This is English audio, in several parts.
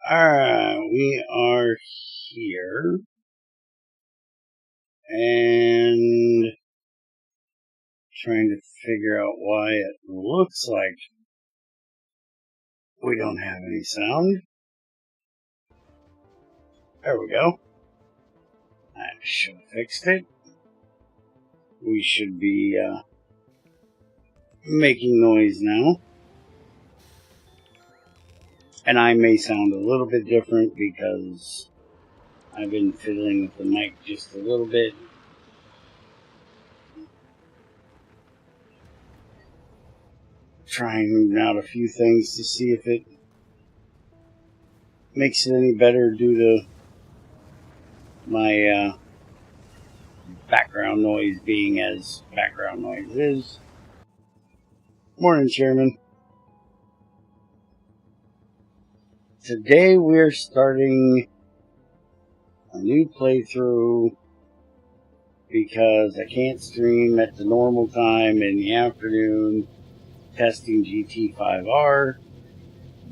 Alright, we are here. And trying to figure out why it looks like we don't have any sound. There we go. I should have fixed it. We should be making noise now. And I may sound a little bit different because I've been fiddling with the mic just a little bit. Trying out a few things to see if it makes it any better due to my background noise being as background noise is. Morning, Chairman. Today we're starting a new playthrough because I can't stream at the normal time in the afternoon testing GT5R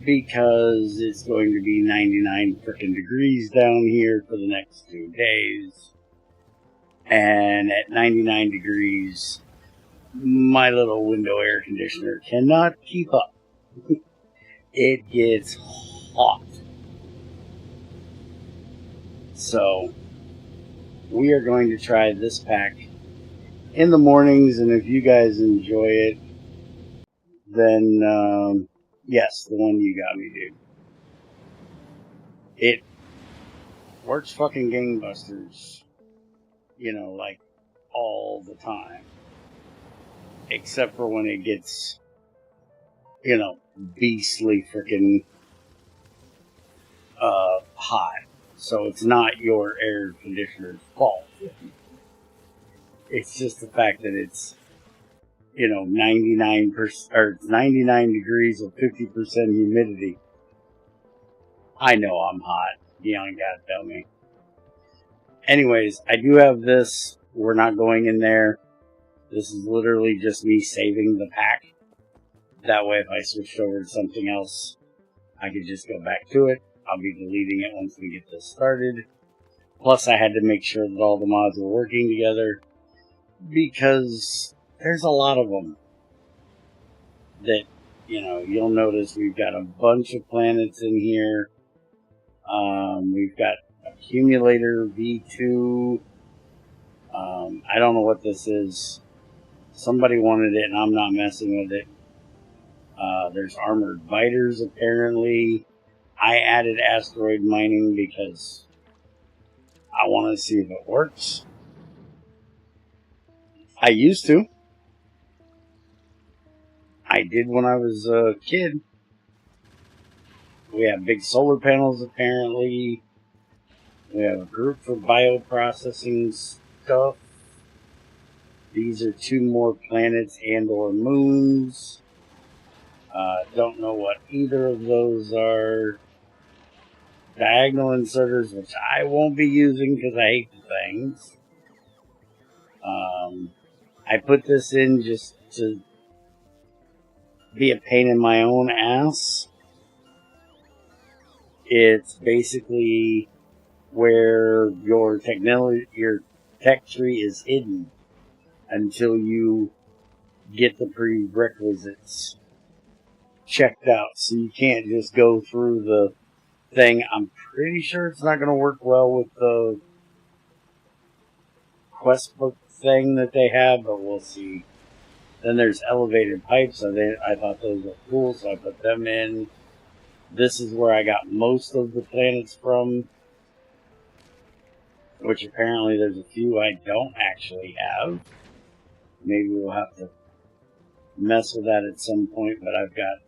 because it's going to be 99 frickin' degrees down here for the next 2 days. And at 99 degrees, my little window air conditioner cannot keep up. It gets hot. So, we are going to try this pack in the mornings, and if you guys enjoy it, then, yes, the one you got me, dude. It works fucking gangbusters, you know, like, all the time. Except for when it gets, you know, beastly freaking hot. So it's not your air conditioner's fault. It's just the fact that it's, you know, 99% or 99 degrees with 50% humidity. I know I'm hot. You ain't gotta tell me. Anyways, I do have this. We're not going in there. This is literally just me saving the pack. That way, if I switched over to something else, I could just go back to it. I'll be deleting it once we get this started. Plus, I had to make sure that all the mods were working together, because there's a lot of them that, you know, you'll notice we've got a bunch of planets in here. We've got Accumulator V2. I don't know what this is. Somebody wanted it, and I'm not messing with it. There's armored biters, apparently. I added asteroid mining because I want to see if it works. I used to. I did when I was a kid. We have big solar panels, apparently. We have a group for bioprocessing stuff. These are 2 more planets and or moons. Don't know what either of those are. Diagonal inserters, which I won't be using because I hate the things. I put this in just to be a pain in my own ass. It's basically where your tech tree is hidden until you get the prerequisites checked out. So you can't just go through the thing. I'm pretty sure it's not going to work well with the quest book thing that they have, but we'll see. Then there's elevated pipes. I thought those were cool, so I put them in. This is where I got most of the planets from, which apparently there's a few I don't actually have. Maybe we'll have to mess with that at some point, but I've got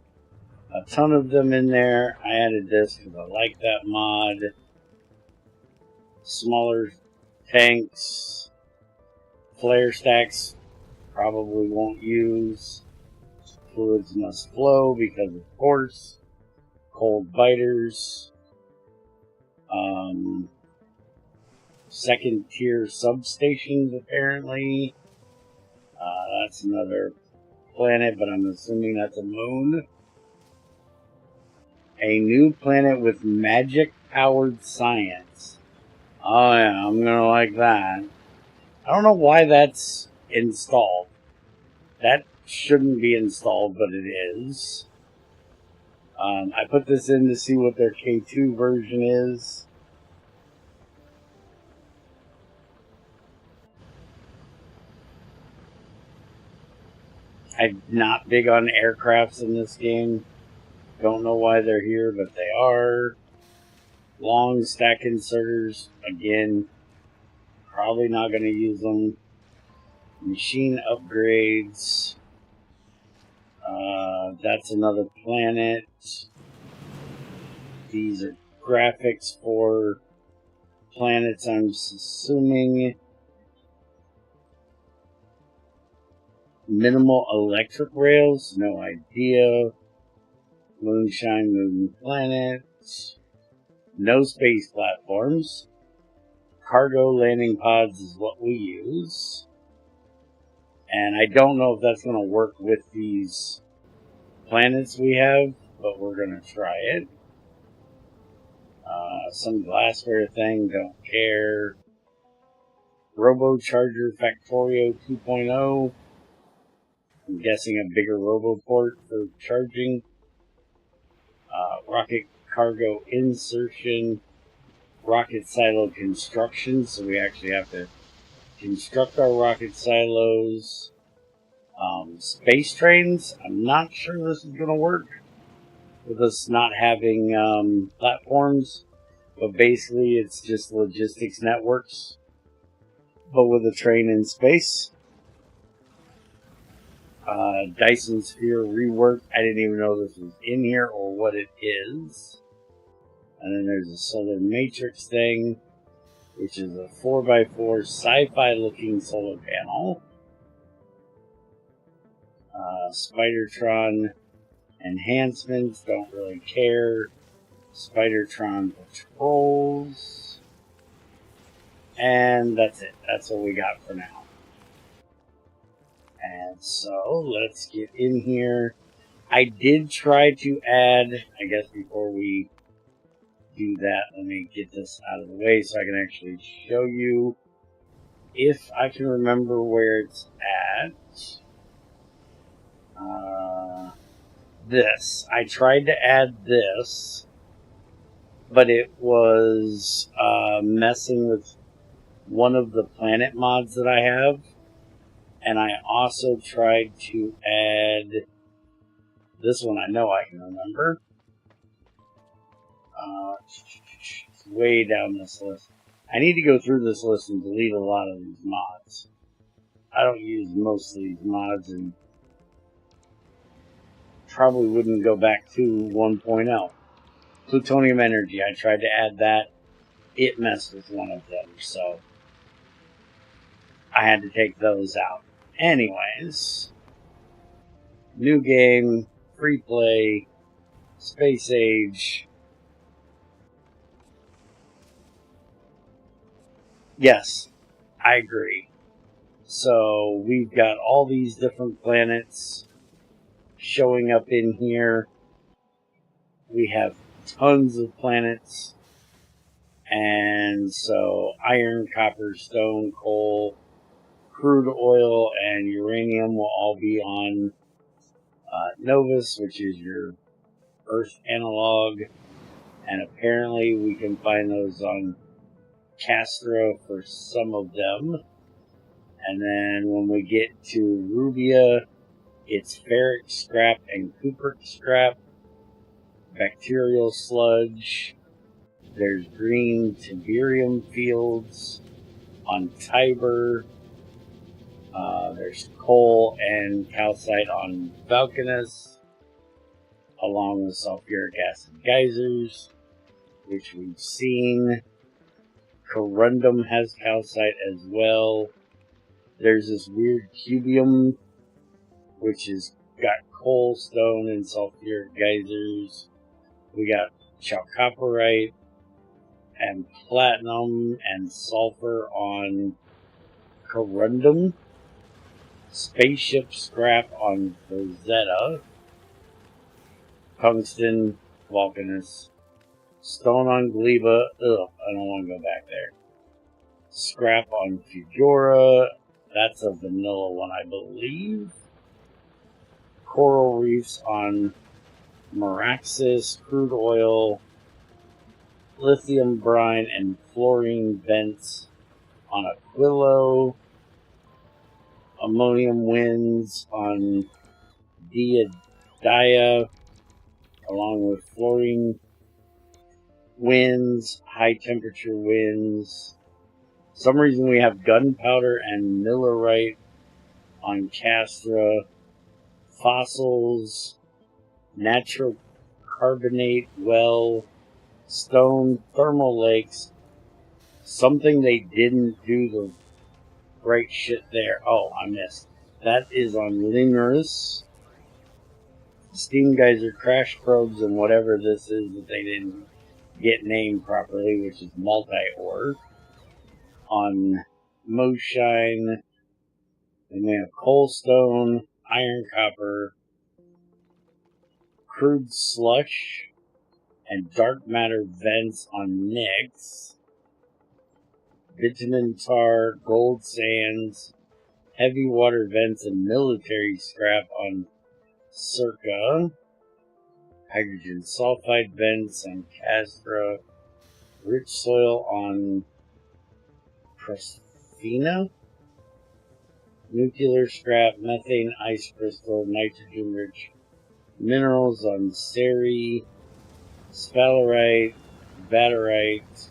a ton of them in there. I added this because I like that mod. Smaller tanks. Flare stacks probably won't use. Fluids must flow because of course. Cold biters. Second tier substations apparently. That's another planet, but I'm assuming that's a moon. A new planet with magic-powered science. Oh yeah, I'm gonna like that. I don't know why that's installed. That shouldn't be installed, but it is. I put this in to see what their K2 version is. I'm not big on aircrafts in this game. Don't know why they're here, but they are. Long stack inserters. Again, probably not going to use them. Machine upgrades. That's another planet. These are graphics for planets, I'm assuming. Minimal electric rails, no idea. Moonshine, Moon Planet. No space platforms. Cargo landing pods is what we use. And I don't know if that's going to work with these planets we have, but we're going to try it. Some glassware thing, don't care. Robocharger Factorio 2.0. I'm guessing a bigger roboport for charging. Rocket cargo insertion. Rocket silo construction, so we actually have to construct our rocket silos. Space trains, I'm not sure this is going to work with us not having platforms, but basically it's just logistics networks, but with a train in space. Dyson Sphere rework, I didn't even know this was in here or what it is. And then there's a solar matrix thing, which is a 4x4 sci-fi looking solar panel. Spidertron enhancements, don't really care. Spidertron patrols. And that's it. That's what we got for now. And so, let's get in here. I did try to add, I guess before we do that, let me get this out of the way so I can actually show you if I can remember where it's at. This. I tried to add this, but it was messing with one of the planet mods that I have. And I also tried to add this one. I know I can remember. It's way down this list. I need to go through this list and delete a lot of these mods. I don't use most of these mods and probably wouldn't go back to 1.0. Plutonium energy, I tried to add that. It messed with one of them, so I had to take those out. Anyways, new game, free play, space age. Yes, I agree. So we've got all these different planets showing up in here. We have tons of planets. And so iron, copper, stone, coal, crude oil, and uranium will all be on Novus, which is your Earth analog. And apparently we can find those on Castro for some of them. And then when we get to Rubia, it's ferric scrap and cupric scrap, bacterial sludge. There's green tiberium fields on Tiber. There's coal and calcite on Valkanus, along with sulfuric acid geysers, which we've seen. Corundum has calcite as well. There's this weird cubium, which has got coal, stone, and sulfuric geysers. We got chalcopyrite and platinum and sulfur on Corundum. Spaceship scrap on Rosetta. Tungsten Vulcanus. Stone on Gleba. Ugh, I don't want to go back there. Scrap on Fedora. That's a vanilla one, I believe. Coral reefs on Meraxis. Crude oil. Lithium brine and fluorine vents on Aquilo. Ammonium winds on Diadaia, along with fluorine winds, high temperature winds. For some reason we have gunpowder and millerite on Castra. Fossils, natural carbonate well, stone thermal lakes. Something they didn't do the right shit there. Oh, I missed. That is on Limurus. Steam geyser, crash probes, and whatever this is that they didn't get named properly, which is multi-ore. On Moshine, and we have coalstone, iron copper, crude slush, and dark matter vents on Nyx. Bitumen tar, gold sands, heavy water vents, and military scrap on Circa. Hydrogen sulfide vents on Castra. Rich soil on Prosthena. Nuclear scrap, methane ice crystal, nitrogen rich minerals on Seri. Sphalerite, Vaterite,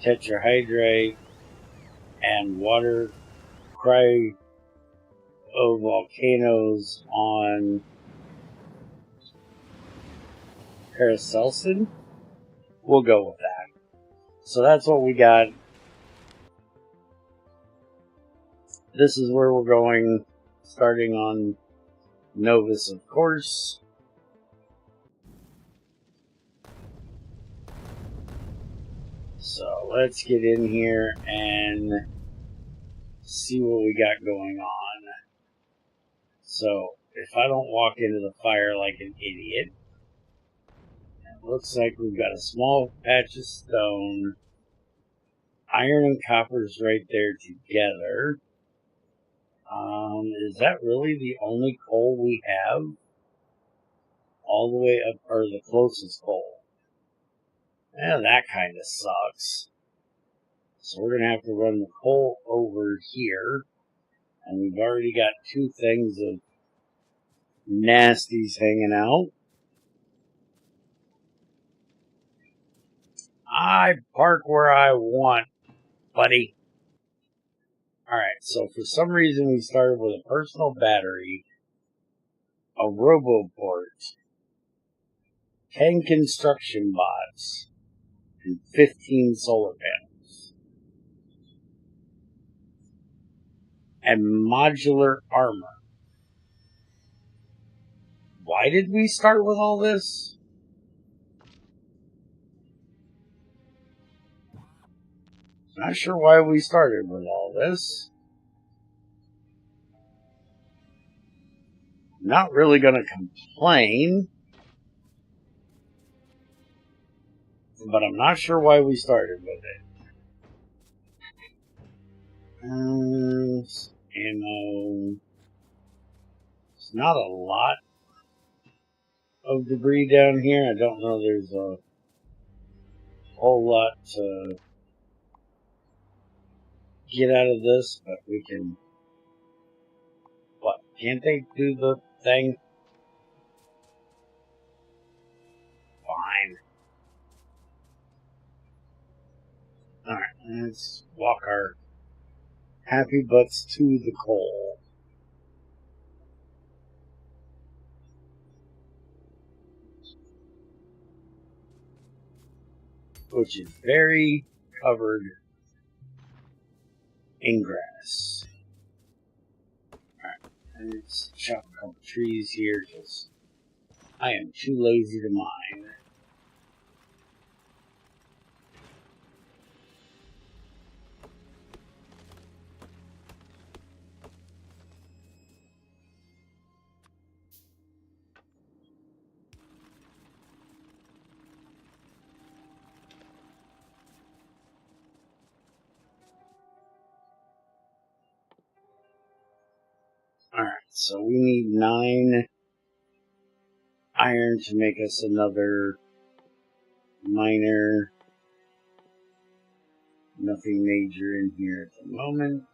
tetrahydrite, and water cryovolcanoes on Paracelsin. We'll go with that. So that's what we got. This is where we're going, starting on Novus, of course. So let's get in here and see what we got going on. So if I don't walk into the fire like an idiot, it looks like we've got a small patch of stone. Iron and copper's right there together. Is that really the only coal we have? All the way up, or the closest coal? Yeah, that kind of sucks. So we're going to have to run the coal over here. And we've already got two things of nasties hanging out. I park where I want, buddy. Alright, so for some reason we started with a personal battery, a roboport, 10 construction bots, and 15 solar panels. And modular armor. Why did we start with all this? Not sure why we started with all this. Not really gonna complain. But I'm not sure why we started with it. Ammo. There's not a lot of debris down here. I don't know there's a whole lot to get out of this, but we can... What? Can't they do the thing? Fine. Alright, let's walk our happy butts to the coal. Which is very covered in grass. Alright, let's chop a couple trees here because I am too lazy to mine. So we need 9 iron to make us another miner. Nothing major in here at the moment.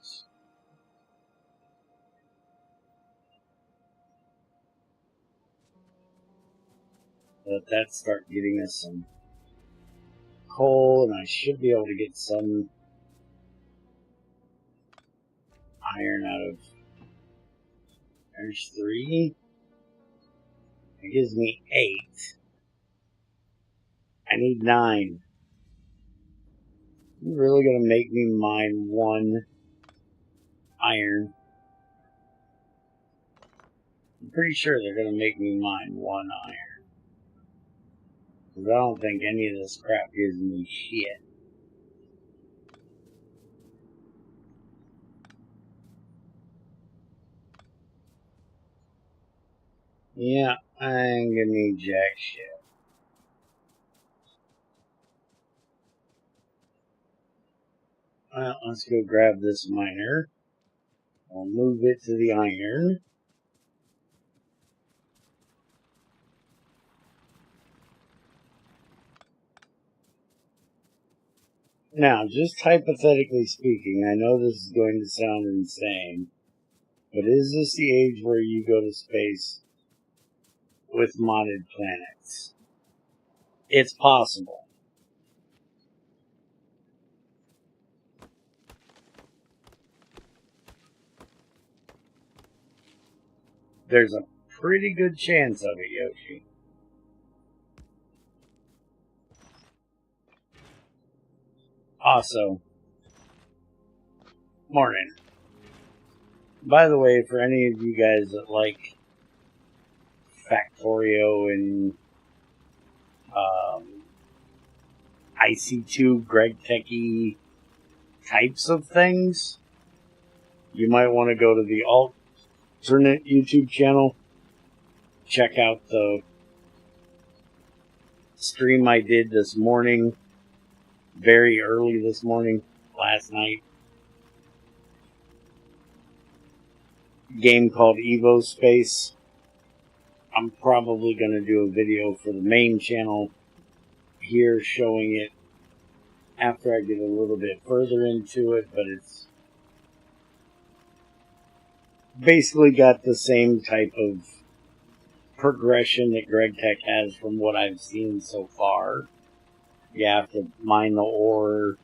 Let that start getting us some coal, and I should be able to get some iron out of. There's 3. It gives me 8. I need 9. You're really gonna make me mine 1 iron. I'm pretty sure they're gonna make me mine 1 iron. Because I don't think any of this crap gives me shit. Yeah, I ain't gonna need jack shit. Well, let's go grab this miner. I'll move it to the iron. Now, just hypothetically speaking, I know this is going to sound insane, but is this the age where you go to space with modded planets? It's possible. There's a pretty good chance of it, Yoshi. Also, morning. By the way, for any of you guys that like Factorio and IC2 GregTech types of things, you might want to go to the alternate YouTube channel. Check out the stream I did this morning, very early this morning, last night. Game called Evo Space. I'm probably going to do a video for the main channel here showing it after I get a little bit further into it, but it's basically got the same type of progression that GregTech has from what I've seen so far. You have to mine the ore,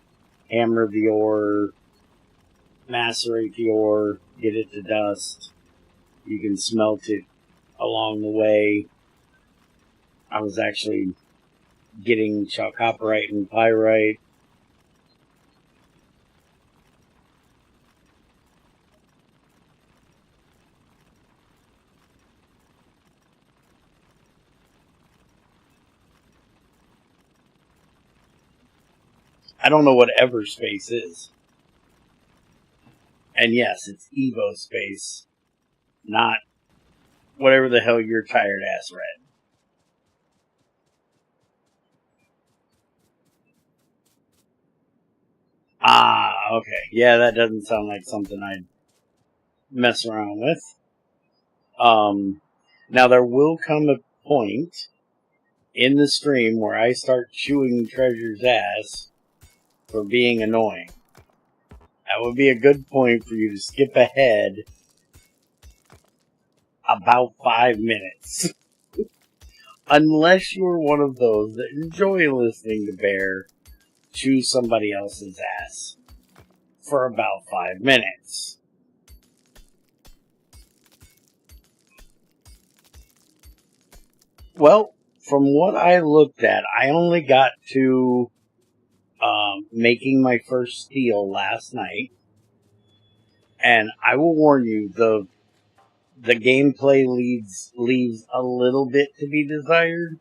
hammer the ore, macerate the ore, get it to dust. You can smelt it along the way. I was actually getting chalcopyrite and pyrite. I don't know what Everspace is. And yes, it's Evo Space, not whatever the hell your tired ass read. Ah, okay. Yeah, that doesn't sound like something I'd mess around with. Now there will come a point in the stream where I start chewing Treasure's ass for being annoying. That would be a good point for you to skip ahead about 5 minutes. Unless you're one of those that enjoy listening to Bear chew somebody else's ass for about 5 minutes. Well, from what I looked at, I only got to making my first steel last night. And I will warn you, the gameplay leaves a little bit to be desired.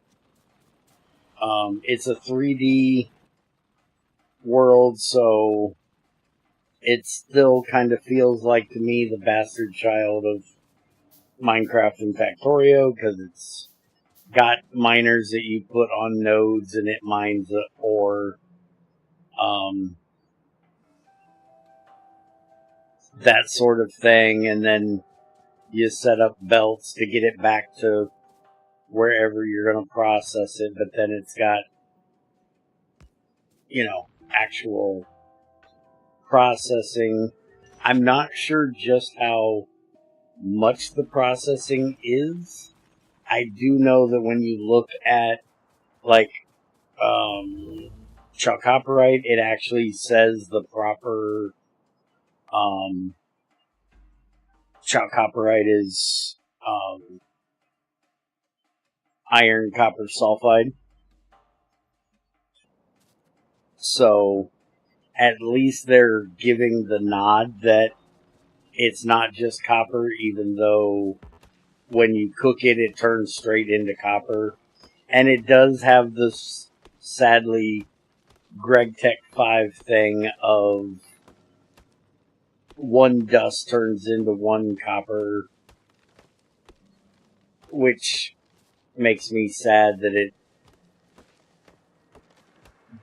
It's a 3D world, so it still kind of feels like, to me, the bastard child of Minecraft and Factorio, because it's got miners that you put on nodes and it mines the ore. That sort of thing, and then you set up belts to get it back to wherever you're going to process it, but then it's got, you know, actual processing. I'm not sure just how much the processing is. I do know that when you look at, like, chalcopyrite, it actually says the proper, chalcopyrite is, iron copper sulfide. So, at least they're giving the nod that it's not just copper, even though when you cook it, it turns straight into copper. And it does have this, sadly, GregTech 5 thing of one dust turns into one copper, which makes me sad that it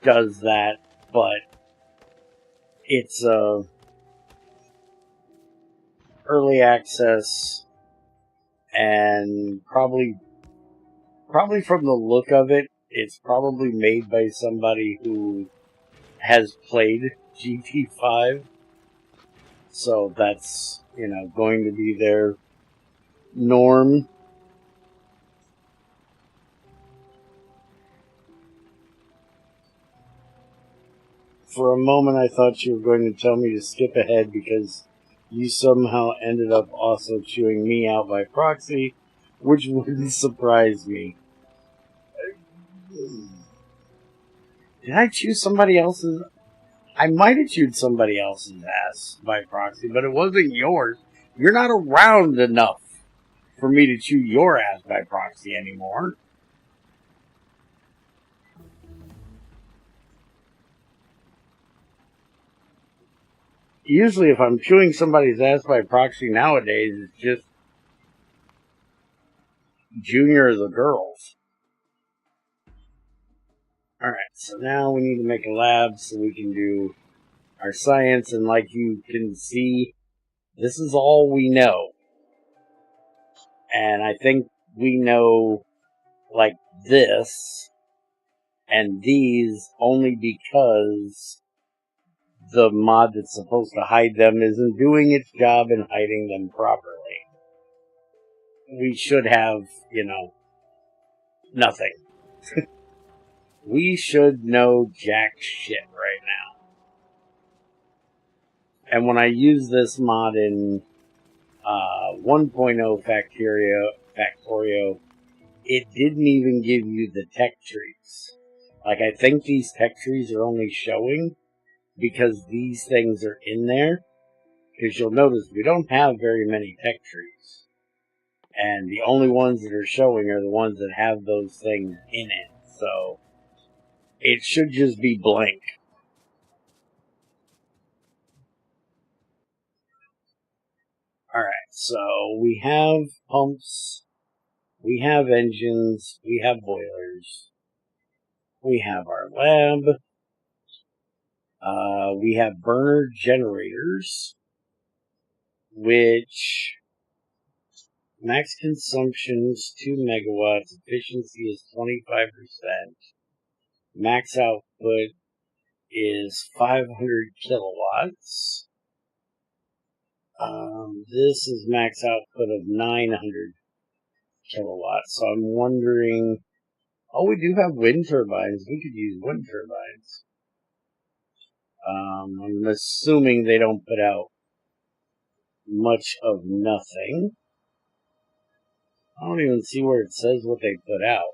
does that, but it's early access, and probably from the look of it, it's probably made by somebody who has played GT5. So that's, you know, going to be their norm. For a moment, I thought you were going to tell me to skip ahead because you somehow ended up also chewing me out by proxy, which wouldn't surprise me. Did I chew somebody else's? I might have chewed somebody else's ass by proxy, but it wasn't yours. You're not around enough for me to chew your ass by proxy anymore. Usually if I'm chewing somebody's ass by proxy nowadays, it's just Junior or the girls. Alright, so now we need to make a lab so we can do our science, and like you can see, this is all we know. And I think we know, like, this and these only because the mod that's supposed to hide them isn't doing its job in hiding them properly. We should have, you know, nothing. We should know jack shit right now. And when I use this mod in 1.0 Factorio, it didn't even give you the tech trees. Like, I think these tech trees are only showing because these things are in there. Because you'll notice we don't have very many tech trees. And the only ones that are showing are the ones that have those things in it. So, it should just be blank. Alright, so we have pumps, we have engines, we have boilers, we have our lab, we have burner generators, which max consumption is 2 megawatts, efficiency is 25%, max output is 500 kilowatts. This is max output of 900 kilowatts. So I'm wondering, oh, we do have wind turbines. We could use wind turbines. I'm assuming they don't put out much of nothing. I don't even see where it says what they put out.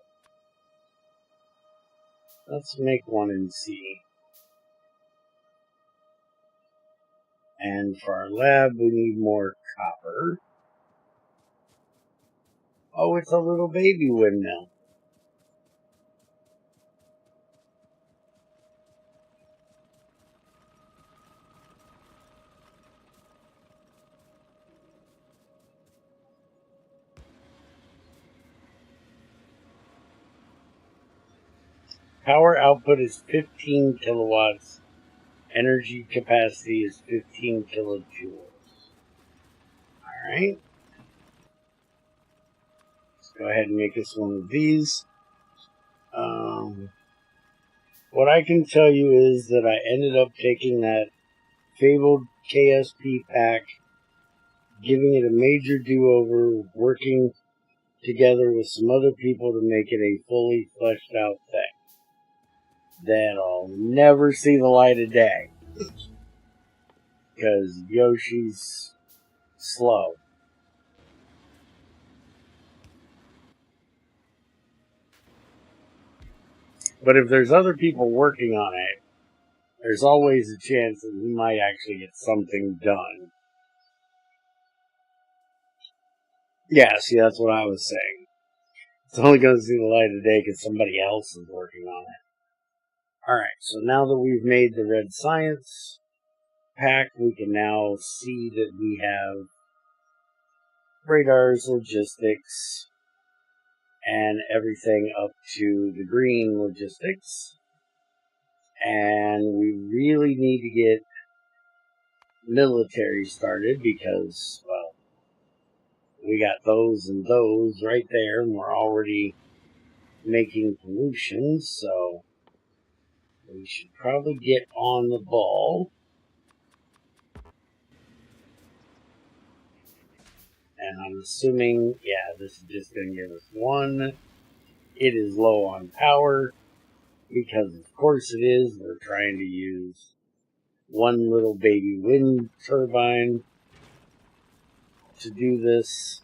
Let's make one and see. And for our lab, we need more copper. Oh, it's a little baby windmill. Power output is 15 kilowatts. Energy capacity is 15 kilojoules. Alright. Go ahead and make us one of these. What I can tell you is that I ended up taking that fabled KSP pack, giving it a major do-over, working together with some other people to make it a fully fleshed out thing that'll never see the light of day because Yoshi's slow. But if there's other people working on it, there's always a chance that we might actually get something done. Yeah, see, that's what I was saying. It's only going to see the light of day because somebody else is working on it. Alright, so now that we've made the Red Science pack, we can now see that we have radars, logistics, and everything up to the green logistics. And we really need to get military started because, well, we got those and those right there, and we're already making pollution, so we should probably get on the ball. And I'm assuming, yeah, this is just going to give us one. It is low on power, because of course it is. We're trying to use one little baby wind turbine to do this.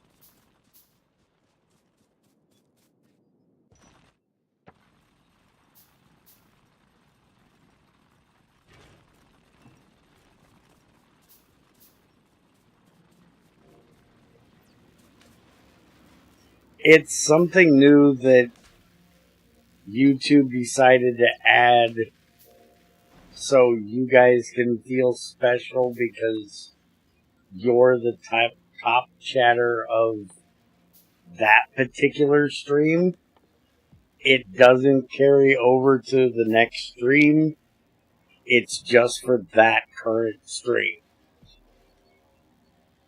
It's something new that YouTube decided to add so you guys can feel special because you're the top chatter of that particular stream. It doesn't carry over to the next stream. It's just for that current stream.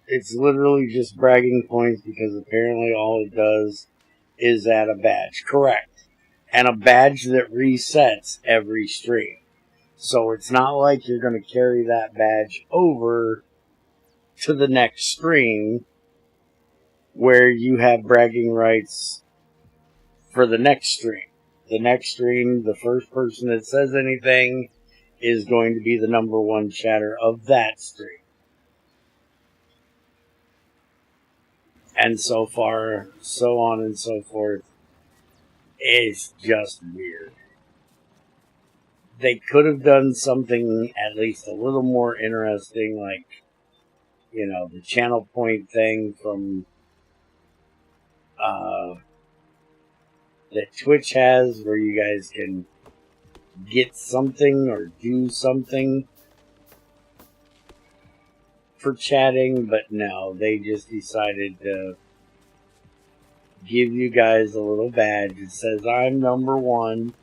It's literally just bragging points because apparently all it does is add a badge. Correct. And a badge that resets every stream. So it's not like you're going to carry that badge over to the next stream where you have bragging rights for the next stream. The next stream, the first person that says anything is going to be the number one chatter of that stream. And so far, so on and so forth. It's just weird. They could have done something at least a little more interesting, like, you know, the channel point thing from that Twitch has, where you guys can get something or do something for chatting, but no, they just decided to give you guys a little badge that says I'm number one.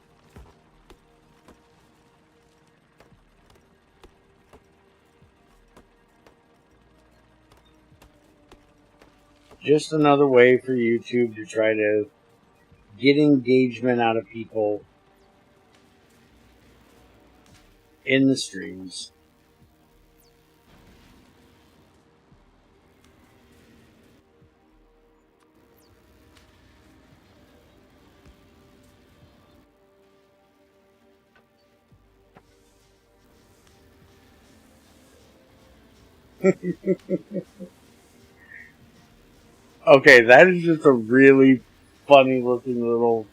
Just another way for YouTube to try to get engagement out of people in the streams. Okay, that is just a really funny looking little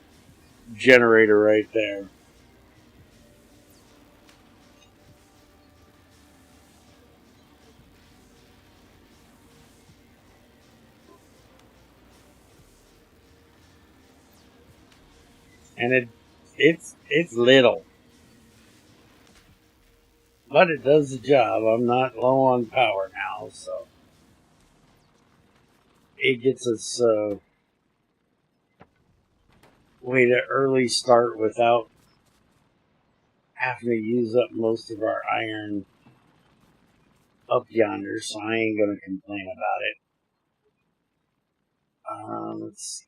generator right there. And it's little. But it does the job. I'm not low on power now, so it gets us way to early start without having to use up most of our iron up yonder, so I ain't gonna complain about it. Let's see.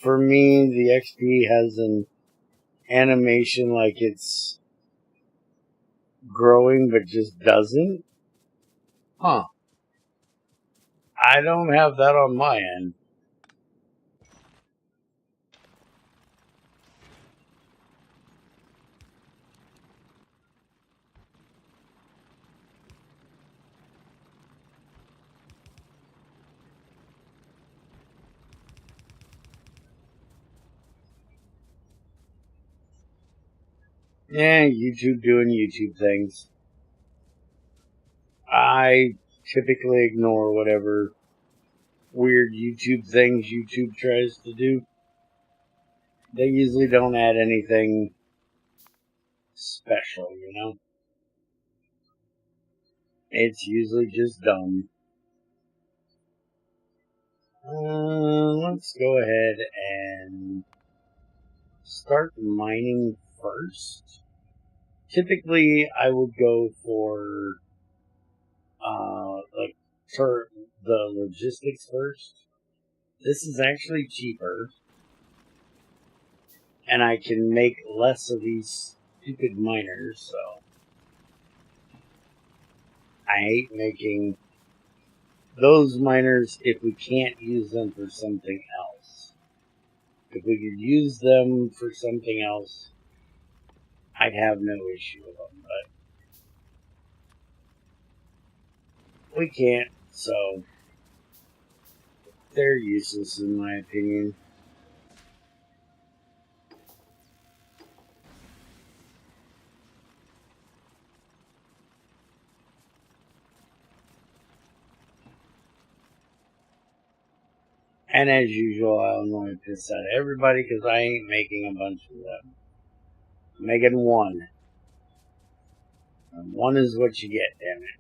For me, the XP has an animation like it's growing but just doesn't. Huh. I don't have that on my end. Yeah, YouTube doing YouTube things. I typically ignore whatever weird YouTube things YouTube tries to do. They usually don't add anything special, you know? It's usually just dumb. Let's go ahead and start mining first. Typically, I would go for like for the logistics first. This is actually cheaper, and I can make less of these stupid miners. So I hate making those miners if we can't use them for something else. If we could use them for something else, I'd have no issue with them, but we can't, so they're useless in my opinion. And as usual, I'm going to piss at everybody because I ain't making a bunch of them. I'm making one. And one is what you get, damn it.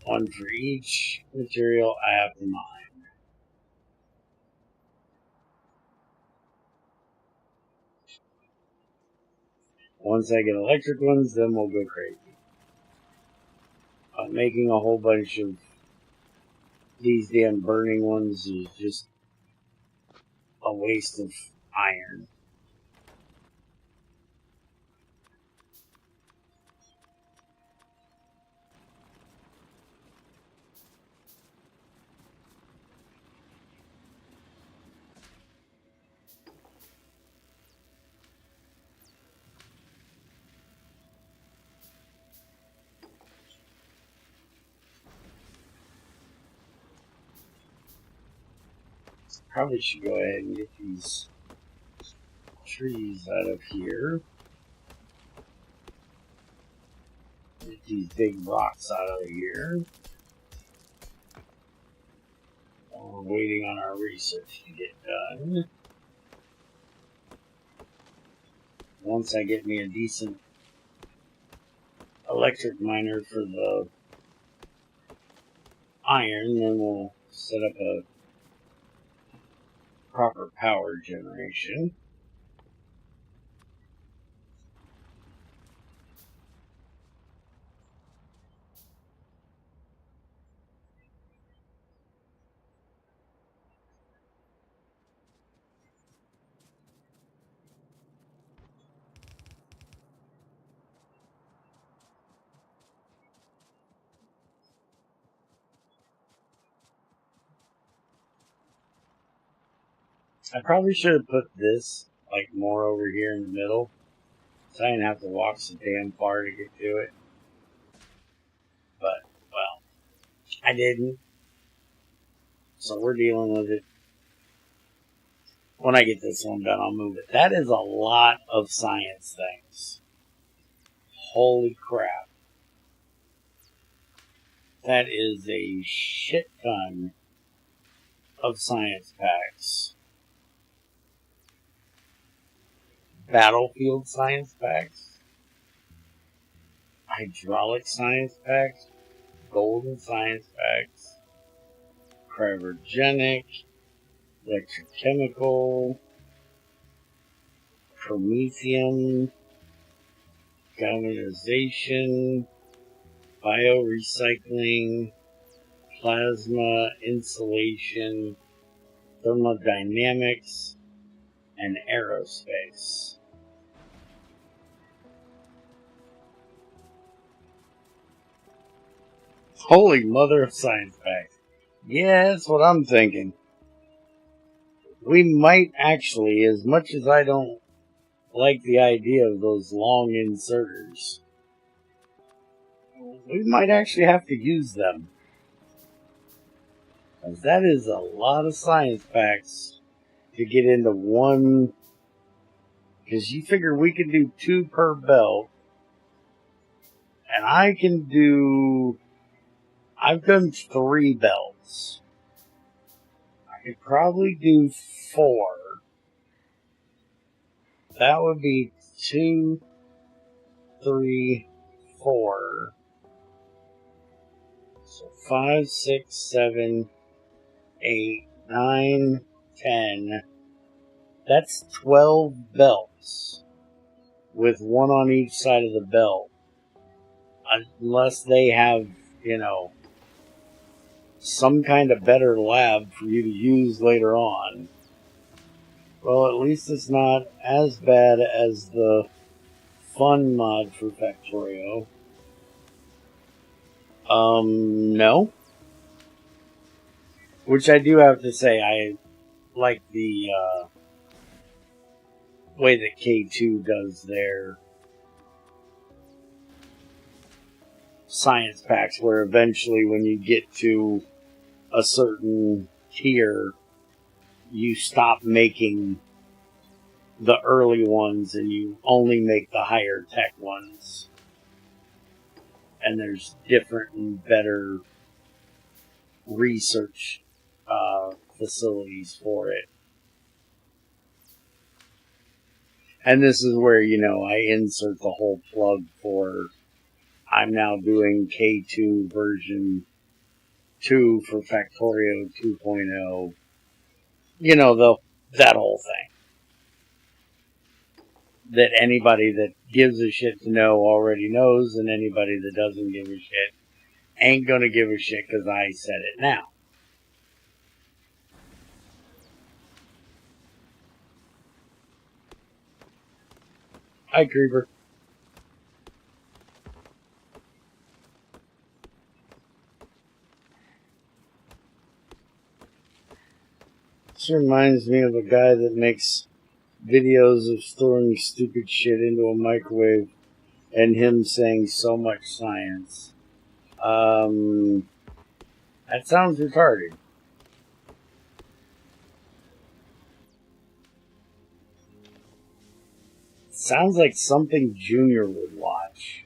One for each material I have to mine. Once I get electric ones, then we'll go crazy. Making a whole bunch of these damn burning ones is just a waste of iron. Probably should go ahead and get these trees out of here. Get these big rocks out of here. While we're waiting on our research to get done. Once I get me a decent electric miner for the iron, then we'll set up a proper power generation. I probably should have put this like more over here in the middle, so I didn't have to walk so damn far to get to it. But, well, I didn't. So we're dealing with it. When I get this one done, I'll move it. That is a lot of science things. Holy crap. That is a shit ton of science packs. Battlefield science packs. Hydraulic science packs. Golden science packs. Cryogenic. Electrochemical. Promethium. Galvanization. Biorecycling. Plasma. Insulation. thermodynamics, and aerospace. Holy mother of science facts. Yeah, that's what I'm thinking. We might actually, as much as I don't like the idea of those long inserters, we might actually have to use them. Because that is a lot of science facts to get into one. Because you figure we can do 2 per belt. And I've done 3 belts. I could probably do 4. That would be 2, 3, 4. So 5, 6, 7, 8, 9, 10. That's 12 belts. With 1 on each side of the belt. Unless they have, some kind of better lab for you to use later on. Well, at least it's not as bad as the fun mod for Factorio. No. Which I do have to say, I like the way that K2 does their science packs, where eventually when you get to a certain tier, you stop making the early ones and you only make the higher tech ones. And there's different and better research facilities for it. And this is where, I insert the whole plug for I'm now doing K2 version 2 for Factorio 2.0. That whole thing. That anybody that gives a shit to know already knows, and anybody that doesn't give a shit ain't gonna give a shit because I said it now. Hi, Creeper. This reminds me of a guy that makes videos of storing stupid shit into a microwave and him saying so much science. That sounds retarded. Sounds like something Junior would watch.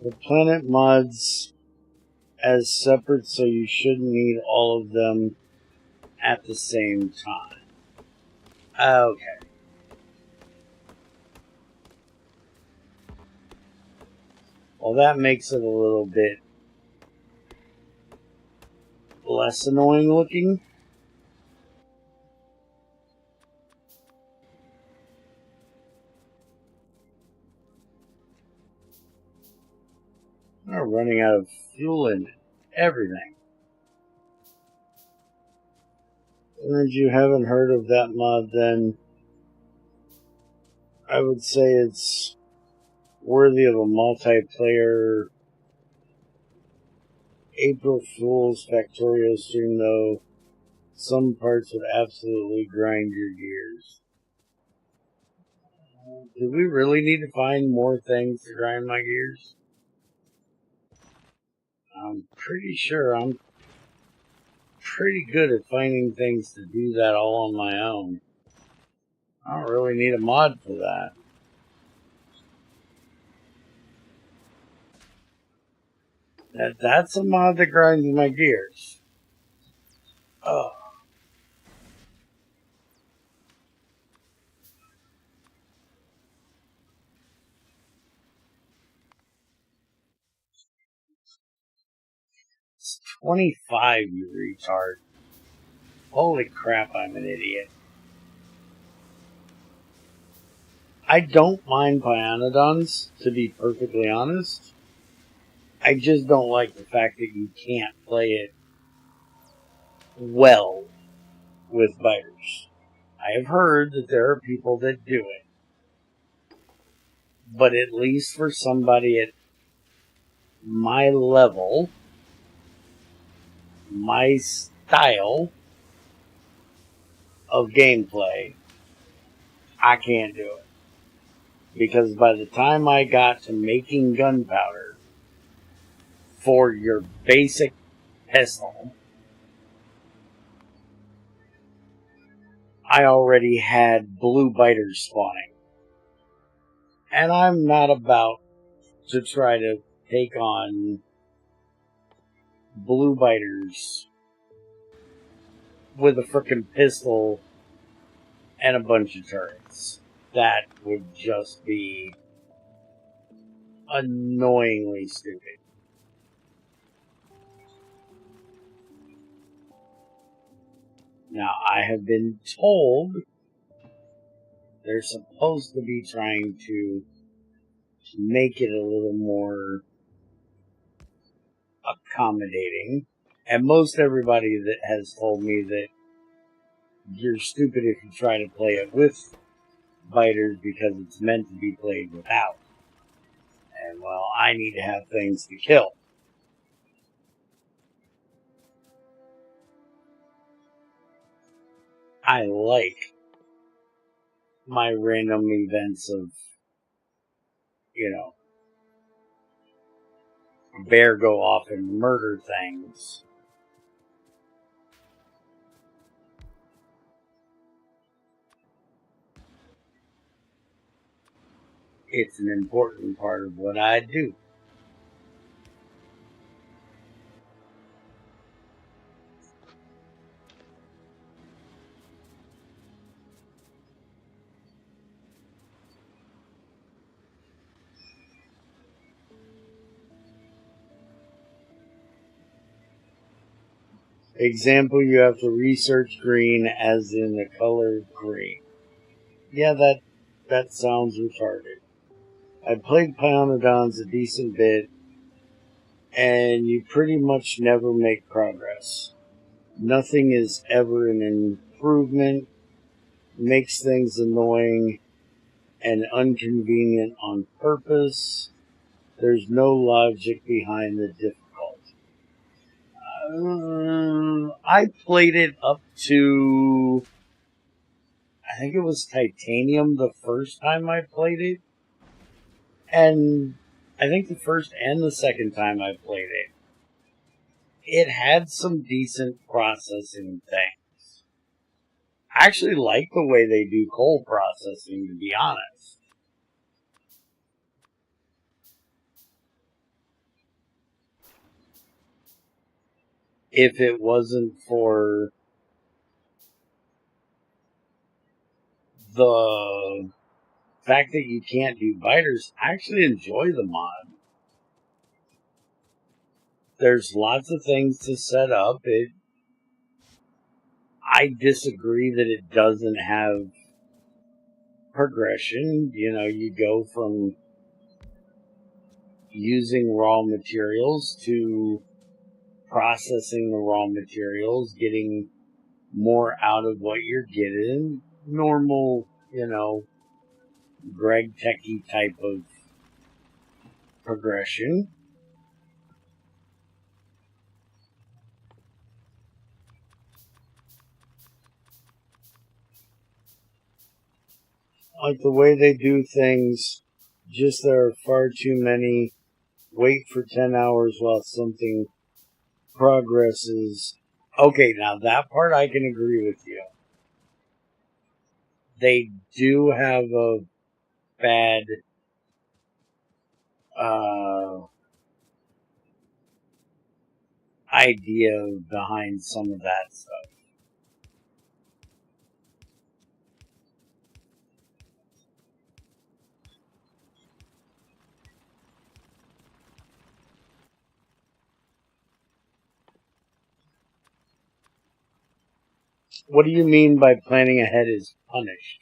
The planet mods as separate, so you shouldn't need all of them at the same time. Okay. Well, that makes it a little bit less annoying looking. We're running out of fuel and everything. And if you haven't heard of that mod, then I would say it's worthy of a multiplayer April Fool's Factorio stream, though some parts would absolutely grind your gears. Do we really need to find more things to grind my gears? I'm pretty sure I'm pretty good at finding things to do that all on my own. I don't really need a mod for that. That's a mod that grinds my gears. Oh. It's 25, you retard. Holy crap, I'm an idiot. I don't mind Pionodons, to be perfectly honest. I just don't like the fact that you can't play it well with biters. I have heard that there are people that do it. But at least for somebody at my level, my style of gameplay, I can't do it. Because by the time I got to making gunpowder for your basic pistol, I already had blue biters spawning. And I'm not about to try to take on blue biters with a frickin' pistol and a bunch of turrets. That would just be annoyingly stupid. Now, I have been told they're supposed to be trying to make it a little more accommodating. And most everybody that has told me that you're stupid if you try to play it with biters because it's meant to be played without. And, well, I need to have things to kill. I like my random events of, bear go off and murder things. It's an important part of what I do. Example, you have to research green as in the color green. Yeah, that sounds retarded. I played Pionodons a decent bit, and you pretty much never make progress. Nothing is ever an improvement, makes things annoying and inconvenient on purpose. There's no logic behind the difficulty. I played it up to, I think it was Titanium the first time I played it. And I think the first and the second time I played it, it had some decent processing things. I actually like the way they do coal processing, to be honest. If it wasn't for the fact that you can't do biters, I actually enjoy the mod. There's lots of things to set up. I disagree that it doesn't have progression. You go from using raw materials to processing the raw materials, getting more out of what you're getting. Normal, GregTech type of progression. Like the way they do things, just there are far too many wait for 10 hours while something progresses. Okay, now that part I can agree with you. They do have a bad idea behind some of that stuff. What do you mean by planning ahead is punished?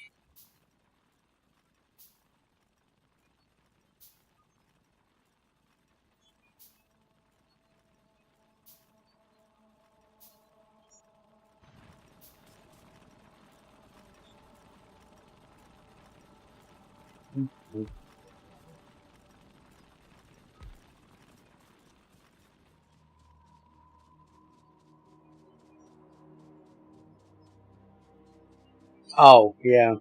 Oh, yeah.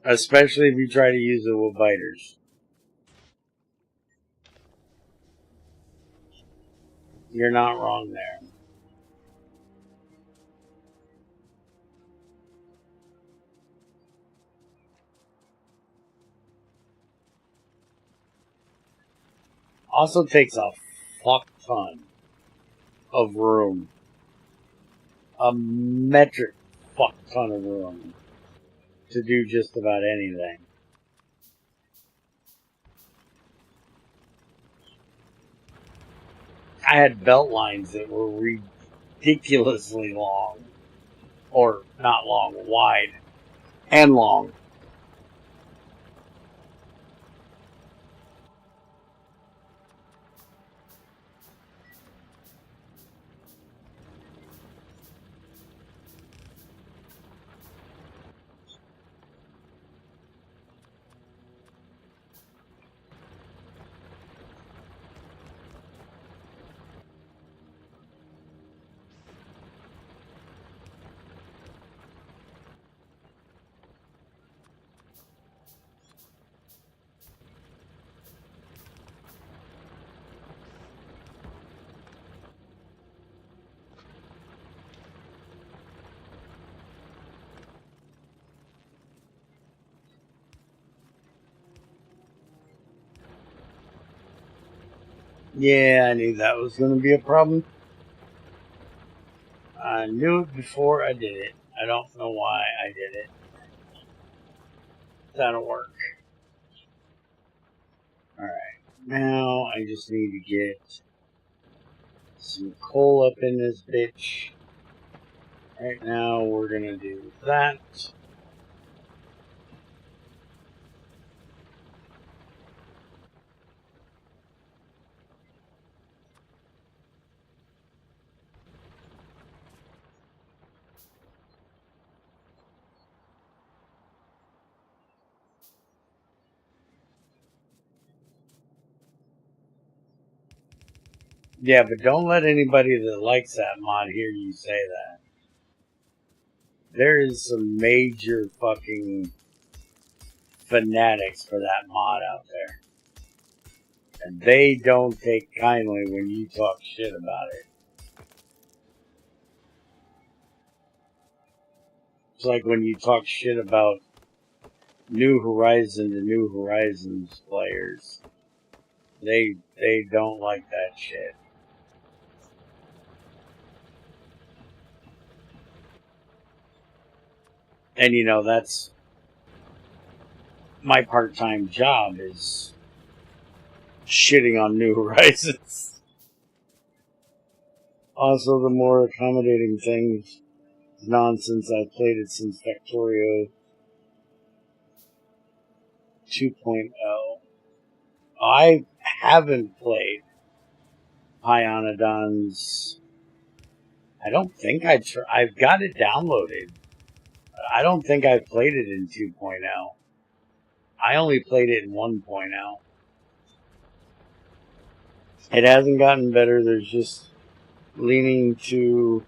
Especially if you try to use it with biters. You're not wrong there. Also takes a fuck ton of room. A metric fuck ton of room to do just about anything. I had belt lines that were ridiculously long. Or not long, wide. And long. Yeah, I knew that was going to be a problem. I knew it before I did it. I don't know why I did it. That'll work. Alright. Now I just need to get some coal up in this bitch. Right now we're going to do that. Yeah, but don't let anybody that likes that mod hear you say that. There is some major fucking fanatics for that mod out there. And they don't take kindly when you talk shit about it. It's like when you talk shit about New Horizon to New Horizons players. They don't like that shit. And you know, that's my part-time job is shitting on New Horizons. Also, the more accommodating things, nonsense. I've played it since Factorio 2.0. I haven't played Pionodon's. I don't think I've got it downloaded. I don't think I've played it in 2.0. I only played it in 1.0. It hasn't gotten better. There's just lying to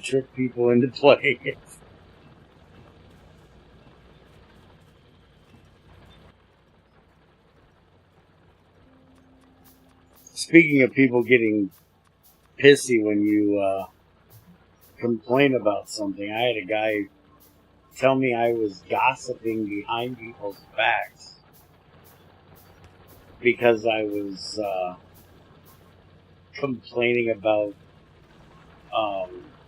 trick people into playing it. Speaking of people getting pissy when you complain about something, I had a guy tell me I was gossiping behind people's backs because I was complaining about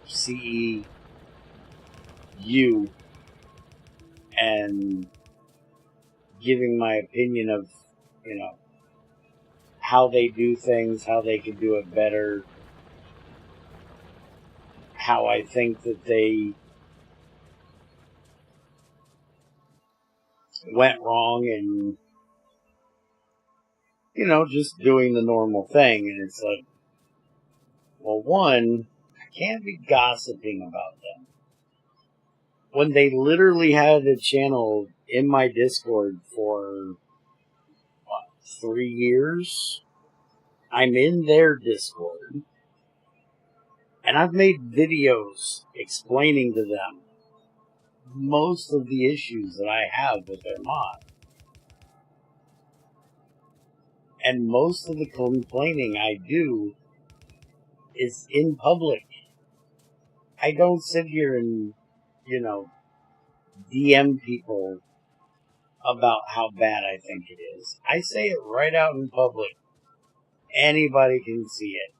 CEU and giving my opinion of, you know, how they do things, how they could do it better, how I think that they went wrong, and, you know, just doing the normal thing. And it's like, well, one, I can't be gossiping about them. when they literally had a channel in my Discord for, 3 years? I'm in their Discord, and I've made videos explaining to them most of the issues that I have with their mod. And most of the complaining I do is in public. I don't sit here and, DM people about how bad I think it is. I say it right out in public. Anybody can see it.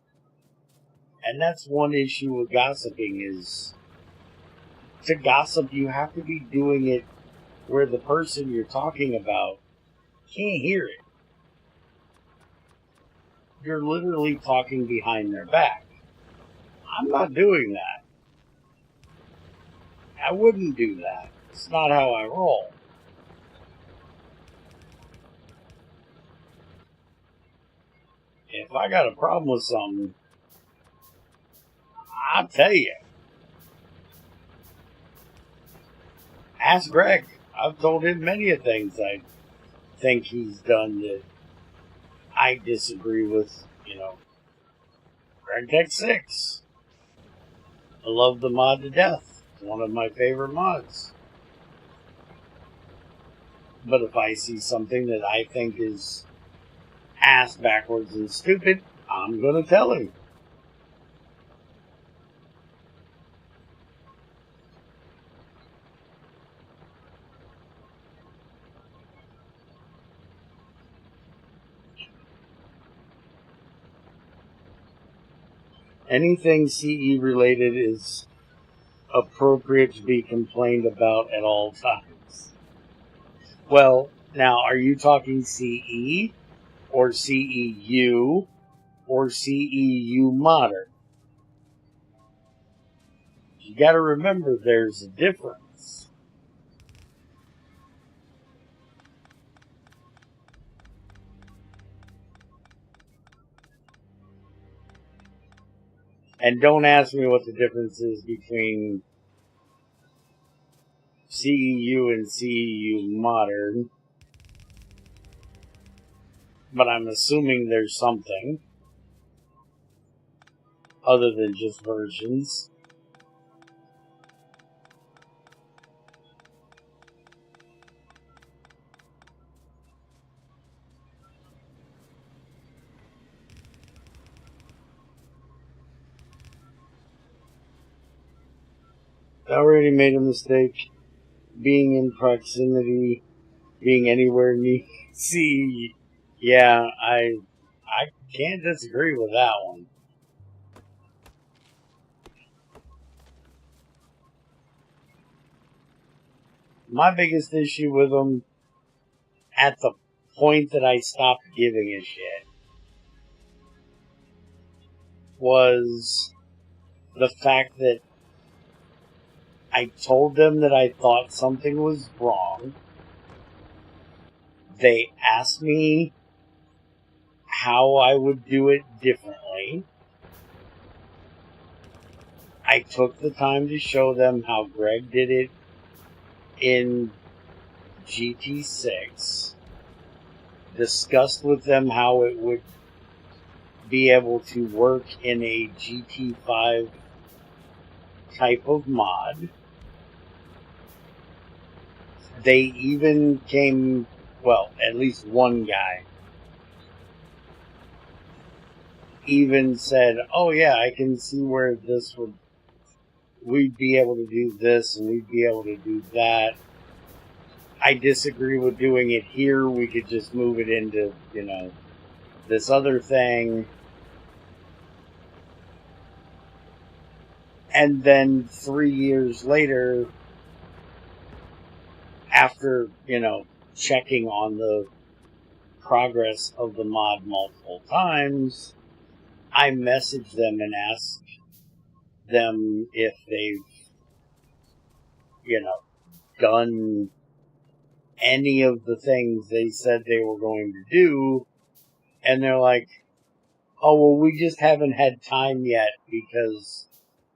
And that's one issue with gossiping is, to gossip, you have to be doing it where the person you're talking about can't hear it. You're literally talking behind their back. I'm not doing that. I wouldn't do that. It's not how I roll. If I got a problem with something, I'll tell you. Ask Greg. I've told him many of things I think he's done that I disagree with, GregTech 6. I love the mod to death. It's one of my favorite mods. But if I see something that I think is ass backwards and stupid, I'm going to tell him. Anything CE related is appropriate to be complained about at all times. Well, now, are you talking CE or CEU or CEU modern? You got to remember there's a difference. And don't ask me what the difference is between CEU and CEU modern. But I'm assuming there's something other than just versions. I already made a mistake. Being in proximity, being anywhere near CE. Yeah, I can't disagree with that one. My biggest issue with them, at the point that I stopped giving a shit, was the fact that I told them that I thought something was wrong. They asked me how I would do it differently. I took the time to show them how Greg did it in GT6. Discussed with them how it would be able to work in a GT5 type of mod. They even came, well, at least one guy even said, oh yeah, I can see where this would, we'd be able to do this and we'd be able to do that. I disagree with doing it here. We could just move it into, this other thing. And then 3 years later, after, checking on the progress of the mod multiple times, I messaged them and asked them if they've, done any of the things they said they were going to do. And they're like, oh, well, we just haven't had time yet because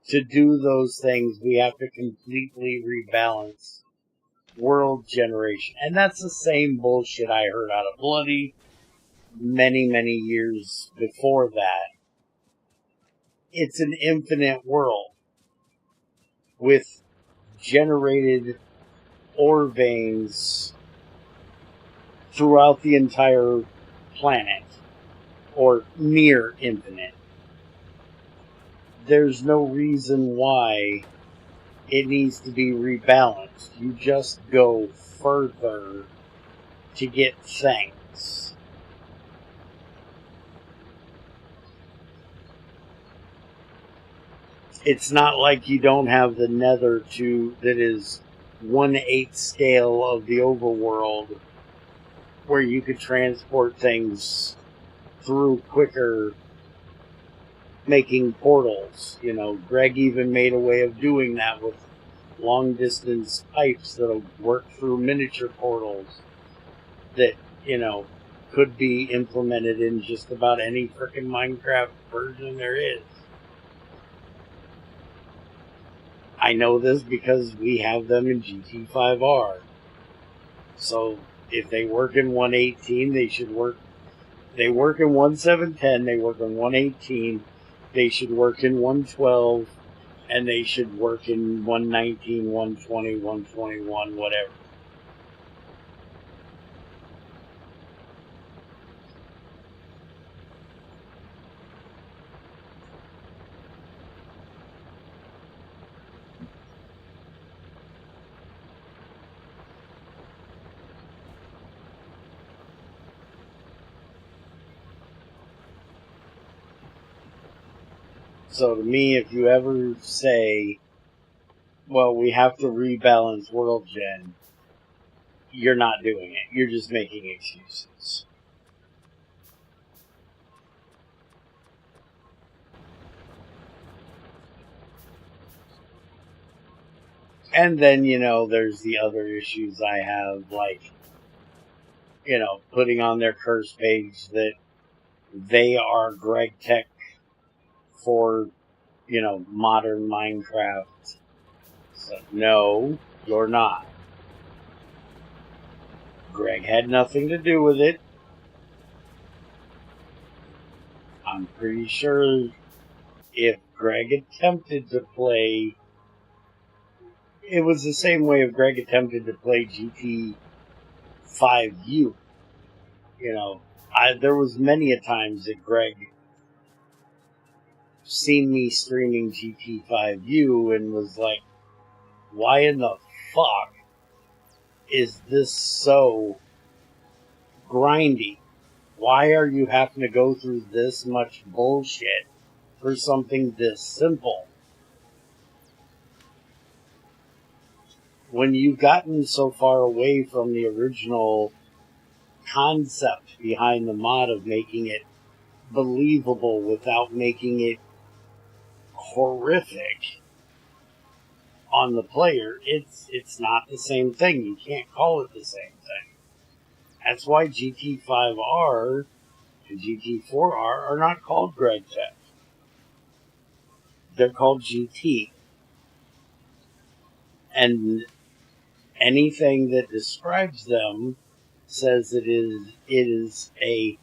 to do those things, we have to completely rebalance world generation. And that's the same bullshit I heard out of Bloody many, many years before that. It's an infinite world with generated ore veins throughout the entire planet, or near infinite. There's no reason why it needs to be rebalanced. You just go further to get things. It's not like you don't have the nether that is 1/8 scale of the overworld, where you could transport things through quicker, making portals. You know, Greg even made a way of doing that with long distance pipes that'll work through miniature portals that, you know, could be implemented in just about any frickin' Minecraft version there is. I know this because we have them in GT5R. So if they work in 118, they should work. They work in 1710, they work in 118, they should work in 112, and they should work in 119, 120, 121, whatever. So to me, if you ever say, well, we have to rebalance world gen, you're not doing it. You're just making excuses. And then, you know, there's the other issues I have, like, you know, putting on their curse page that they are GregTech for, you know, modern Minecraft. So, no, you're not. Greg had nothing to do with it. I'm pretty sure if Greg attempted to play, it was the same way if Greg attempted to play GT5U. You know, there was many a times that Greg seen me streaming GT5U and was like, why in the fuck is this so grindy? Why are you having to go through this much bullshit for something this simple? When you've gotten so far away from the original concept behind the mod of making it believable without making it horrific on the player, it's not the same thing. You can't call it the same thing. That's why GT5R and GT4R are not called GregTech. They're called GT. And anything that describes them says it is a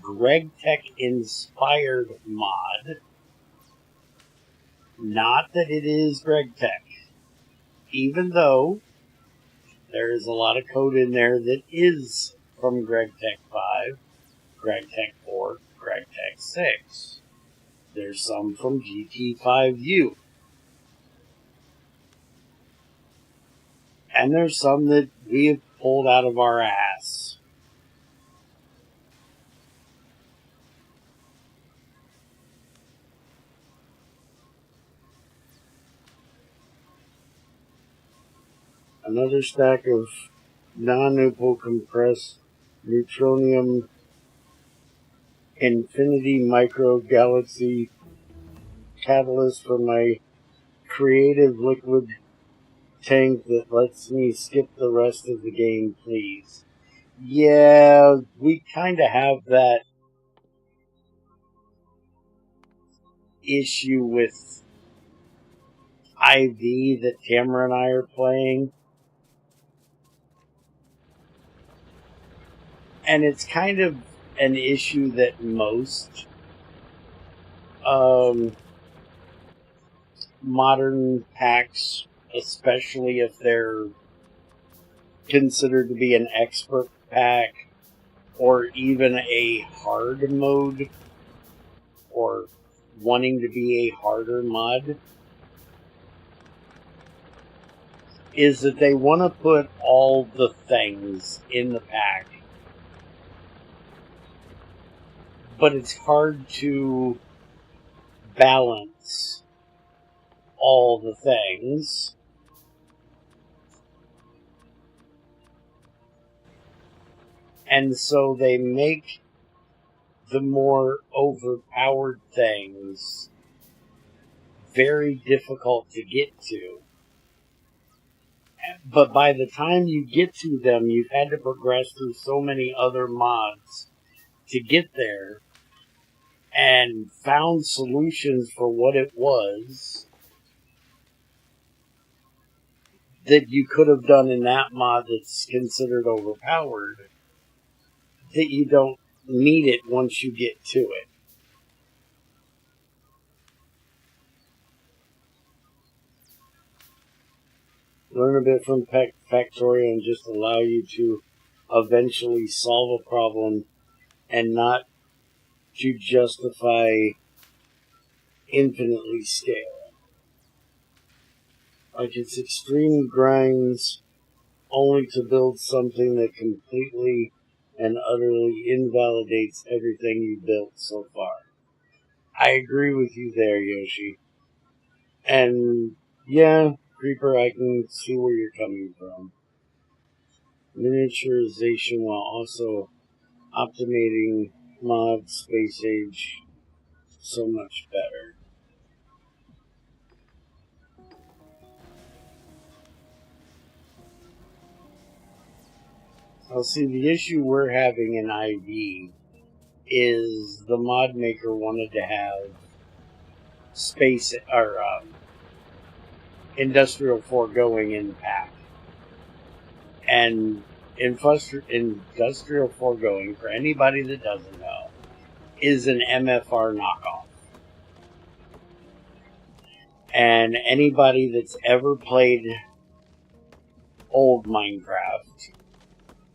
GregTech inspired mod. Not that it is GregTech. Even though there is a lot of code in there that is from GregTech 5, GregTech 4, GregTech 6. There's some from GT5U. And there's some that we have pulled out of our ass. Another stack of non-opal compressed neutronium infinity micro galaxy catalyst for my creative liquid tank that lets me skip the rest of the game, please. Yeah, we kind of have that issue with IV that Tamara and I are playing. And it's kind of an issue that most modern packs, especially if they're considered to be an expert pack or even a hard mode or wanting to be a harder mod, is that they want to put all the things in the pack. But it's hard to balance all the things. And so they make the more overpowered things very difficult to get to. But by the time you get to them, you've had to progress through so many other mods to get there and found solutions for what it was that you could have done in that mod that's considered overpowered, that you don't need it once you get to it. Learn a bit from Factorio and just allow you to eventually solve a problem and not to justify infinitely scale. Like it's extreme grinds only to build something that completely and utterly invalidates everything you built so far. I agree with you there, Yoshi. And yeah, Creeper, I can see where you're coming from. Miniaturization while also optimating mod space age so much better. I'll see, the issue we're having in IV is the mod maker wanted to have space or industrial foregoing in the pack. And industrial foregoing, for anybody that doesn't know, is an MFR knockoff. And anybody that's ever played old Minecraft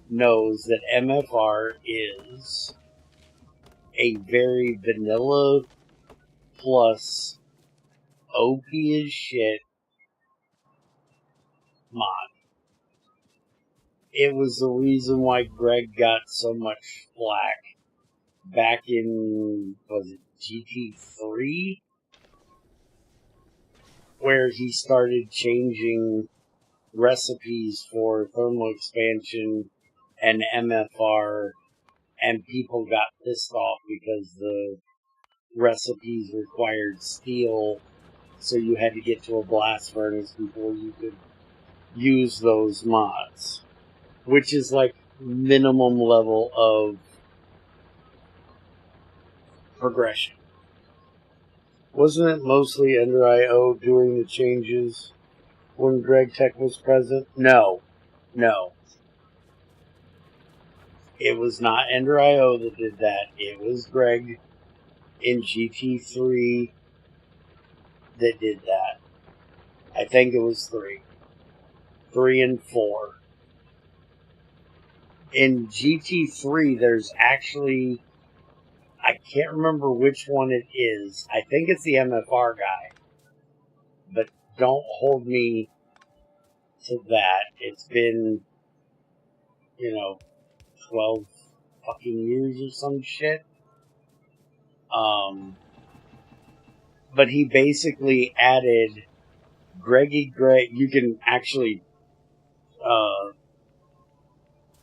knows that MFR is a very vanilla plus OP as shit mod. It was the reason why Greg got so much flack back in, was it GT3? Where he started changing recipes for thermal expansion and MFR, and people got pissed off because the recipes required steel, so you had to get to a blast furnace before you could use those mods, which is like minimum level of progression. Wasn't it mostly Ender IO doing the changes when GregTech was present? No. It was not Ender IO that did that. It was Greg in GT3 that did that. I think it was 3. 3 and 4. In GT3, there's actually, I can't remember which one it is. I think it's the MFR guy. But don't hold me to that. It's been, 12 fucking years or some shit. But he basically added Greg. You can actually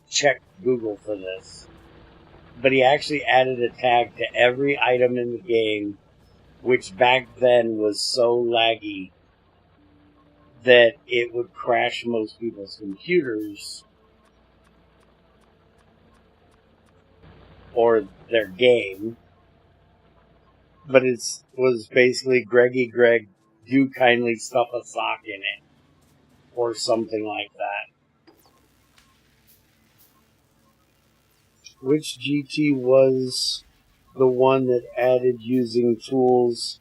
check Google for this. But he actually added a tag to every item in the game, which back then was so laggy that it would crash most people's computers or their game. But it was basically Greg do kindly stuff a sock in it or something like that. Which GT was the one that added using tools?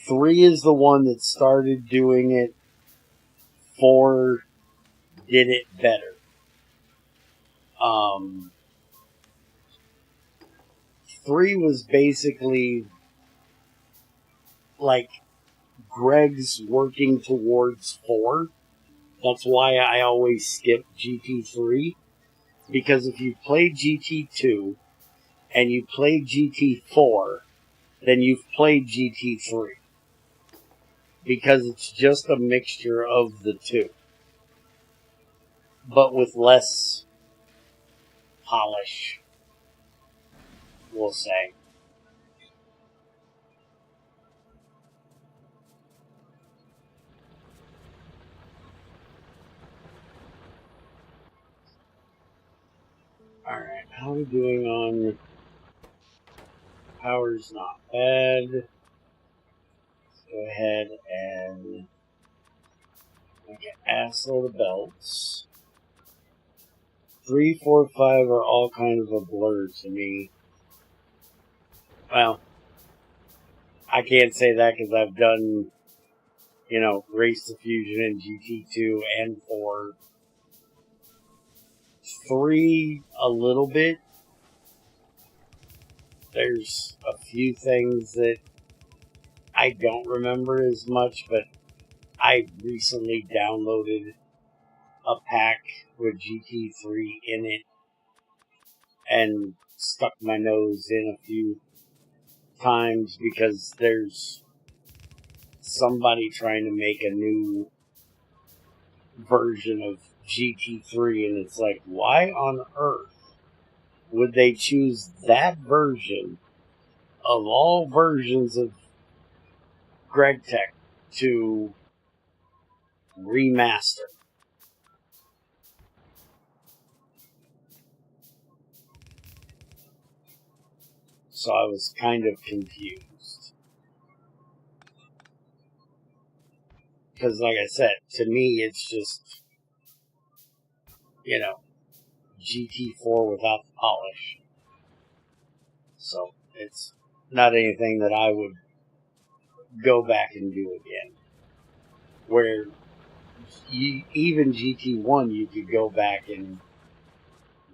3 is the one that started doing it. 4 did it better. 3 was basically like Greg's working towards 4. That's why I always skip GT3. Because if you play GT2 and you play GT4, then you've played GT3. Because it's just a mixture of the two. But with less polish, we'll say. Alright, how are we doing on power's not bad. Let's go ahead and make an assload of belts. 3, 4, 5 are all kind of a blur to me. Well, I can't say that because I've done, Race to Fusion in GT2 and 4. 3, a little bit. There's a few things that I don't remember as much, but I recently downloaded a pack with GT3 in it and stuck my nose in a few times because there's somebody trying to make a new version of GT3, and it's like, why on earth would they choose that version of all versions of GregTech to remaster? So I was kind of confused. Because, like I said, to me, it's just, GT4 without the polish. So it's not anything that I would go back and do again. Where even GT1, you could go back and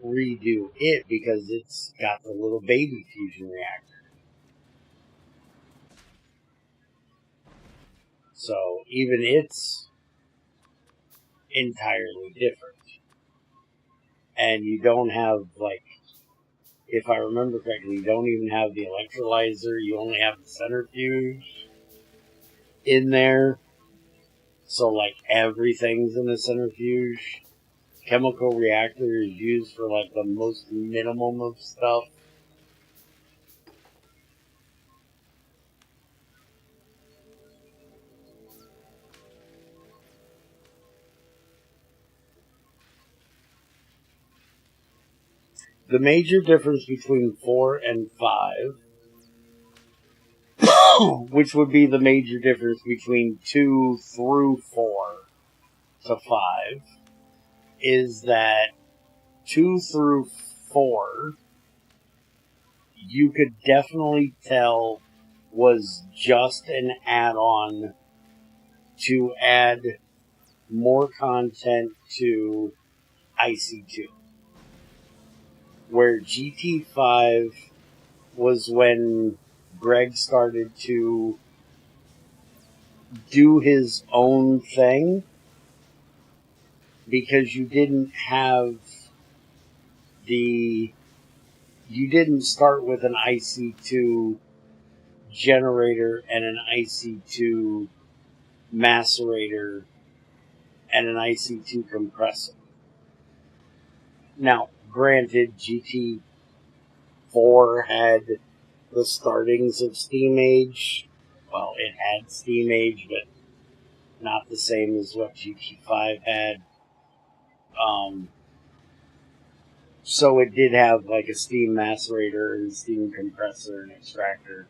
redo it because it's got the little baby fusion reactor. So even it's entirely different. And you don't have, if I remember correctly, you don't even have the electrolyzer. You only have the centrifuge in there. So, everything's in a centrifuge. Chemical reactor is used for, the most minimum of stuff. The major difference between 4 and 5, which would be the major difference between 2 through 4 to 5, is that 2 through 4, you could definitely tell was just an add-on to add more content to IC2. Where GT5 was when Greg started to do his own thing, because you didn't start with an IC2 generator and an IC2 macerator and an IC2 compressor. Now, granted, GT4 had the startings of Steam Age. Well, it had Steam Age, but not the same as what GT5 had. So it did have a steam macerator and steam compressor and extractor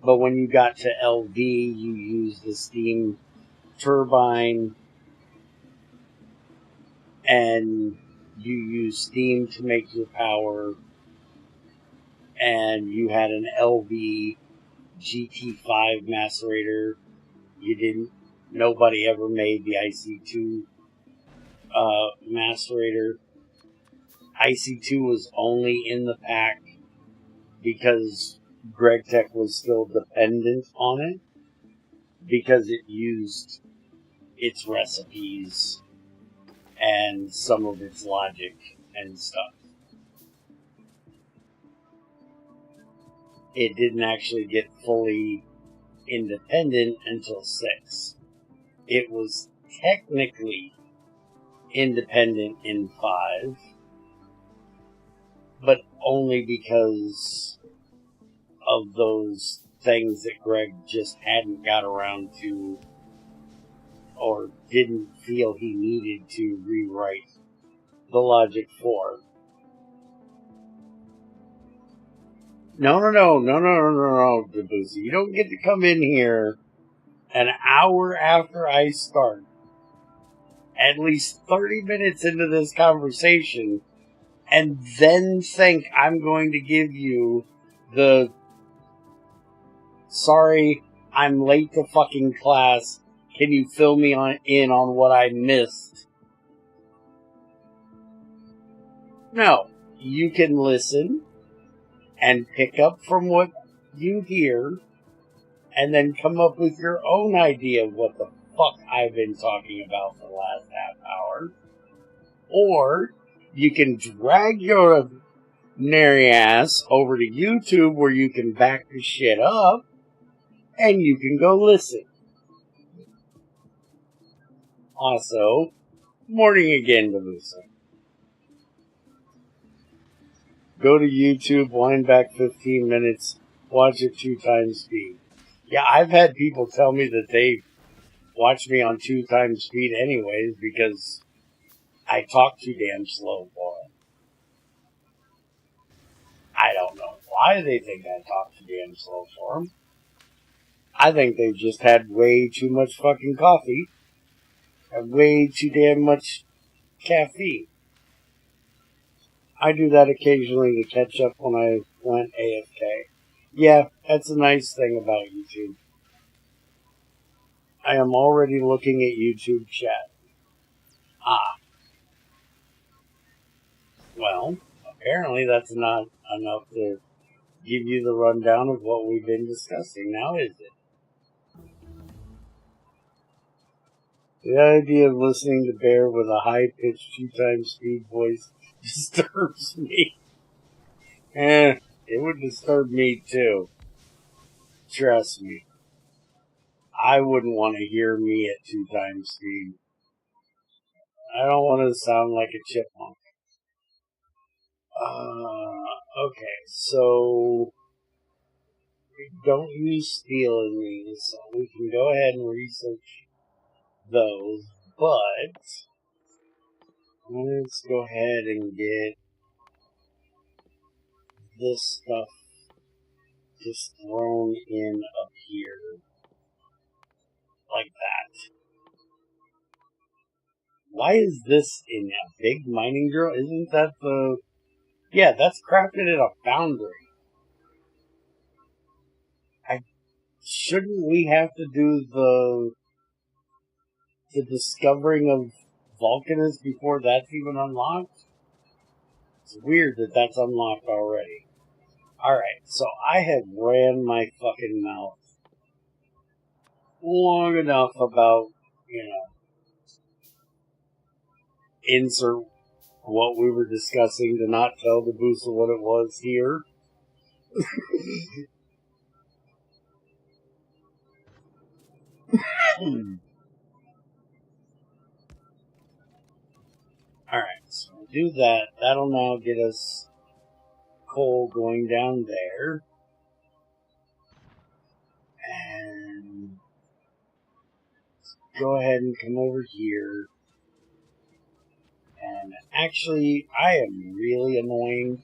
But when you got to LV, you used the steam turbine, and you used steam to make your power, and you had an LV GT5 macerator. Nobody ever made the IC2 macerator. IC2 was only in the pack because GregTech was still dependent on it, because it used its recipes and some of its logic and stuff. It didn't actually get fully independent until 6. It was technically independent in 5, but only because of those things that Greg just hadn't got around to, or didn't feel he needed to rewrite the logic for. No, Debussy. You don't get to come in here an hour after I start, at least 30 minutes into this conversation, and then think I'm going to give you the sorry, I'm late to fucking class, can you fill me in on what I missed? No, you can listen and pick up from what you hear, and then come up with your own idea of what the fuck I've been talking about for the last half hour. Or you can drag your nary ass over to YouTube where you can back the shit up, and you can go listen. Also, morning again, Delusa. Go to YouTube, wind back 15 minutes, watch it 2 times speed. Yeah, I've had people tell me that they watch me on 2 times speed anyways because I talk too damn slow for it. I don't know why they think I talk too damn slow for them. I think they've just had way too much fucking coffee and way too damn much caffeine. I do that occasionally to catch up when I went AFK. Yeah, that's a nice thing about YouTube. I am already looking at YouTube chat. Well, apparently that's not enough to give you the rundown of what we've been discussing now, is it? The idea of listening to Bear with a high-pitched 2 times speed voice disturbs me. It would disturb me too. Trust me. I wouldn't want to hear me at 2 times speed. I don't want to sound like a chipmunk. Okay, so we don't use steel in these, so we can go ahead and research those, but let's go ahead and get this stuff just thrown in up here, like that. Why is this in a big mining drill? Isn't that the... Yeah, that's crafted at a foundry. Shouldn't we have to do the discovering of Vulcanus before that's even unlocked? It's weird that that's unlocked already. Alright, so I have ran my fucking mouth long enough about, insert what we were discussing to not tell the booster what it was here. Alright, so we'll do that. That'll now get us coal going down there. And go ahead and come over here. And actually, I am really annoying.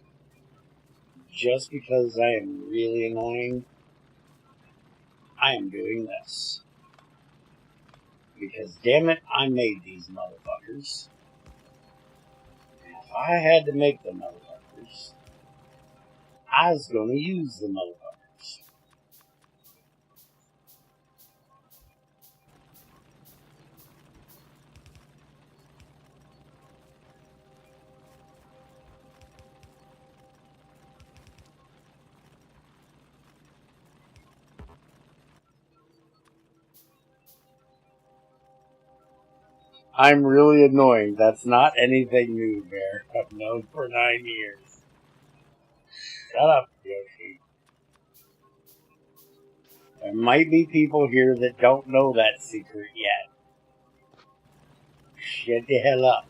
Just because I am really annoying, I am doing this. Because, damn it, I made these motherfuckers. And if I had to make the motherfuckers, I was going to use the motherfuckers. I'm really annoying. That's not anything new, Bear. I've known for 9 years. Shut up, Yoshi. There might be people here that don't know that secret yet. Shut the hell up.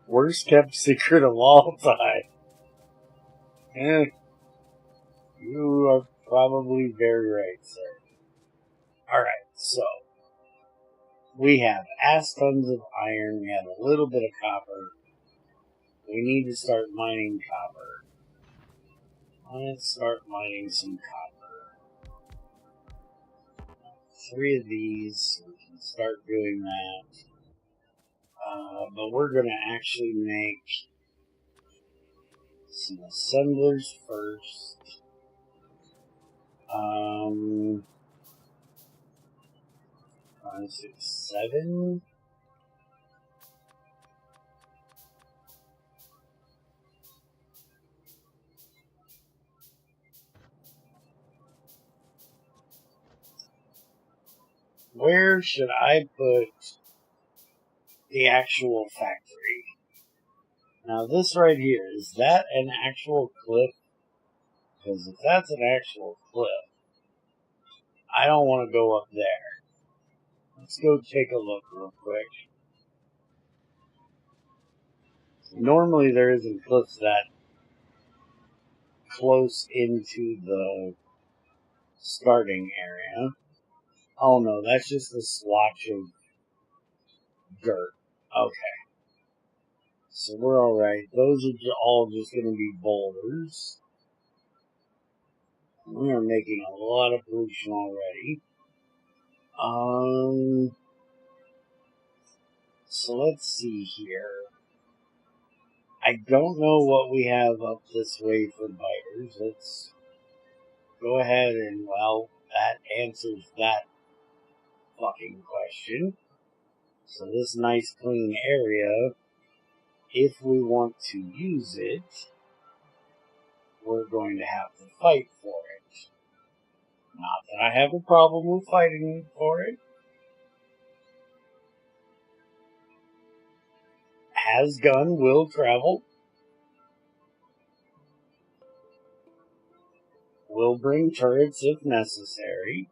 Worst kept secret of all time. You are probably very right, sir. Alright, so we have ass tons of iron, we have a little bit of copper. We need to start mining copper. Let's start mining some copper. 3 of these, we can start doing that. But we're going to actually make some assemblers first. 5, 6, 7. Where should I put the actual factory? Now this right here, is that an actual cliff? Because if that's an actual cliff, I don't want to go up there. Let's go take a look real quick. Normally there isn't cliffs that close into the starting area. Oh no, that's just a swatch of dirt. Okay. So we're alright. Those are all just going to be boulders. We are making a lot of pollution already. So let's see here. I don't know what we have up this way for biters. Let's go ahead and, well, that answers that fucking question. So this nice clean area, if we want to use it, we're going to have to fight for it. Not that I have a problem with fighting for it. Has gun, will travel. Will bring turrets if necessary.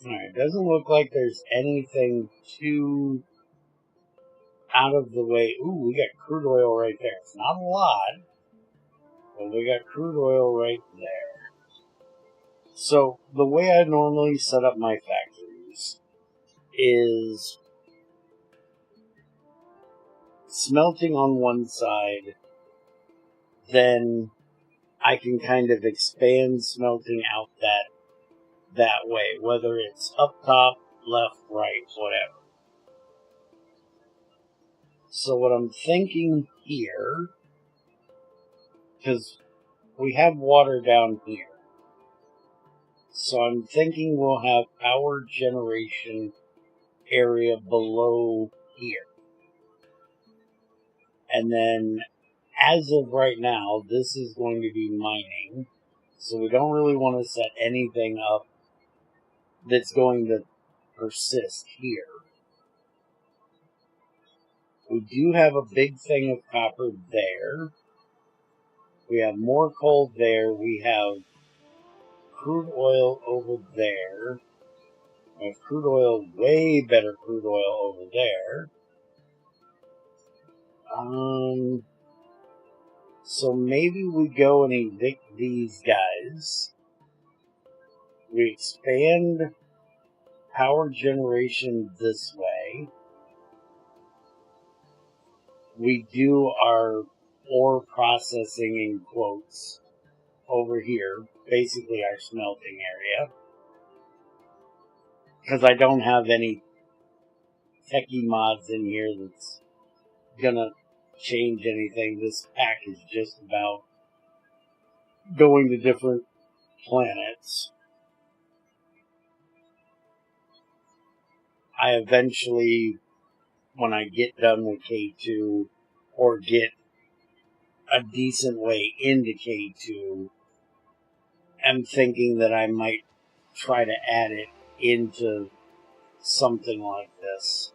Alright, doesn't look like there's anything too out of the way. Ooh, we got crude oil right there. It's not a lot, but we got crude oil right there. So, the way I normally set up my factories is smelting on one side, then I can kind of expand smelting out that way, whether it's up top, left, right, whatever. So what I'm thinking here, because we have water down here, so I'm thinking we'll have power generation area below here. And then, as of right now, this is going to be mining, so we don't really want to set anything up that's going to persist here. We do have a big thing of copper there. We have more coal there. We have crude oil over there. We have crude oil, way better crude oil over there. So maybe we go and evict these guys. we expand power generation this way. We do our ore processing in quotes over here, basically our smelting area. Because I don't have any techie mods in here that's gonna change anything. This pack is just about going to different planets. I eventually, when I get done with K2, or get a decent way into K2, am thinking that I might try to add it into something like this.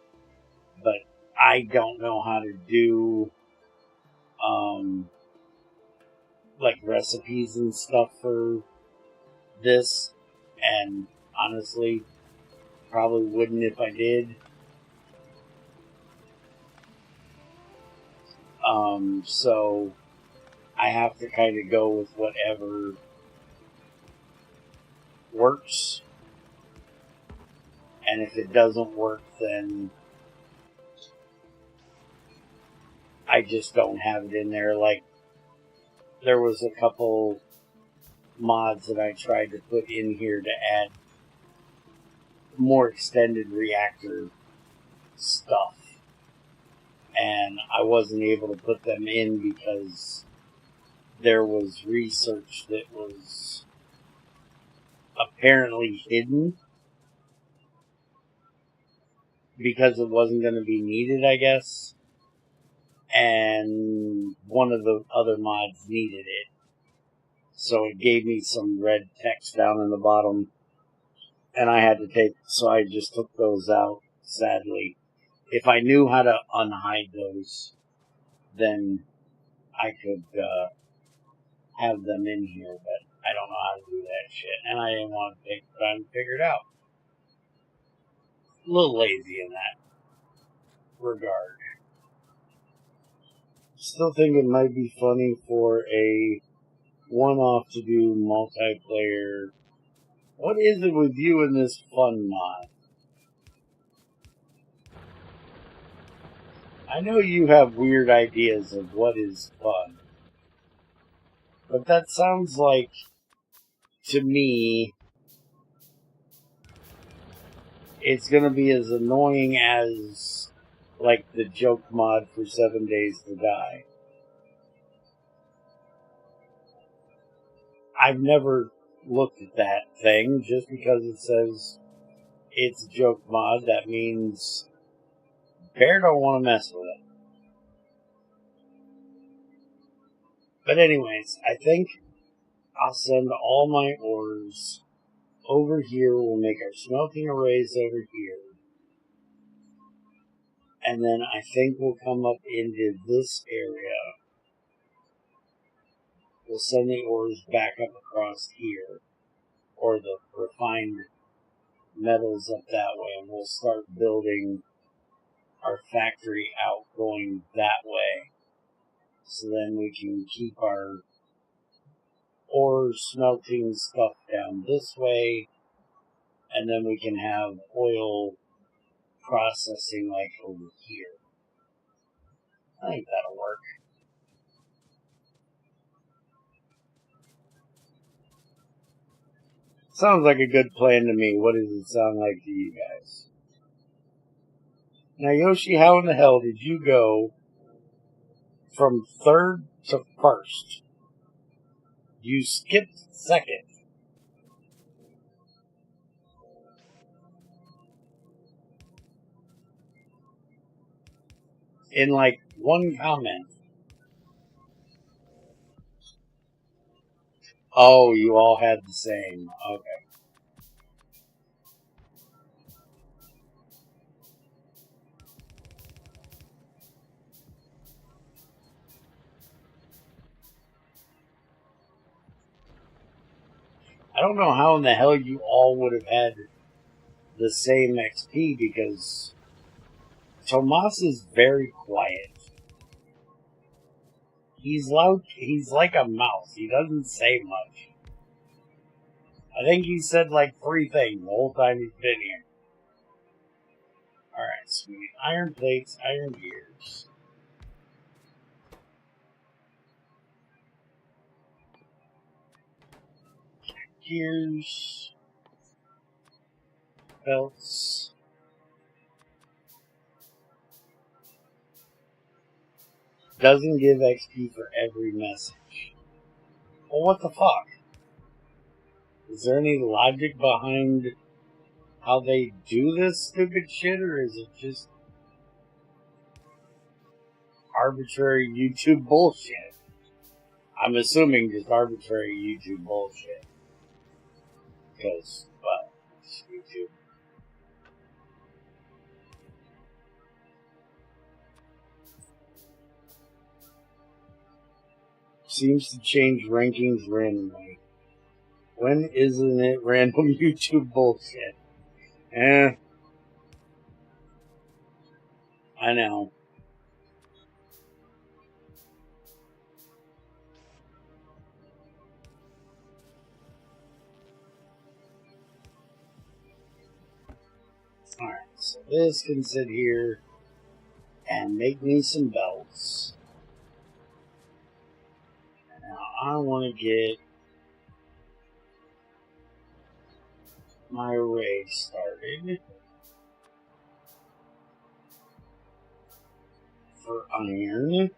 But I don't know how to do like recipes and stuff for this, and honestly probably wouldn't if I did. So I have to kind of go with whatever works, and if it doesn't work, then I just don't have it in there. Like, there was a couple mods that I tried to put in here to add more extended reactor stuff, and I wasn't able to put them in because there was research that was apparently hidden because it wasn't going to be needed, I guess, and one of the other mods needed it. So it gave me some red text down in the bottom, and I had to so I just took those out, sadly. If I knew how to unhide those, then I could have them in here, but I don't know how to do that shit, and I didn't want to take the time to figure it out. A little lazy in that regard. Still think it might be funny for a one-off to do multiplayer. What is it with you in this fun mod? I know you have weird ideas of what is fun, but that sounds like, to me, it's going to be as annoying as, like, the joke mod for 7 Days to Die. I've never looked at that thing. Just because it says it's a joke mod, that means Bear don't want to mess with it. But anyways, I think I'll send all my ores over here. We'll make our smelting arrays over here. And then I think we'll come up into this area. We'll send the ores back up across here, or the refined metals up that way, and we'll start building our factory out going that way. So then we can keep our ore smelting stuff down this way, and then we can have oil processing like over here. I think that'll work. Sounds like a good plan to me. What does it sound like to you guys? Now, Yoshi, how in the hell did you go from third to first? You skipped second. In like one comment. Oh, you all had the same. Okay. I don't know how in the hell you all would have had the same XP, because Tomas is very quiet. He's loud. He's like a mouse. He doesn't say much. I think he said like 3 things the whole time he's been here. Alright, so we need iron plates, iron gears. Gears. Belts. Doesn't give XP for every message. Well, what the fuck? Is there any logic behind how they do this stupid shit, or is it just arbitrary YouTube bullshit? I'm assuming just arbitrary YouTube bullshit. Because, well, it's YouTube. Seems to change rankings randomly. When isn't it random YouTube bullshit? I know. Alright, so this can sit here and make me some belts. Now I want to get my array started for iron.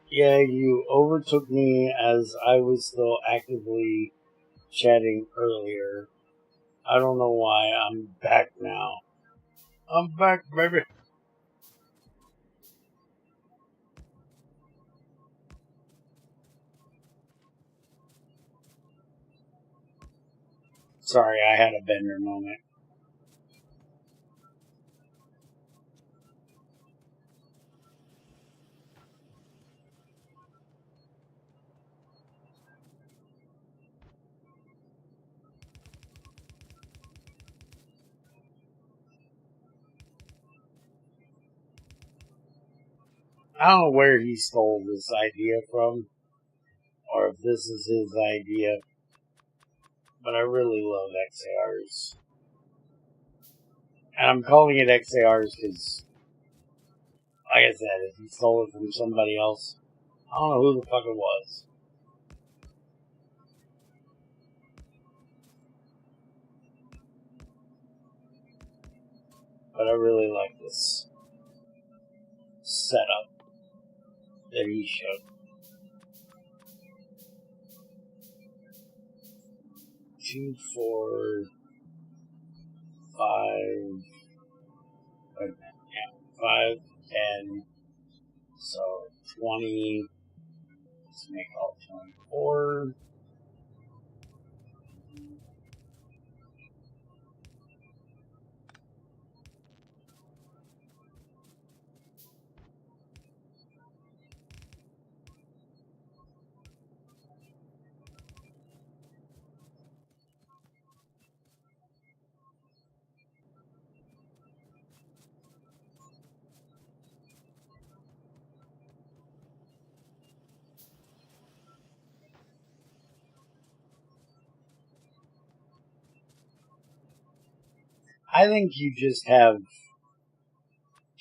Yeah, you overtook me as I was still actively chatting earlier. I don't know why. I'm back now. I'm back, baby. Sorry, I had a bender moment. I don't know where he stole this idea from, or if this is his idea, but I really love XARs. And I'm calling it XARs because, like I said, if he stole it from somebody else, I don't know who the fuck it was. But I really like this setup that he showed. 2, 4, 5, wait a minute, yeah, 5, 10, so 20, let's make all 24. I think you just have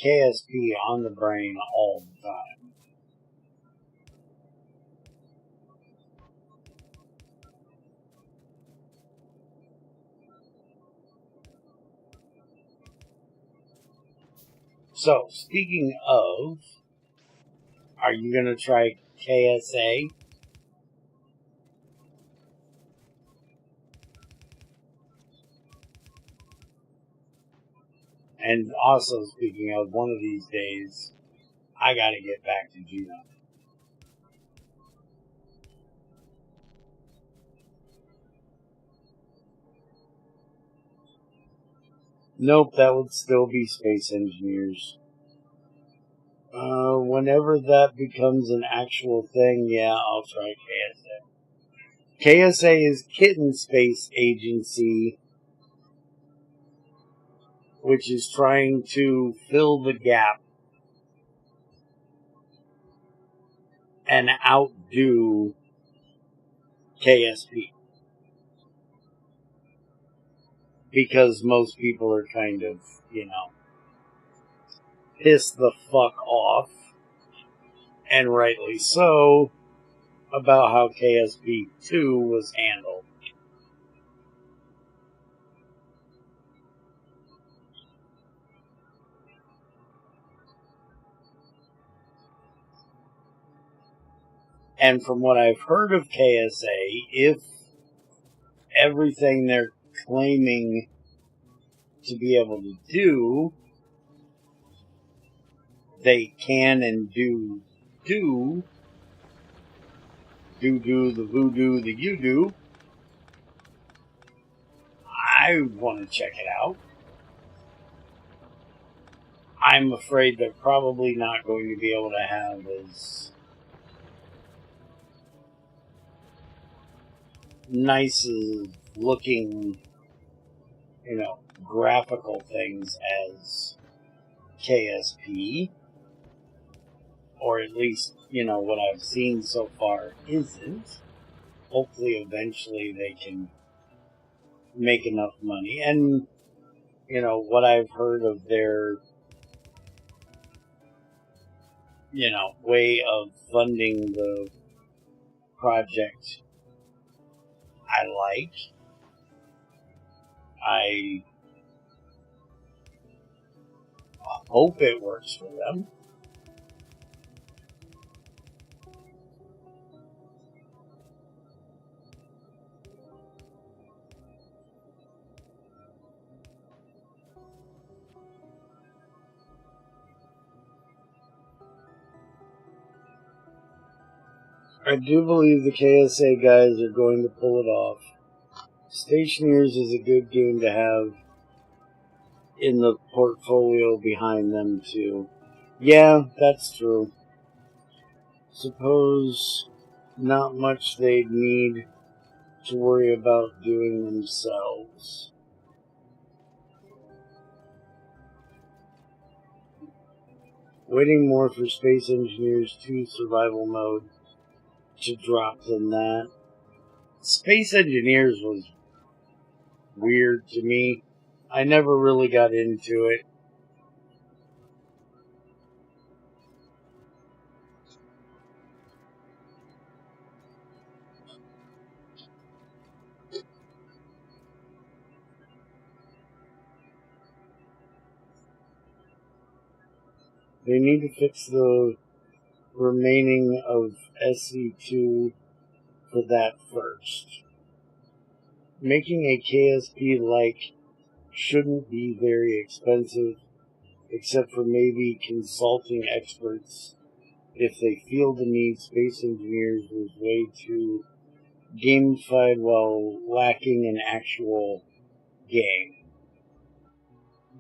KSP on the brain all the time. So, speaking of, are you going to try KSA? And also, speaking of, one of these days, I got to get back to Gino. Nope, that would still be Space Engineers. Whenever that becomes an actual thing, yeah, I'll try KSA. KSA is Kitten Space Agency, which is trying to fill the gap and outdo KSP. Because most people are kind of, pissed the fuck off, and rightly so, about how KSP 2 was handled. And from what I've heard of KSA, if everything they're claiming to be able to do, they can and do the voodoo, the you do, I want to check it out. I'm afraid they're probably not going to be able to have as nice looking, graphical things as KSP, or at least, what I've seen so far isn't. Hopefully eventually they can make enough money. And, what I've heard of their, way of funding the project, I like. I hope it works for them. I do believe the KSA guys are going to pull it off. Stationeers is a good game to have in the portfolio behind them, too. Yeah, that's true. Suppose not much they'd need to worry about doing themselves. Waiting more for Space Engineers 2 survival mode to drop than that. Space Engineers was weird to me. I never really got into it. They need to fix the remaining of SC2 for that first. Making a KSP-like shouldn't be very expensive, except for maybe consulting experts if they feel the need. Space Engineers was way too gamified while lacking an actual game.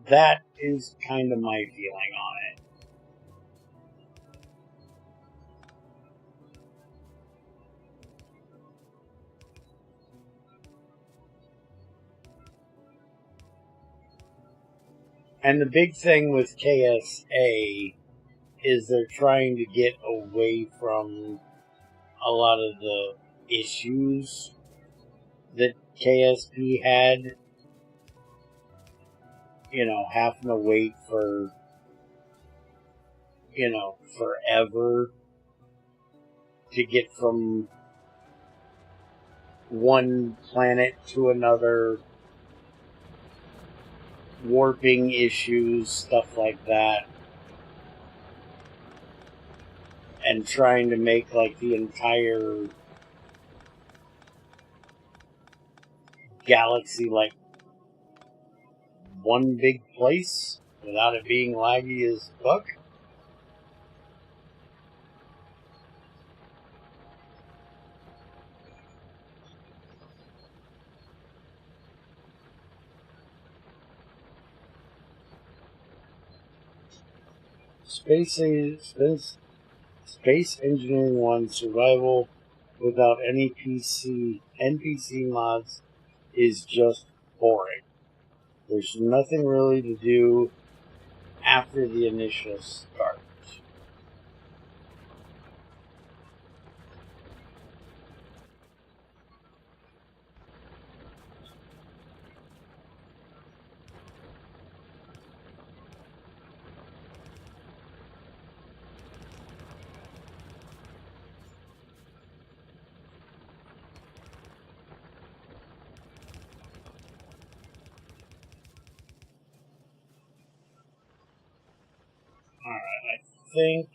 That is kind of my feeling on it. And the big thing with KSA is they're trying to get away from a lot of the issues that KSP had. Having to wait for, forever to get from one planet to another, warping issues, stuff like that, and trying to make the entire galaxy one big place without it being laggy as fuck. Space Engineering 1 survival without any NPC mods is just boring. There's nothing really to do after the initial start. think.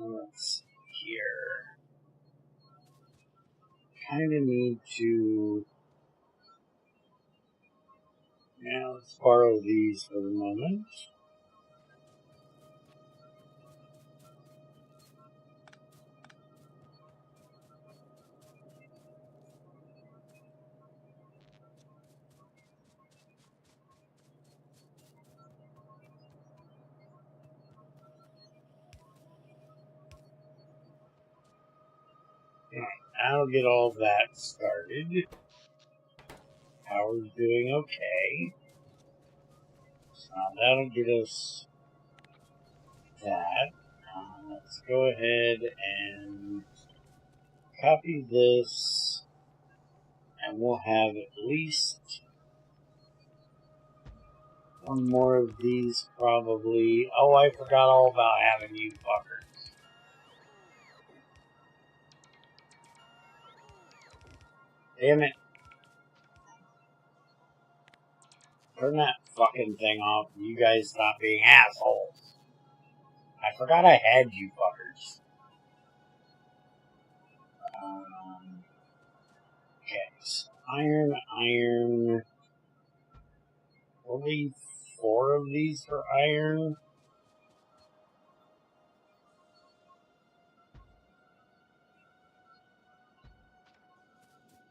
Let's see here. Kind of need to. Now let's borrow these for the moment. I'll get all that started. Power's doing okay. So that'll get us that. Let's go ahead and copy this, and we'll have at least one more of these probably. Oh, I forgot all about having you fuckers. Damn it. Turn that fucking thing off and you guys stop being assholes. I forgot I had you fuckers. Okay, so iron. Only 4 of these for iron.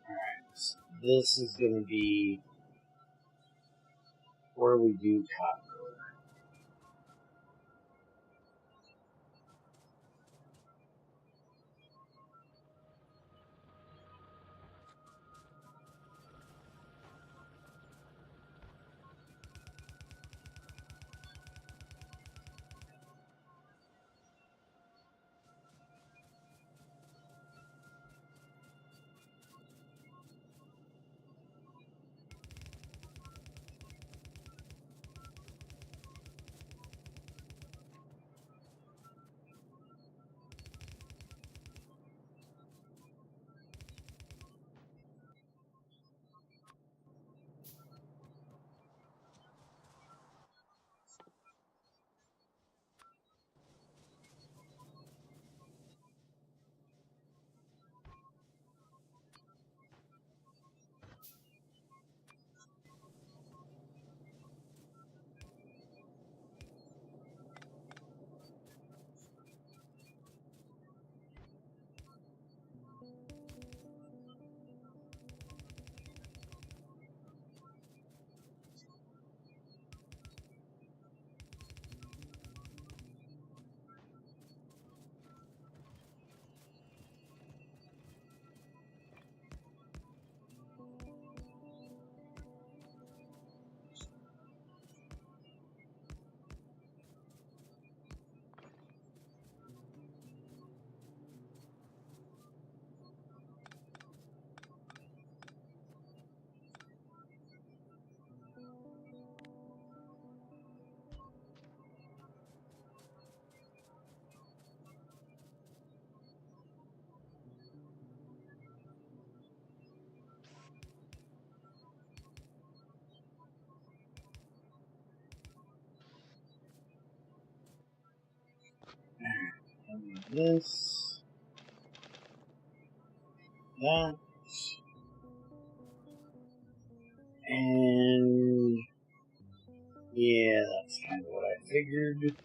Alright, so this is going to be where we do copper. This, that, and yeah, that's kind of what I figured.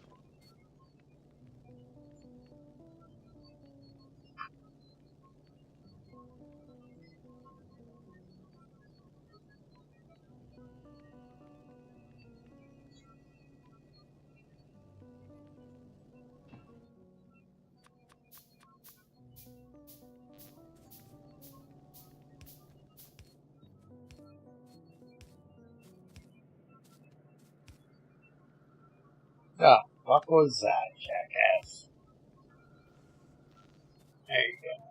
Oh, what was that, jackass? There you go.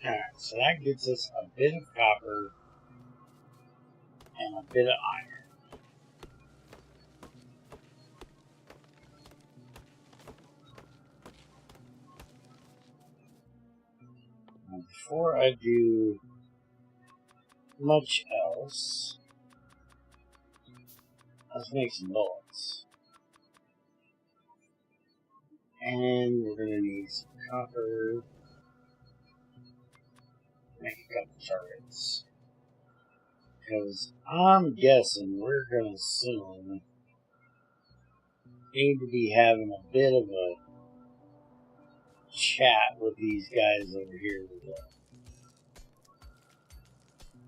Alright, so that gets us a bit of copper and a bit of iron. Now, before I do much else, let's make some bullets. And we're going to need some copper. Make a couple turrets. Because I'm guessing we're going to soon need to be having a bit of a chat with these guys over here to the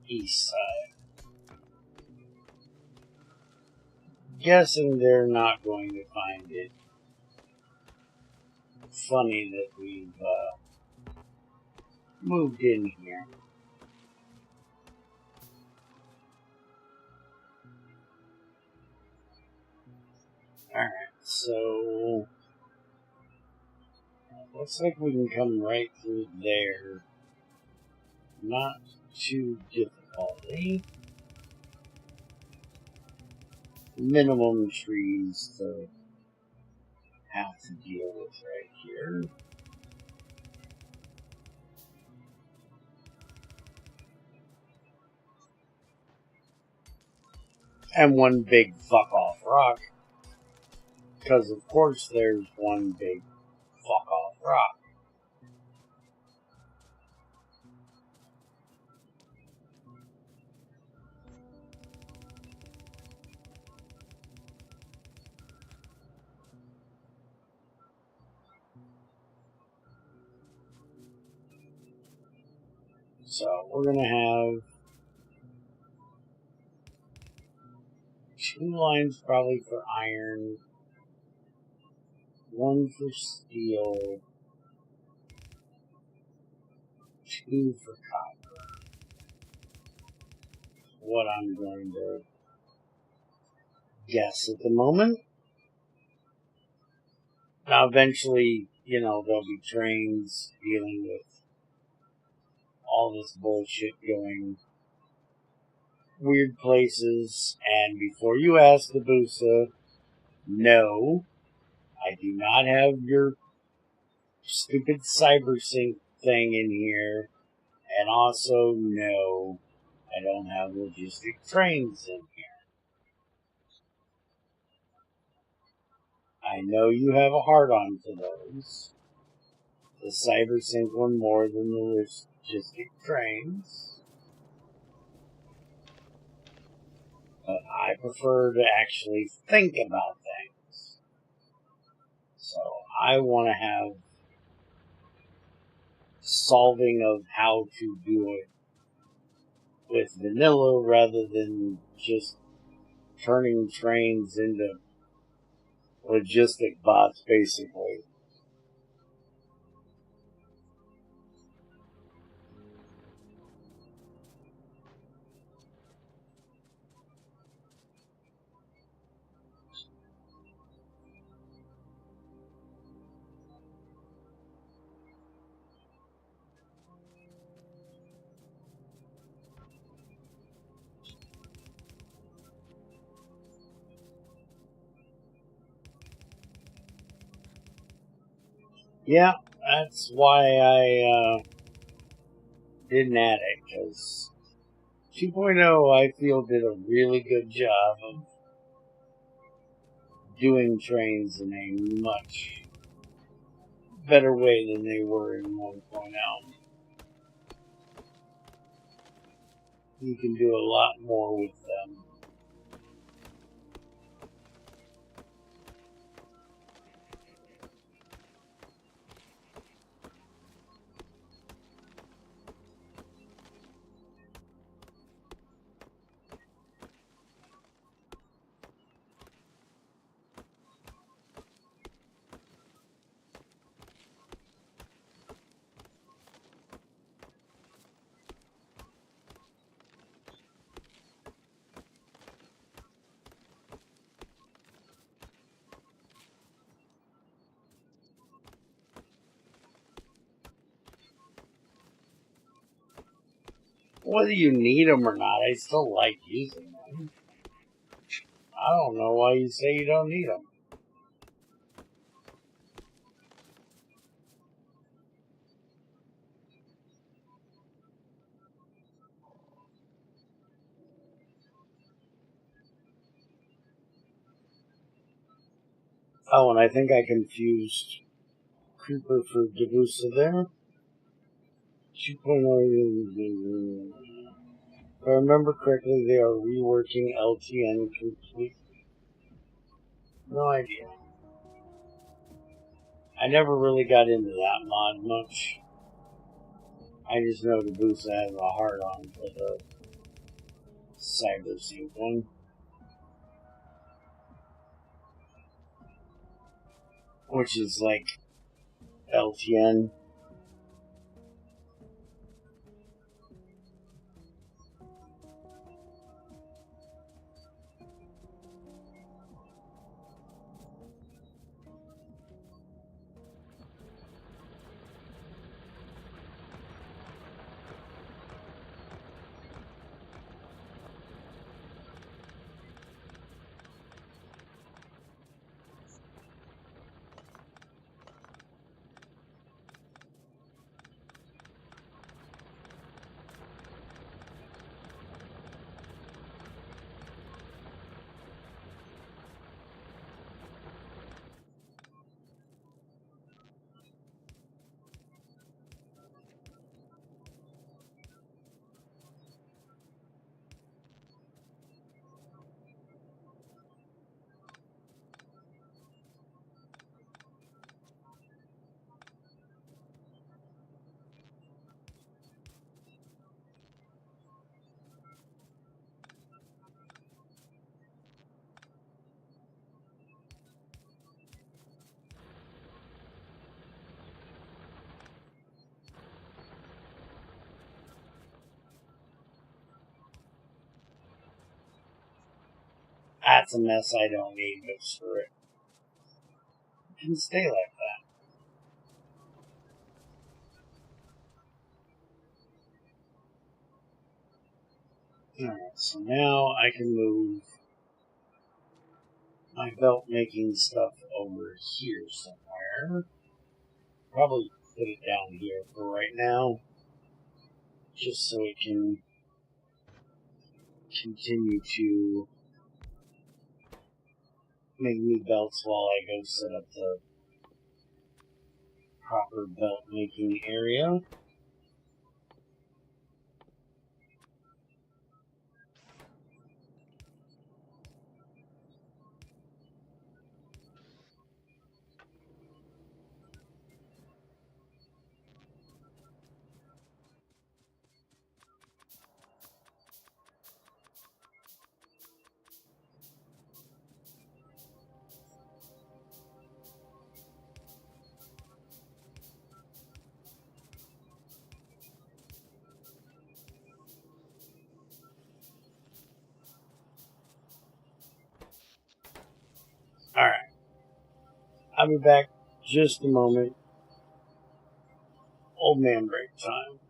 east side. Guessing they're not going to find it funny that we've moved in here. Alright, so looks like we can come right through there. Not too difficultly. Minimum trees to have to deal with right here. And one big fuck off rock. Because of course there's one big fuck off rock. So we're going to have 2 lines probably for iron, 1 for steel, 2 for copper. What I'm going to guess at the moment. Now eventually, there'll be trains dealing with all this bullshit going weird places. And before you ask the Busa, no, I do not have your stupid cybersync thing in here. And also, no, I don't have logistic trains in here. I know you have a hard-on for those. The cybersync one more than the logistic trains. But I prefer to actually think about things. So I want to have solving of how to do it with vanilla rather than just turning trains into logistic bots, basically. Yeah, that's why I didn't add it, because 2.0 I feel did a really good job of doing trains in a much better way than they were in 1.0. You can do a lot more with them. Whether you need them or not, I still like using them. I don't know why you say you don't need them. Oh, and I think I confused Cooper for Debusa there. 2.0. If I remember correctly, they are reworking LTN completely. No idea. I never really got into that mod much. I just know Debusa has a hard on for the Cyber Sync one, which is like LTN. That's a mess I don't need, but screw it. It can stay like that. Alright, so now I can move my belt making stuff over here somewhere. Probably put it down here for right now, just so it can continue to make new belts while I go set up the proper belt making area. Alright. I'll be back just a moment. Old man break time.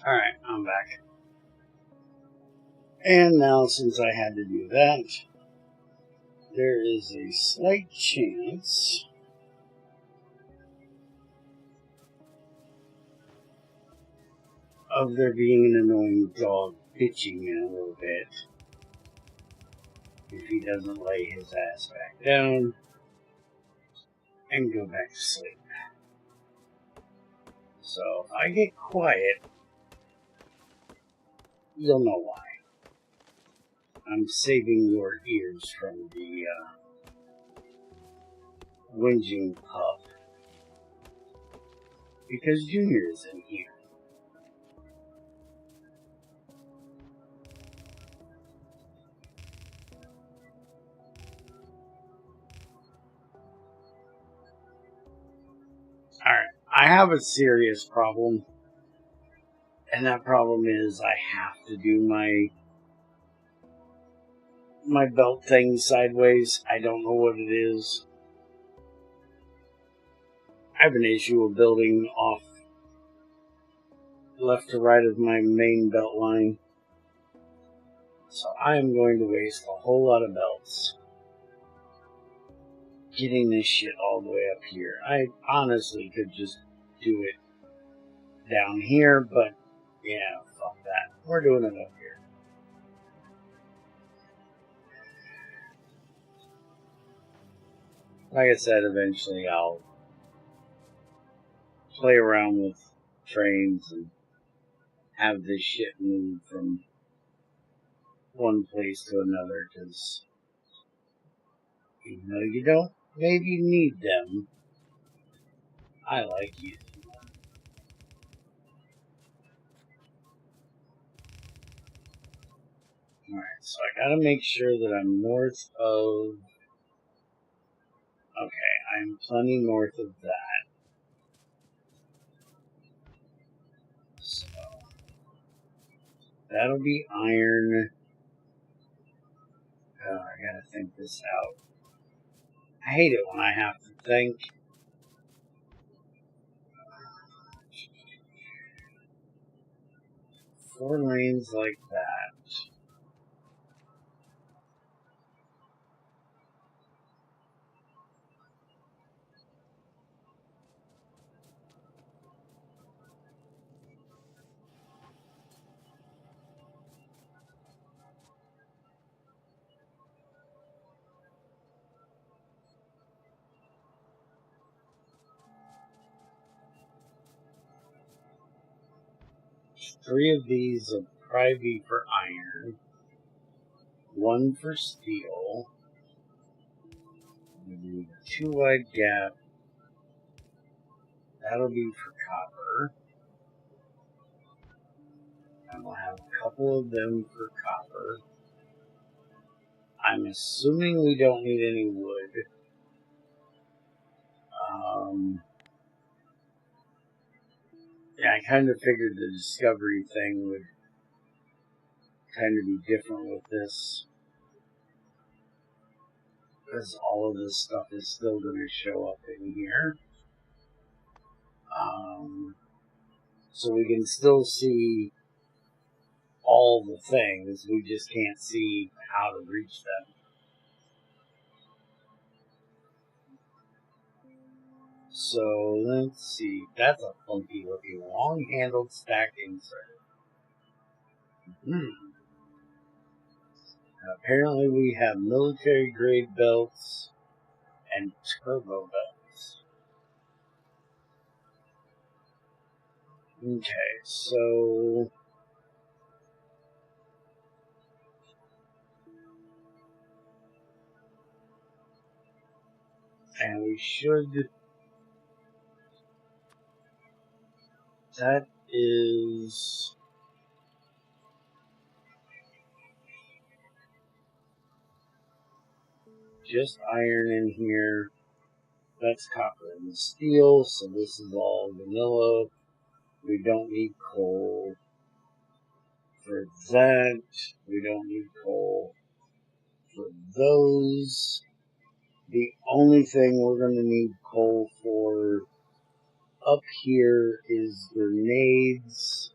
Alright, I'm back. And now, since I had to do that, there is a slight chance of there being an annoying dog bitching in a little bit if he doesn't lay his ass back down and go back to sleep. So if I get quiet, you'll know why. I'm saving your ears from the whinging pup because Junior is in here. Alright, I have a serious problem, and that problem is I have to do my belt thing sideways. I don't know what it is. I have an issue of building off left to right of my main belt line. So I am going to waste a whole lot of belts getting this shit all the way up here. I honestly could just do it down here, but yeah, fuck that. We're doing it up here. Like I said, eventually I'll play around with trains and have this shit move from one place to another, because even though you don't maybe need them, I like using them. Alright, so I gotta make sure that I'm north of... Okay, I'm plenty north of that. So, that'll be iron. Oh, I gotta think this out. I hate it when I have to think. 4 lanes like that. Three of these will probably be for iron. 1 for steel. 2 wide gap. That'll be for copper. And we'll have a couple of them for copper. I'm assuming we don't need any wood. Yeah, I kind of figured the discovery thing would kind of be different with this, because all of this stuff is still going to show up in here. So we can still see all the things, we just can't see how to reach them. So let's see, that's a funky looking long-handled stack insert. Apparently we have military grade belts and turbo belts. Okay, so and we should, that is just iron in here. That's copper and steel, so this is all vanilla. We don't need coal for that. We don't need coal for those. The only thing we're going to need coal for up here is grenades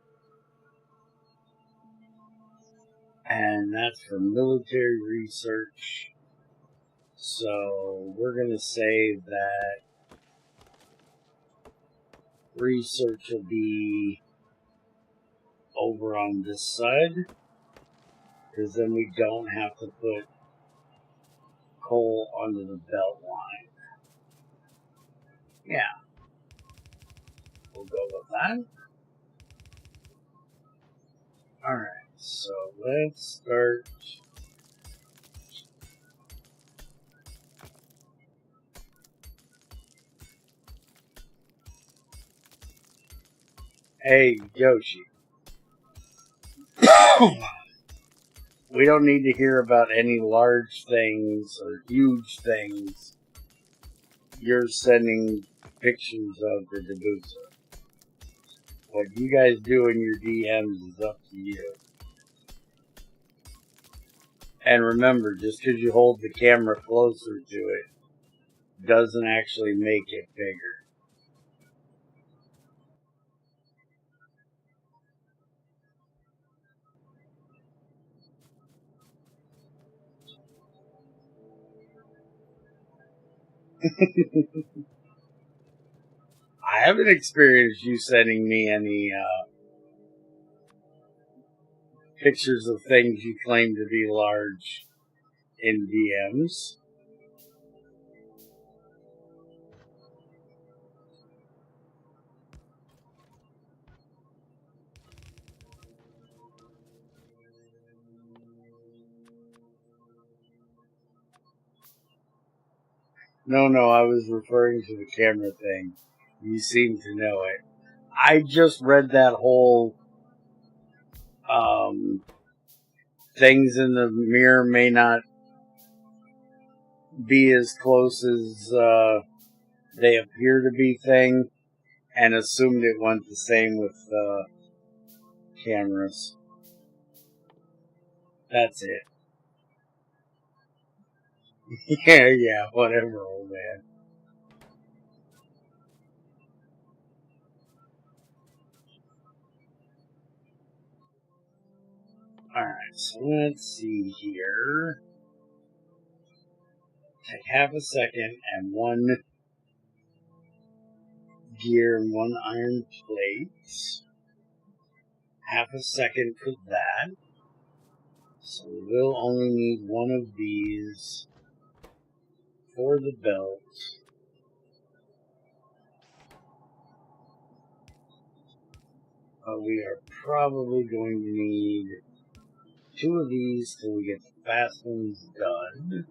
And that's for military research. So we're going to say that research will be over on this side, because then we don't have to put coal onto the belt line. Yeah, we'll go with that. Alright, so let's start. Hey, Yoshi. We don't need to hear about any large things or huge things you're sending pictures of to Debusa. What you guys do in your DMs is up to you. And remember, just because you hold the camera closer to it doesn't actually make it bigger. I haven't experienced you sending me any pictures of things you claim to be large in DMs. No, I was referring to the camera thing. You seem to know it. I just read that whole things in the mirror may not be as close as they appear to be thing, and assumed it went the same with cameras. That's it. yeah, whatever, old man. Alright, so let's see here. Take half a second and one gear and one iron plate. Half a second for that. So we'll only need one of these for the belt. But we are probably going to need two of these till we get the fast ones done.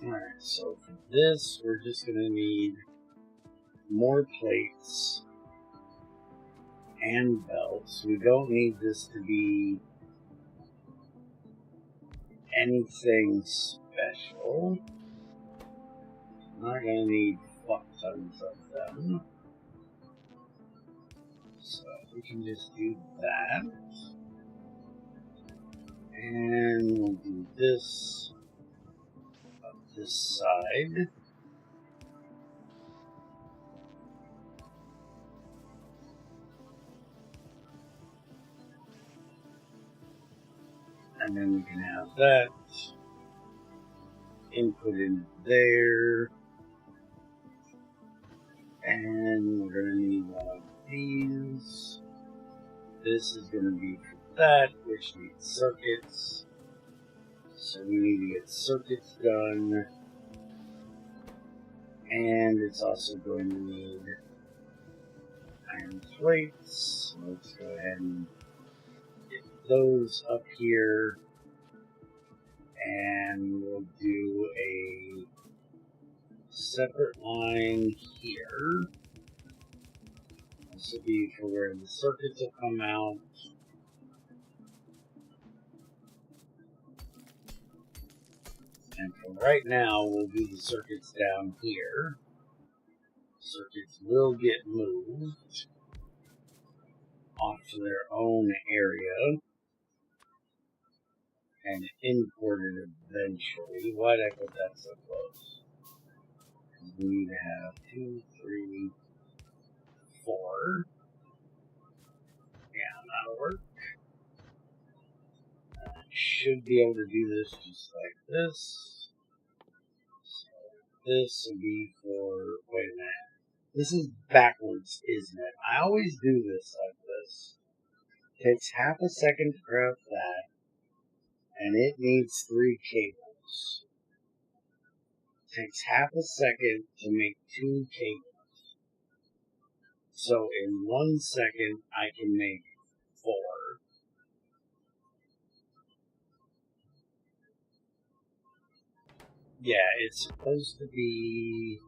Alright, so for this, we're just going to need more plates and belts. We don't need this to be anything special. Not going to need fuck tons of them. So we can just do that. And we'll do this up this side. And then we can have that input in there. And we're going to need one of these. This is going to be for that, which needs circuits. So we need to get circuits done. And it's also going to need iron plates. Let's go ahead and get those up here, and we'll do a separate line here. This will be for where the circuits will come out. And for right now, we'll do the circuits down here. Circuits will get moved off to their own area and imported eventually. Why did I put that so close? We need to have 2, 3, 4. Yeah, that'll work. Should be able to do this just like this. So this will be for, wait a minute. This is backwards, isn't it? I always do this like this. Takes half a second to craft that, and it needs 3 cables. Takes half a second to make 2 cables. So in 1 second, I can make 4. Yeah, it's supposed to be...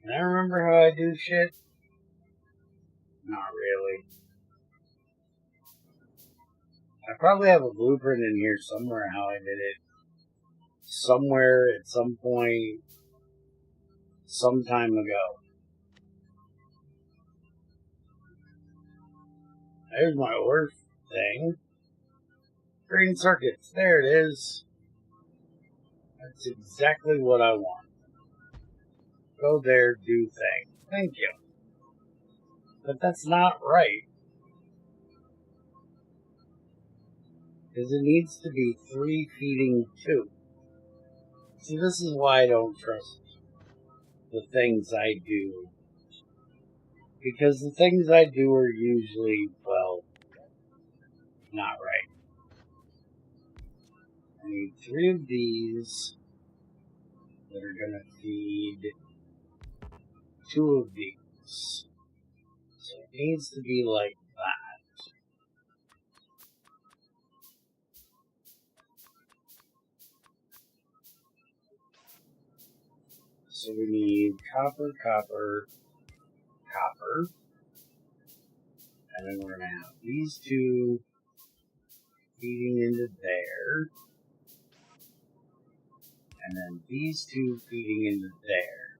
Can I remember how I do shit? Not really. I probably have a blueprint in here somewhere how I did it. Somewhere at some point, some time ago. There's my OR thing. Green circuits. There it is. That's exactly what I want. Go there, do thing. Thank you. But that's not right. Because it needs to be 3 feeding 2. See, this is why I don't trust the things I do. Because the things I do are usually, well, not right. I need 3 of these that are going to feed 2 of these. So it needs to be like that. So we need copper, copper, copper. And then we're going to have these 2 feeding into there. And then these 2 feeding into there.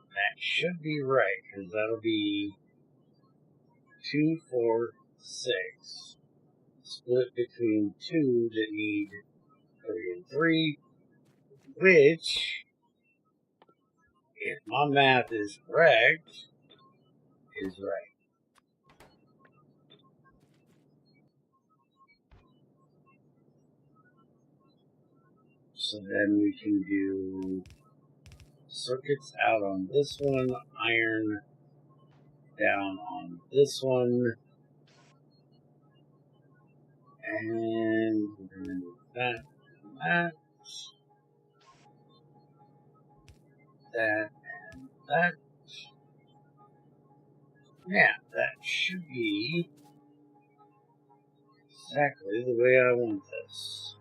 That should be right, because that'll be 2, 4, 6. Split between 2 that need 3 and 3. Which, if my math is correct, is right. So then we can do circuits out on this one, iron down on this one, and we're going to do that, and that, and that. Yeah, that should be exactly the way I want this.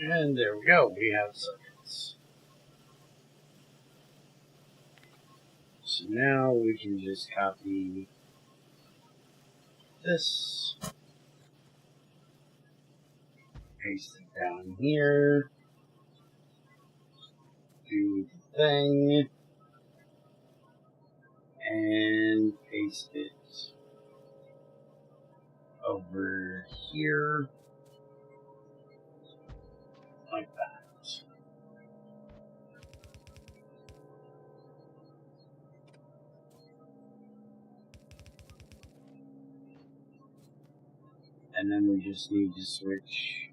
And there we go, we have circuits. So now we can just copy this, paste it down here, do the thing, and paste it over here, like that. And then we just need to switch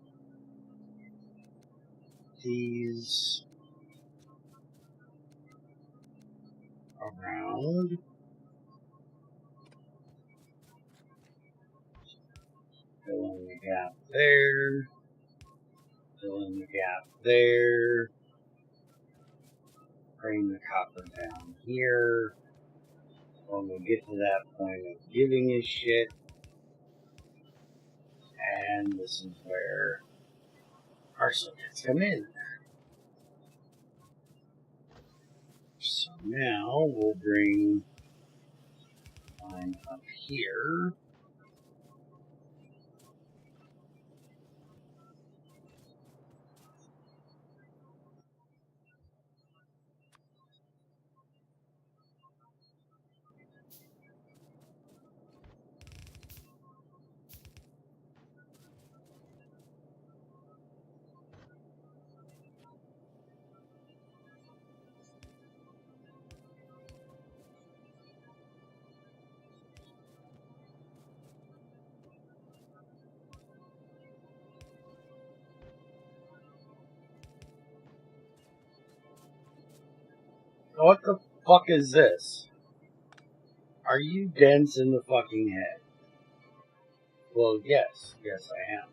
these around. Fill in the gap there. Fill in the gap there. Bring the copper down here. When we get to that point of giving a shit. And this is where our circuits come in. So now we'll bring line up here. What the fuck is this? Are you dense in the fucking head? Well, yes. Yes, I am.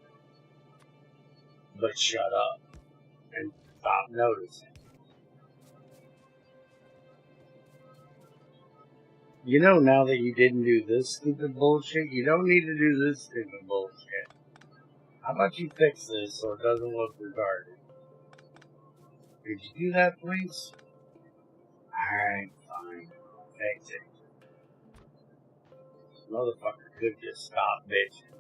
But shut up. And stop noticing. You know, now that you didn't do this stupid bullshit, you don't need to do this stupid bullshit. How about you fix this so it doesn't look retarded? Could you do that, please? Alright, fine. Fix it. This motherfucker could just stop bitching.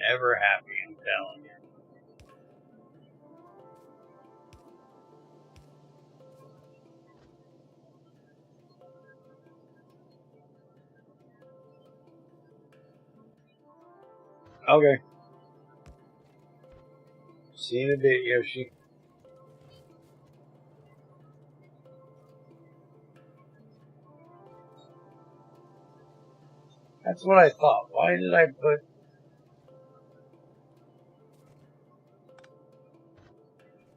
Never happy, I'm telling you. Okay. See you in a bit, Yoshi. That's what I thought. Why did I put...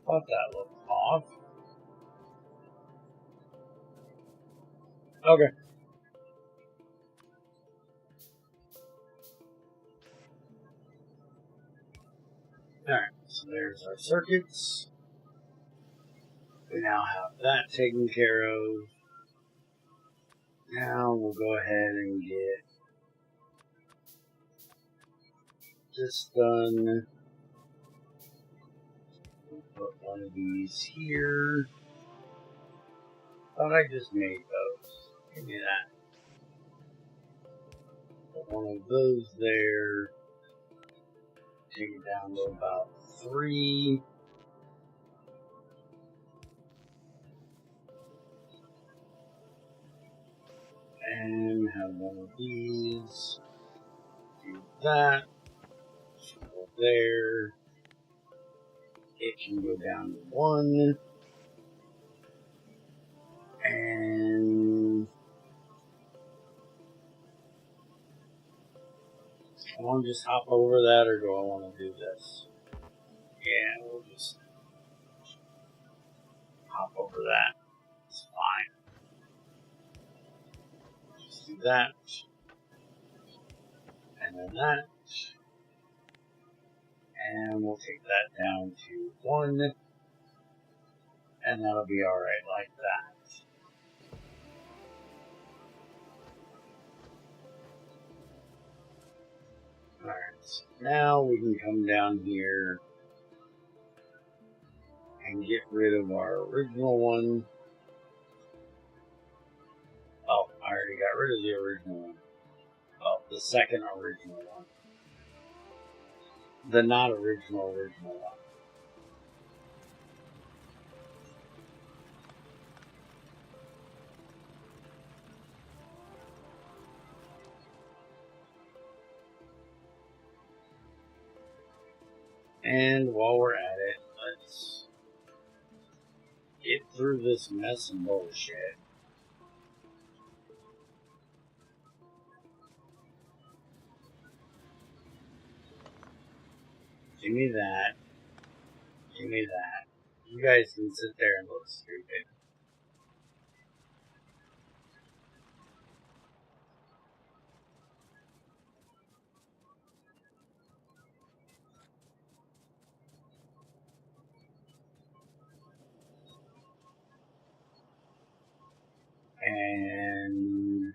thought that looked off. Okay. Alright, so there's our circuits. We now have that taken care of. Now we'll go ahead and get this done. We'll put one of these here. Thought I just made those. Give me that. Put one of those there. Take it down to about 3. And have one of these. Do that. Go there. It can go down to 1. And I want to just hop over that, or do I want to do this? Yeah, we'll just hop over that. It's fine. Just do that. And then that. And we'll take that down to 1. And that'll be alright like that. Alright, so now we can come down here and get rid of our original one. Oh, I already got rid of the original one. Oh, the second original one. The not original one. And while we're at it, let's get through this mess of bullshit. Give me that. Give me that. You guys can sit there and look stupid. And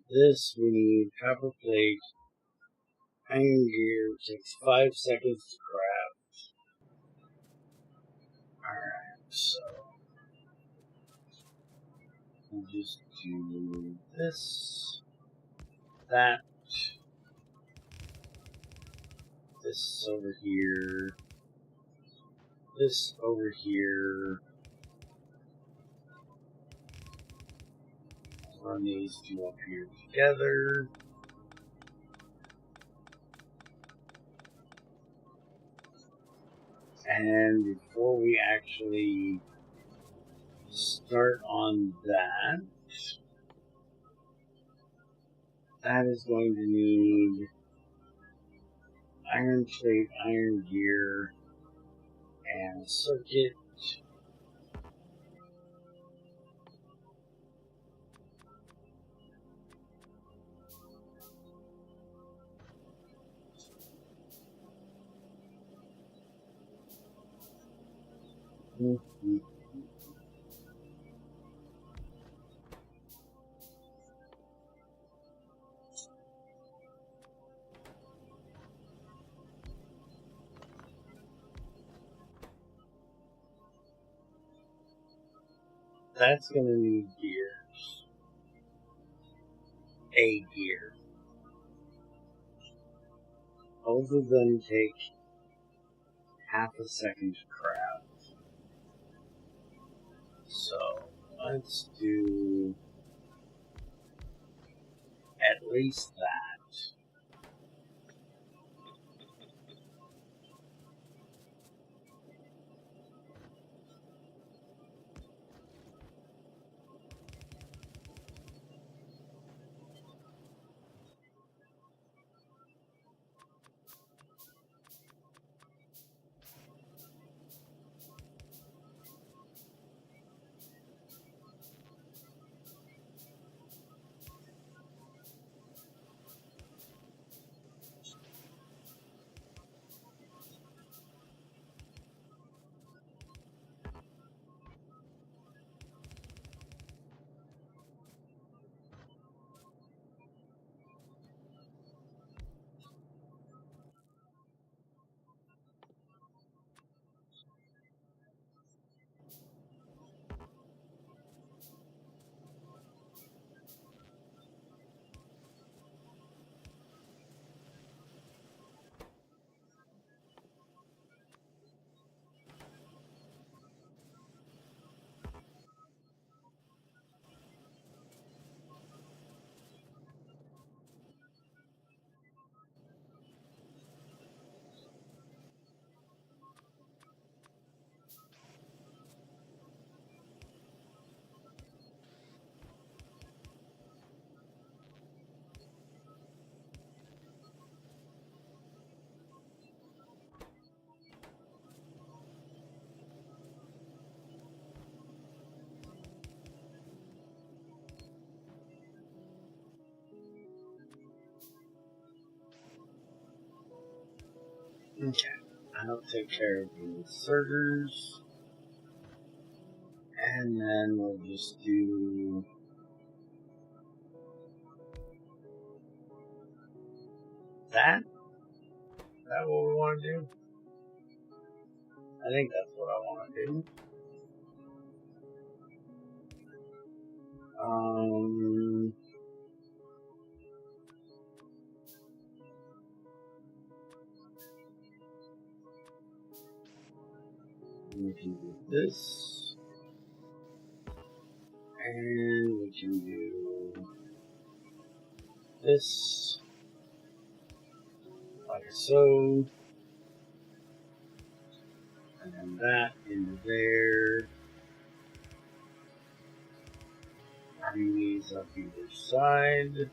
this we need copper plate, iron gear, takes 5 seconds to craft. Alright, so we'll just do this, that, this over here, this over here. Run these two up here together. And before we actually start on that, that is going to need iron plate, iron gear, and a circuit. That's going to need gears. A gear. Both of them take half a second to craft. So, let's do at least that. Okay, I'll take care of the inserters. And then we'll just do that? Is that what we want to do? I think that's what I want to do. We can do this. And we can do this. Like so. And then that into there. Bring these up either side.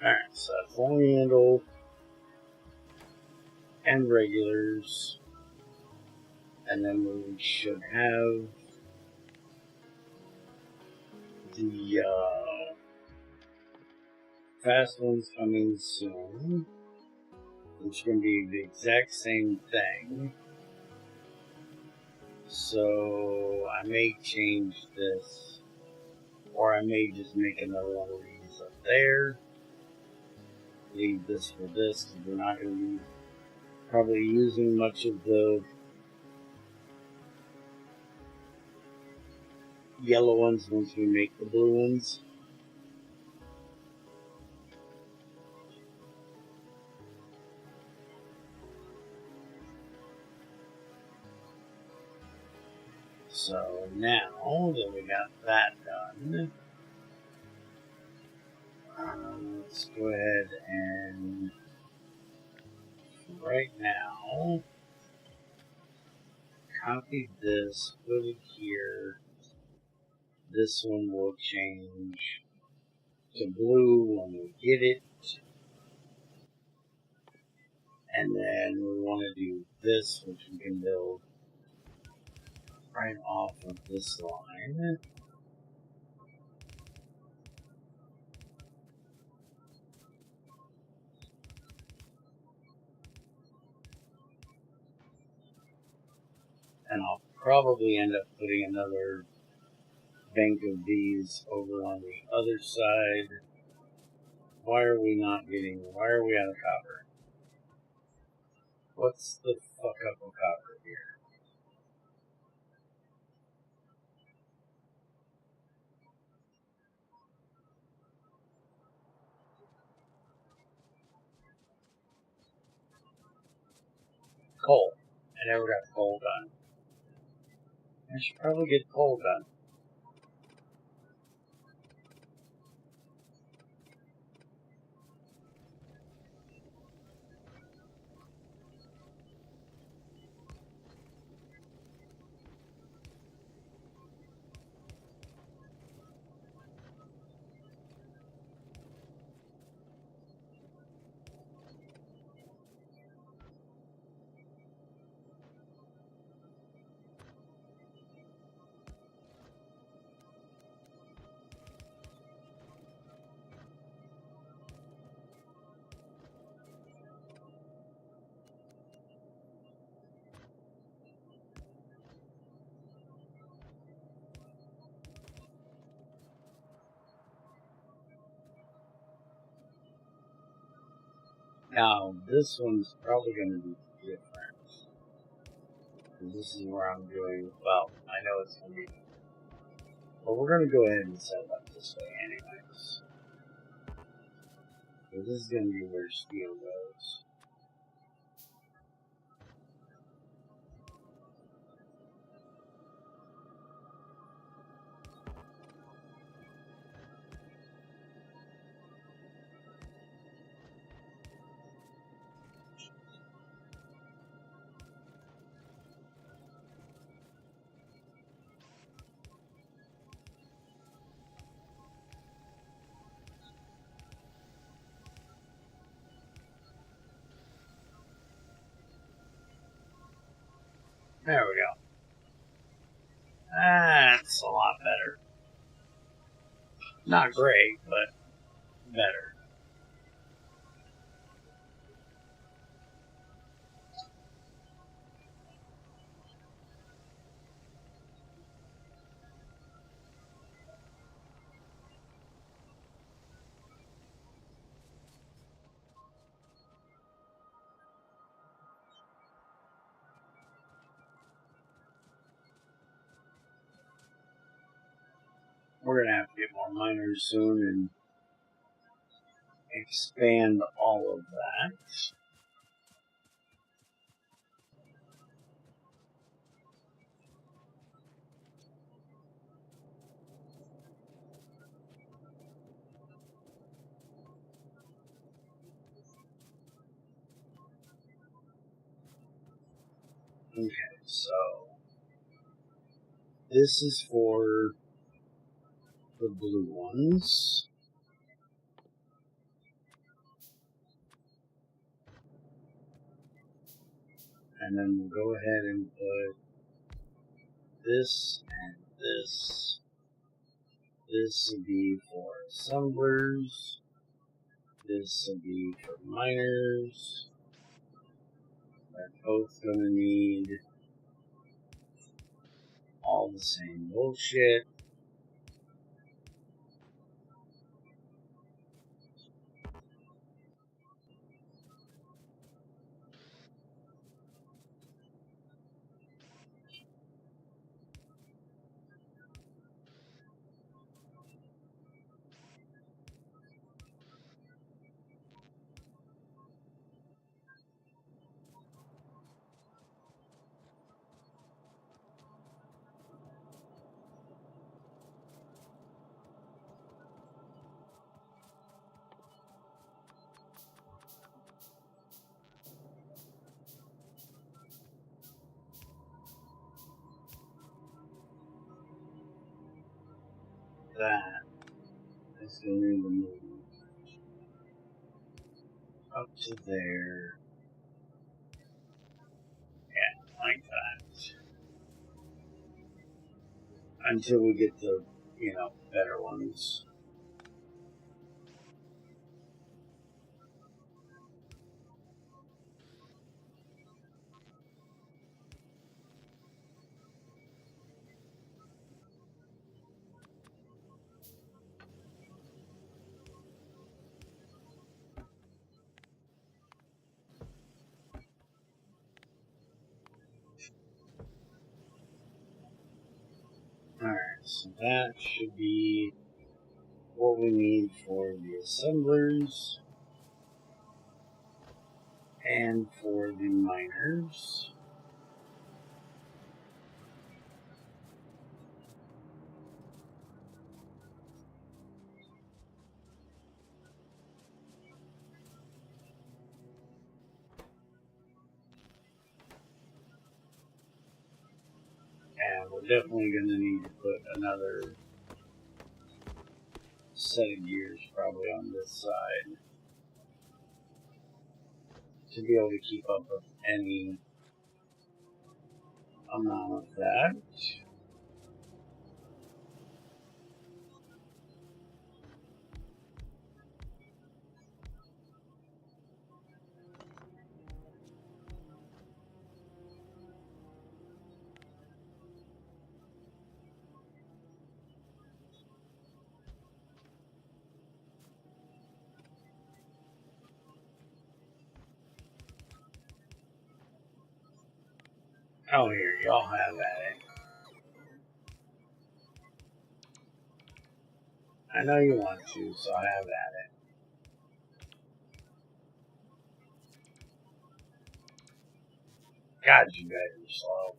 Alright, so that's long handle and regulars. And then we should have the fast ones coming soon, which is going to be the exact same thing. So I may change this, or I may just make another one of these up there. Leave this for this, because we're not going to be probably using much of the yellow ones once we make the blue ones. So now that we got that done, let's go ahead and right now copy this, put it here. This one will change to blue when we get it. And then we want to do this, which we can build right off of this line. And I'll probably end up putting another bank of these over on the other side. Why are we out of copper? What's the fuck up with copper here? Coal. I never got coal done. I should probably get coal done. Now, this one's probably going to be different. This is where I'm doing, well, I know it's going to be, but we're going to go ahead and set it up this way anyways. So this is going to be where steel goes. There we go. That's a lot better. Not great, but better. We're going to have to get more miners soon and expand all of that. Okay, so this is for the blue ones. And then we'll go ahead and put this and this. This will be for assemblers. This will be for miners. They're both going to need all the same bullshit. That is going to move up to there. Yeah, like that. Until we get the, better ones. Alright, so that should be what we need for the assemblers and for the miners. And we're definitely going to need to put another set of gears probably on this side to be able to keep up with any amount of that. Oh, here, y'all have at it. I know you want to, so have at it. God, you guys are slow.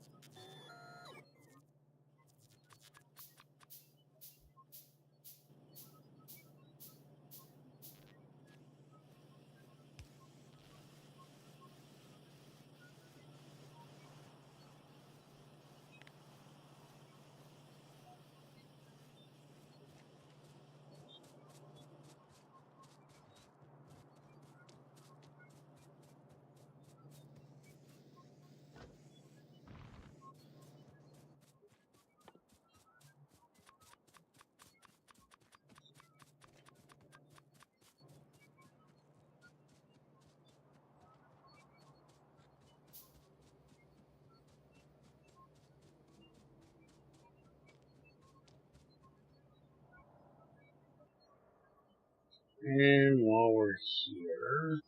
And while we're here,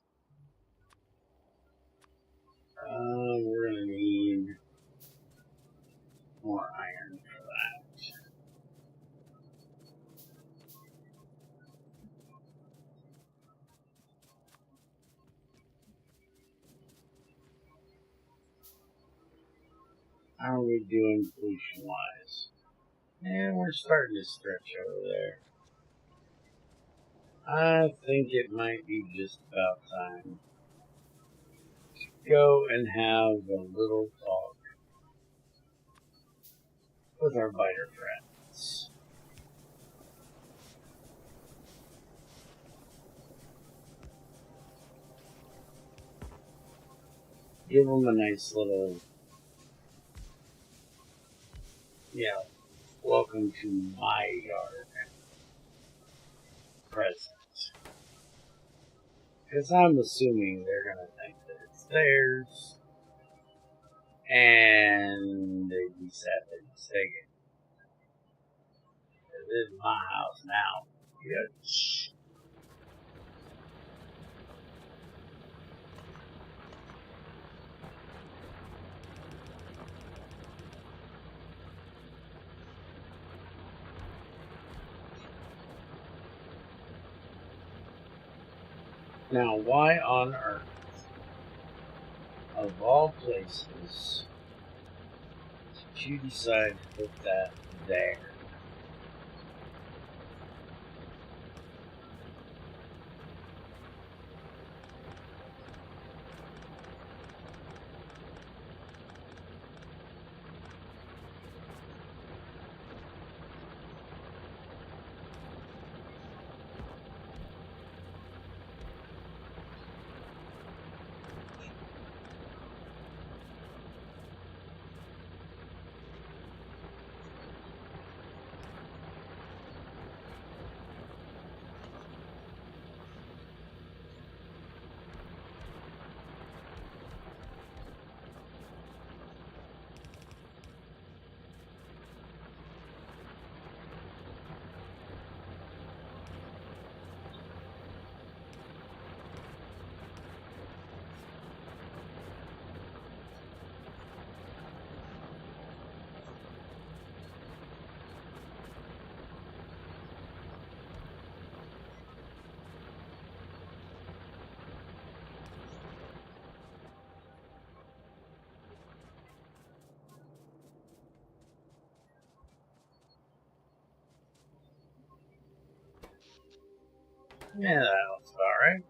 we're gonna need more iron for that. How are we doing pollution-wise? And we're starting to stretch over there. I think it might be just about time to go and have a little talk with our biter friends. Give them a nice little, welcome to my yard present. Because I'm assuming they're going to think that it's theirs, and they'd be sadly mistaken. This is my house now. Bitch. Now, why on earth, of all places, did you decide to put that there? Yeah, that looks alright.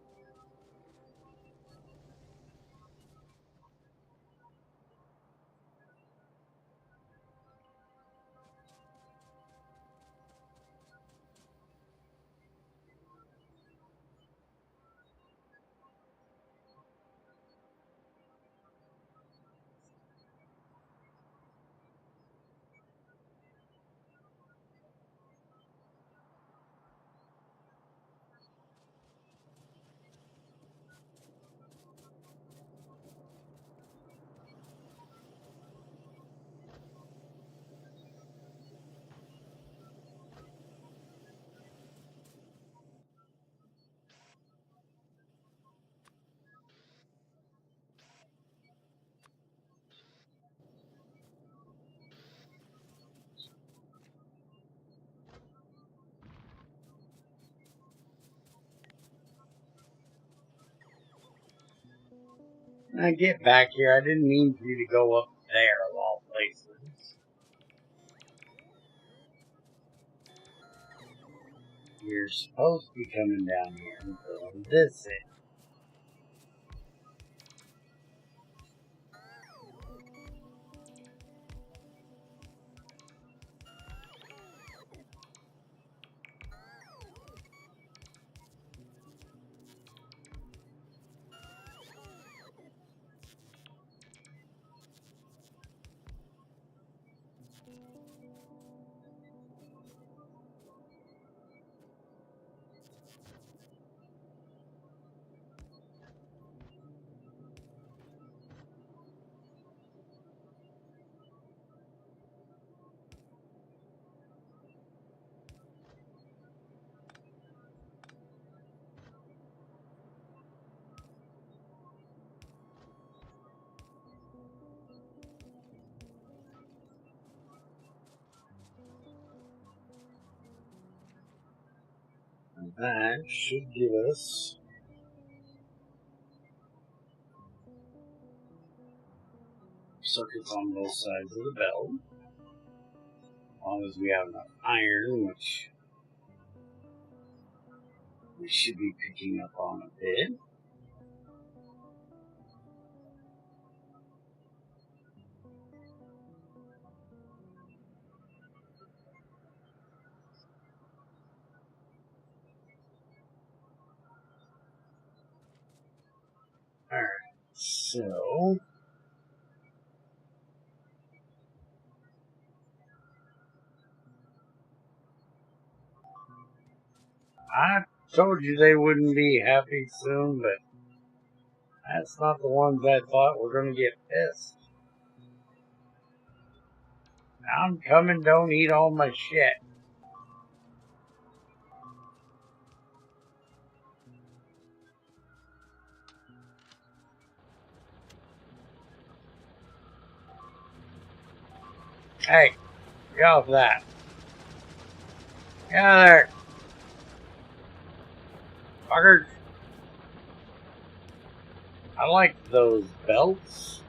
Now get back here. I didn't mean for you to go up there of all places. You're supposed to be coming down here and filling this in. That should give us circuits on both sides of the belt. As long as we have enough iron, which we should be picking up on a bit. Alright, so I told you they wouldn't be happy soon, but that's not the ones I thought were going to get pissed. I'm coming, don't eat all my shit. Hey, get off that. Get out of there. Fuckers. I like those belts.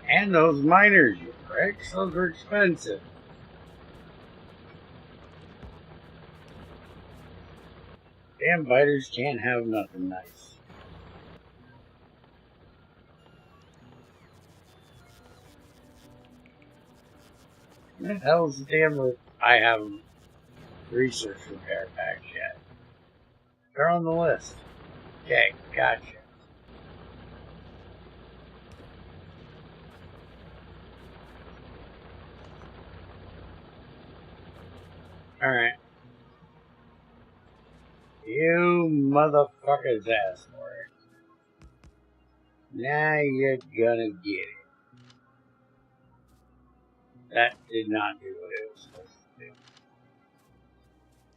And those miners, you pricks. Those are expensive. Damn biters can't have nothing nice. What the hell's the damn... I haven't researched repair packs yet. They're on the list. Okay, gotcha. Alright. You motherfuckers asked for it. Now you're gonna get it. That did not do what it was supposed to do.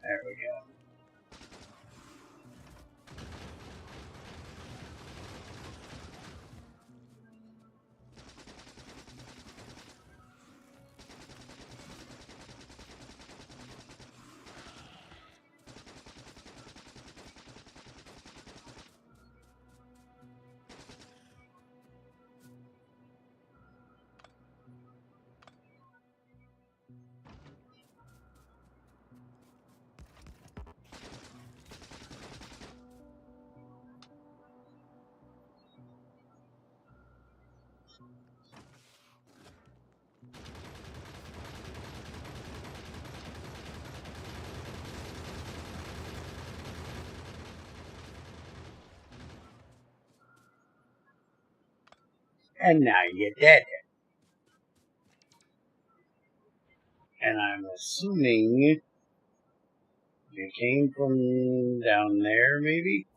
There we go. And now you're dead. And I'm assuming you came from down there, maybe?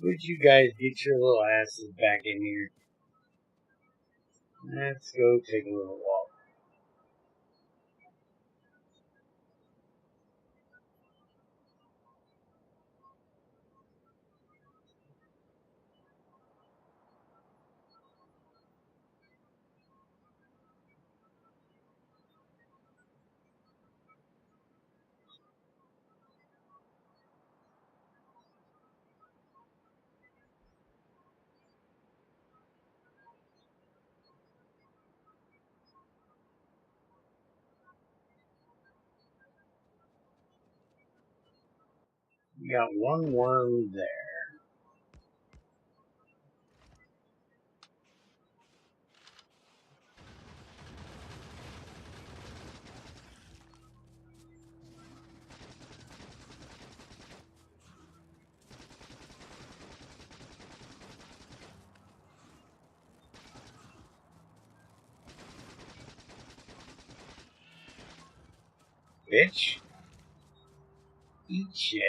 Would you guys get your little asses back in here? Let's go take a little walk. We got one worm there. Bitch. Eat shit.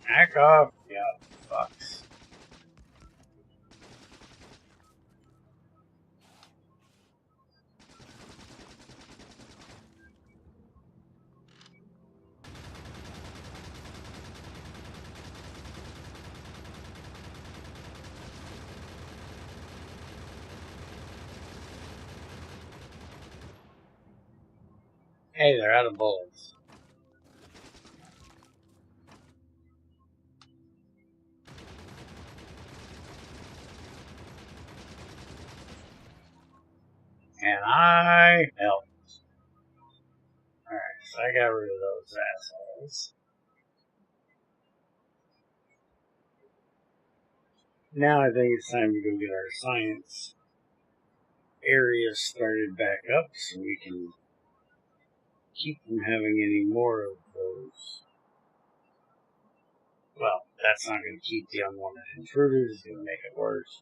Back off, you fucks. Hey, they're out of bullets. And I helped. Alright, so I got rid of those assholes. Now I think it's time to go get our science area started back up so we can keep from having any more of those. Well, that's not going to keep the unwanted intruders, it's going to make it worse.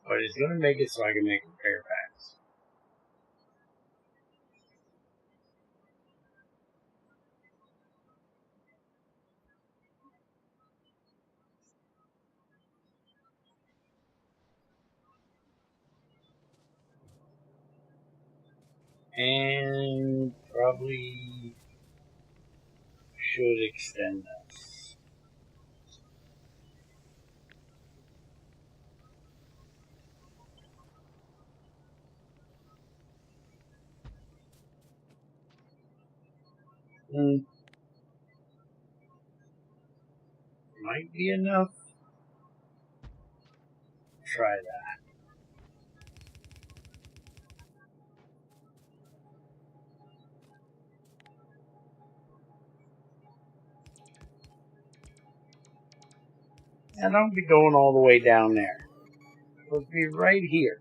But it's going to make it so I can make repair packs. And probably should extend this. Might be enough. Try that. And don't be going all the way down there. It'll be right here.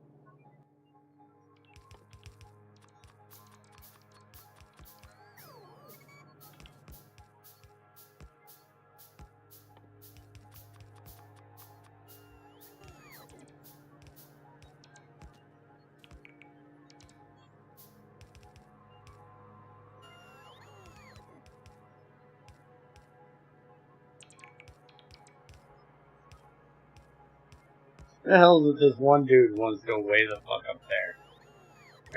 The hell is this one dude who wants to go way the fuck up there?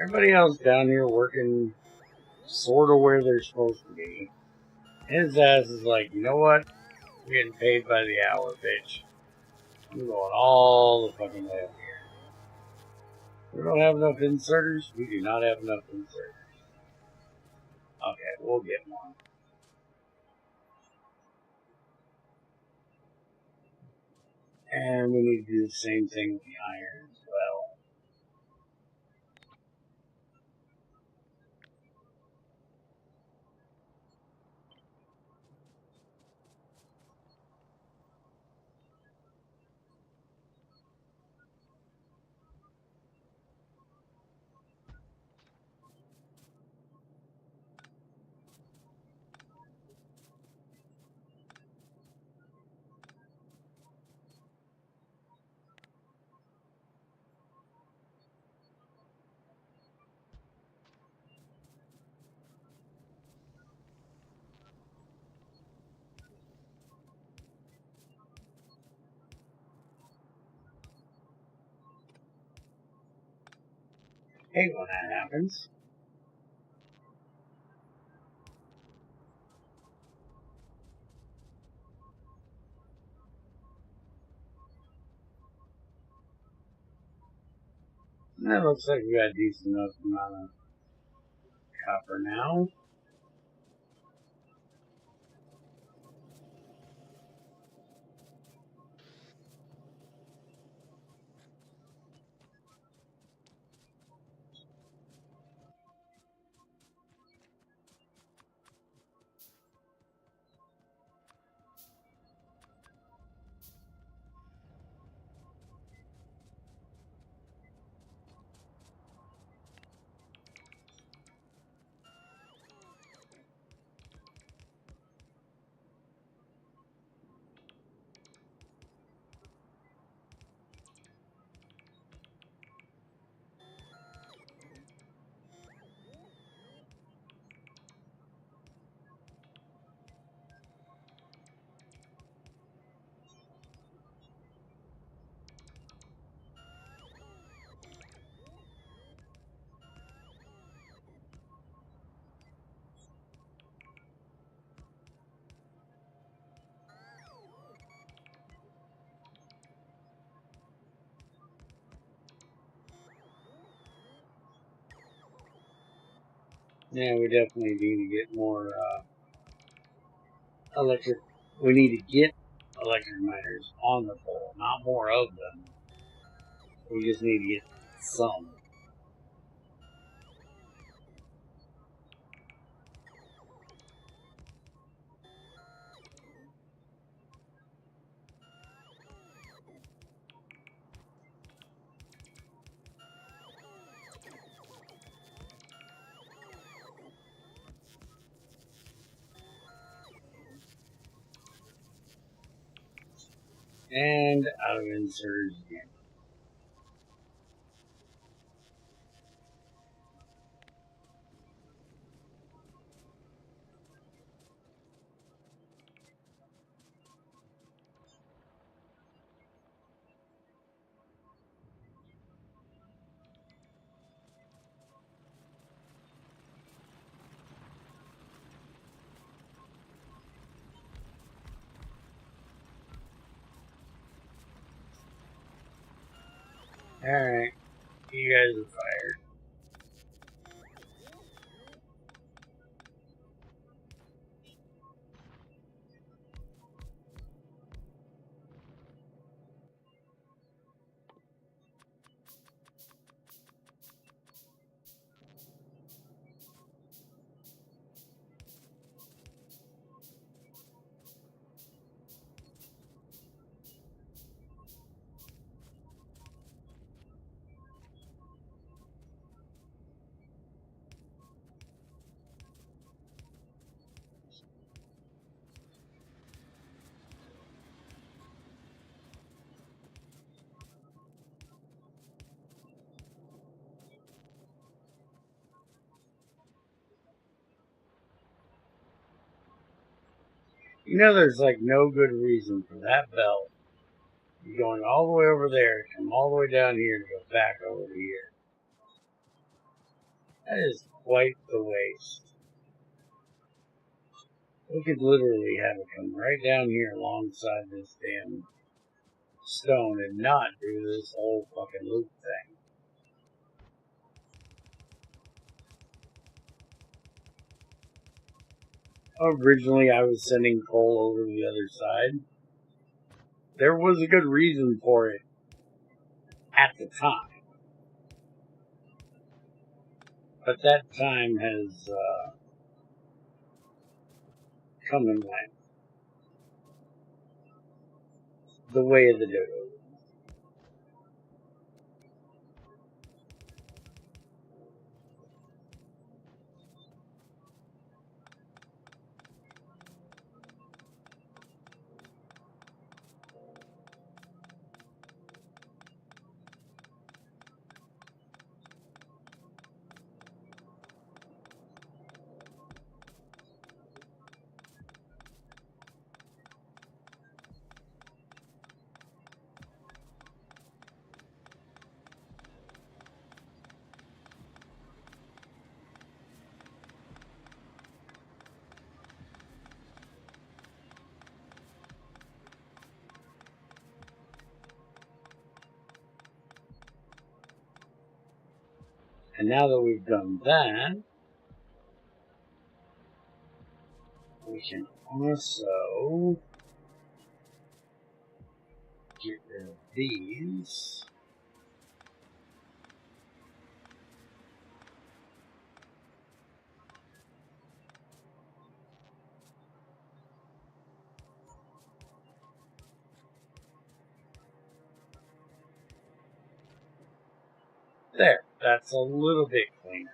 Everybody else down here working sort of where they're supposed to be. His ass is like, you know what? I'm getting paid by the hour, bitch. I'm going all the fucking way up here. We don't have enough inserters. We do not have enough inserters. Okay, we'll get one. And we need to do the same thing with the iron as well. Hate when that happens. That looks like we got a decent enough amount of copper now. Yeah, we definitely need to get more electric. We need to get electric miners on the pole, not more of them. We just need to get some. And out of inserters again. Alright, you guys are fired. You know, there's like no good reason for that belt. You're going all the way over there, come all the way down here, and go back over here. That is quite the waste. We could literally have it come right down here alongside this damn stone and not do this whole fucking loop thing. Originally, I was sending coal over the other side. There was a good reason for it at the time. But that time has come and went. The way of the dodo. And now that we've done that, we can also get rid of these. There, that's a little bit cleaner.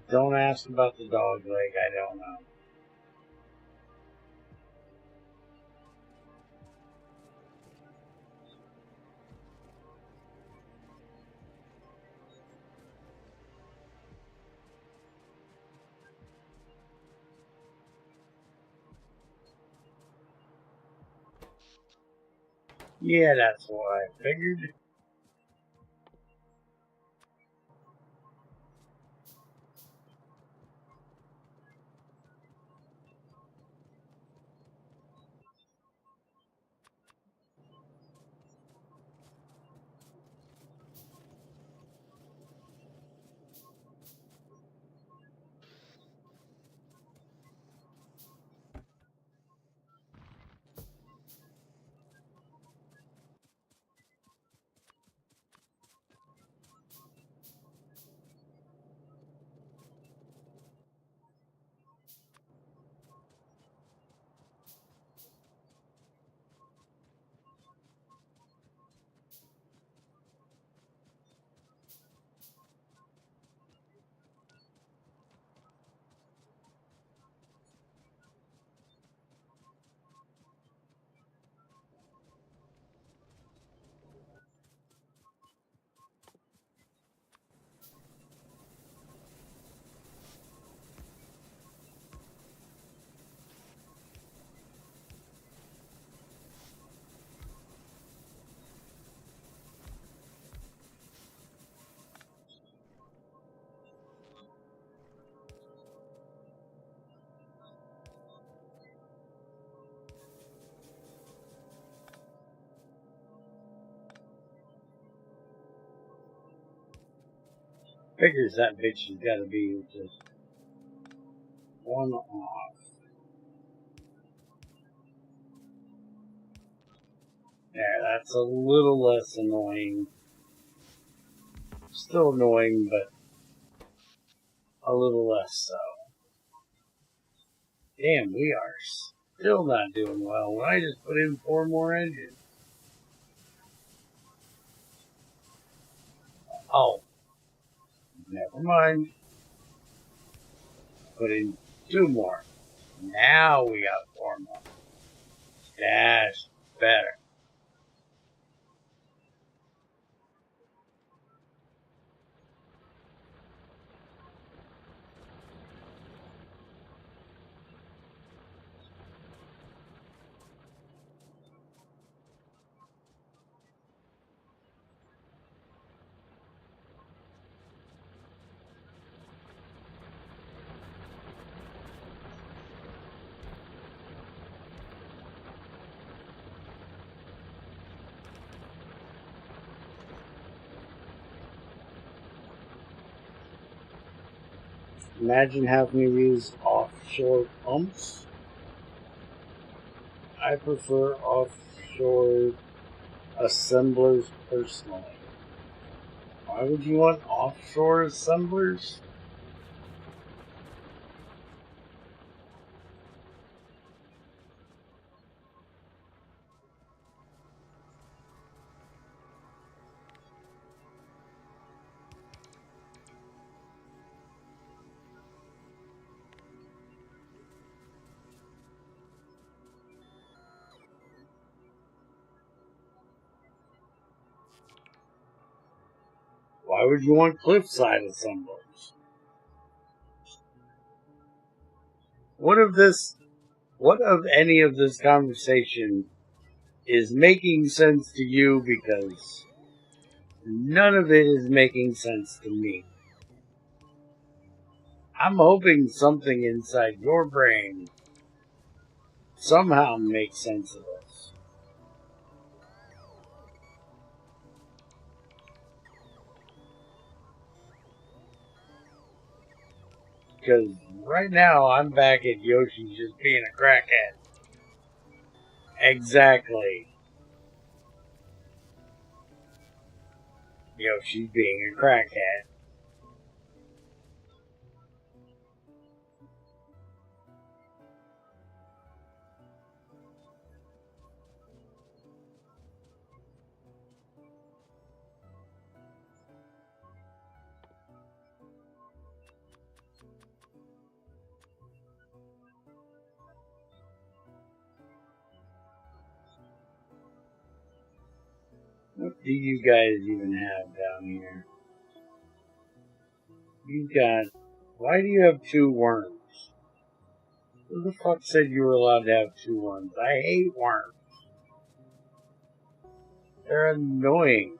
Don't ask about the dog leg, I don't know. Yeah, that's what I figured. Figures that bitch has got to be just one off. There, that's a little less annoying. Still annoying, but a little less so. Damn, we are still not doing well. When I just put in 4 more engines. Oh, never mind. Put in 2 more. Now we got 4 more. That's better. Imagine having to use offshore pumps. I prefer offshore assemblers personally. Why would you want offshore assemblers? Why would you want cliffside assemblers? What of any of this conversation is making sense to you? Because none of it is making sense to me. I'm hoping something inside your brain somehow makes sense of this. Because right now I'm back at Yoshi just being a crackhead. Exactly. Yoshi being a crackhead. What do you guys even have down here? You got... Why do you have 2 worms? Who the fuck said you were allowed to have 2 worms? I hate worms. They're annoying.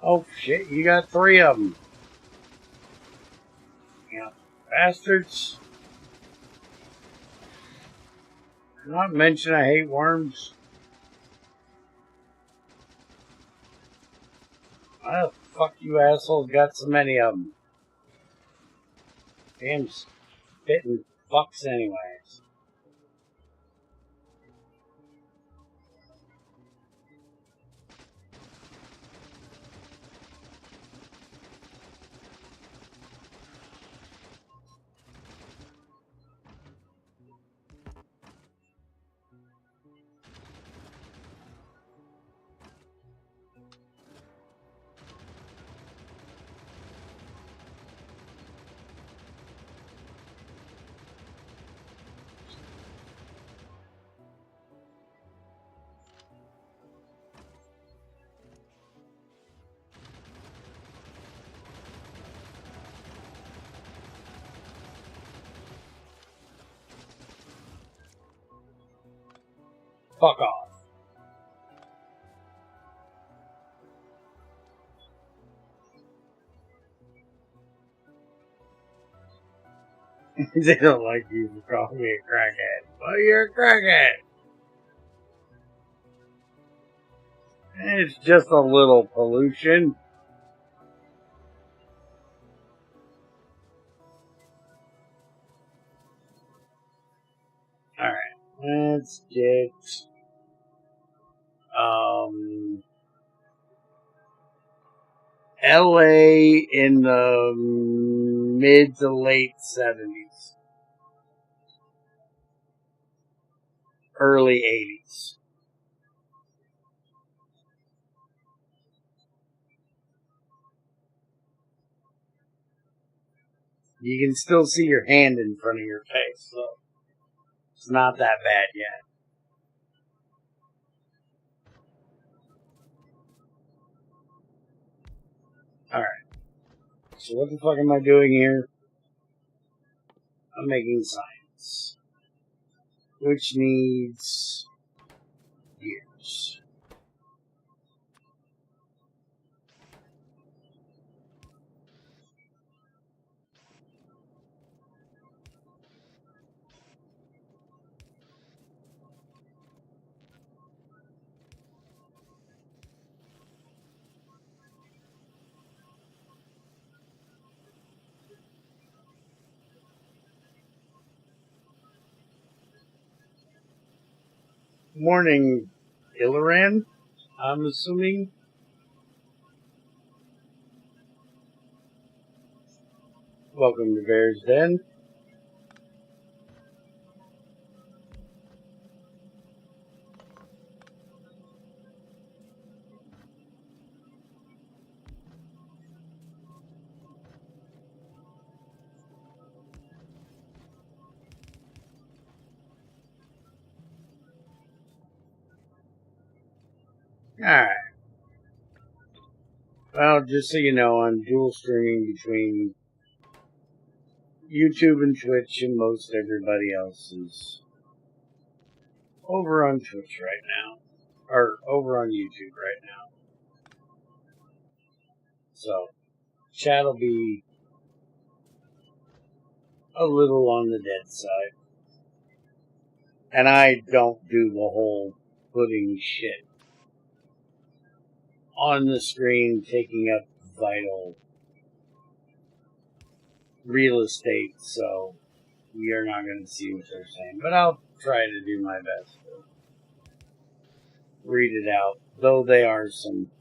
Oh shit, you got 3 of them. Yeah, bastards. Not mention I hate worms. Why the fuck you assholes got so many of them? Damn spitting fucks anyways. Fuck off. They don't like you for calling me a crackhead. Well, you're a crackhead. It's just a little pollution. Alright, let's get LA in the mid to late 70s. Early 80s. You can still see your hand in front of your face, so it's not that bad yet. Alright. So what the fuck am I doing here? I'm making science. Which needs gears. Morning, Illaran, I'm assuming. Welcome to Bear's Den. Alright. Well, just so you know, I'm dual streaming between YouTube and Twitch, and most everybody else is over on Twitch right now. Or over on YouTube right now. So, chat'll be a little on the dead side. And I don't do the whole putting shit on the screen taking up vital real estate, so we are not going to see what they're saying. But I'll try to do my best to read it out, though they are some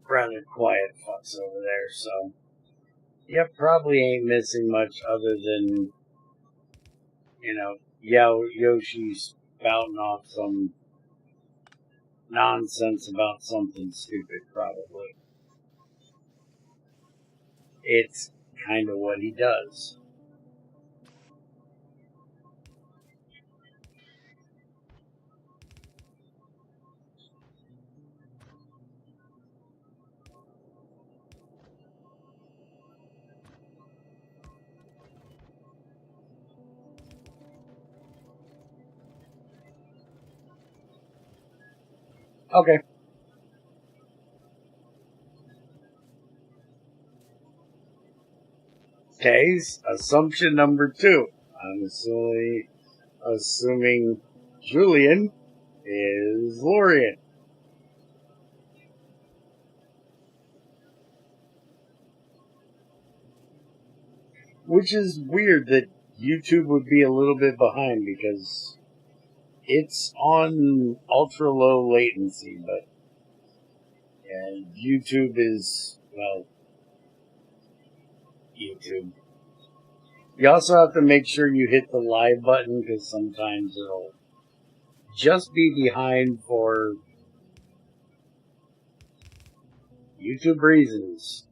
rather quiet fucks over there, so yep, probably ain't missing much other than, you know, Yoshi spouting off some nonsense about something stupid, probably. It's kind of what he does. Okay. Case assumption number 2. I'm assuming Julian is Lorian. Which is weird that YouTube would be a little bit behind because it's on ultra low latency, but yeah, YouTube is, well, YouTube. You also have to make sure you hit the live button because sometimes it'll just be behind for YouTube reasons.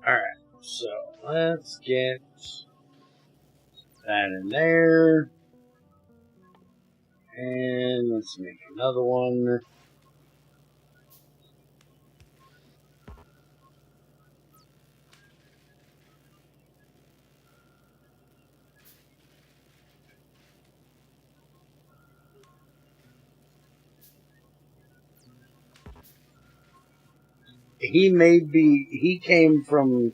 Alright, so let's get that in there. And let's make another one. He came from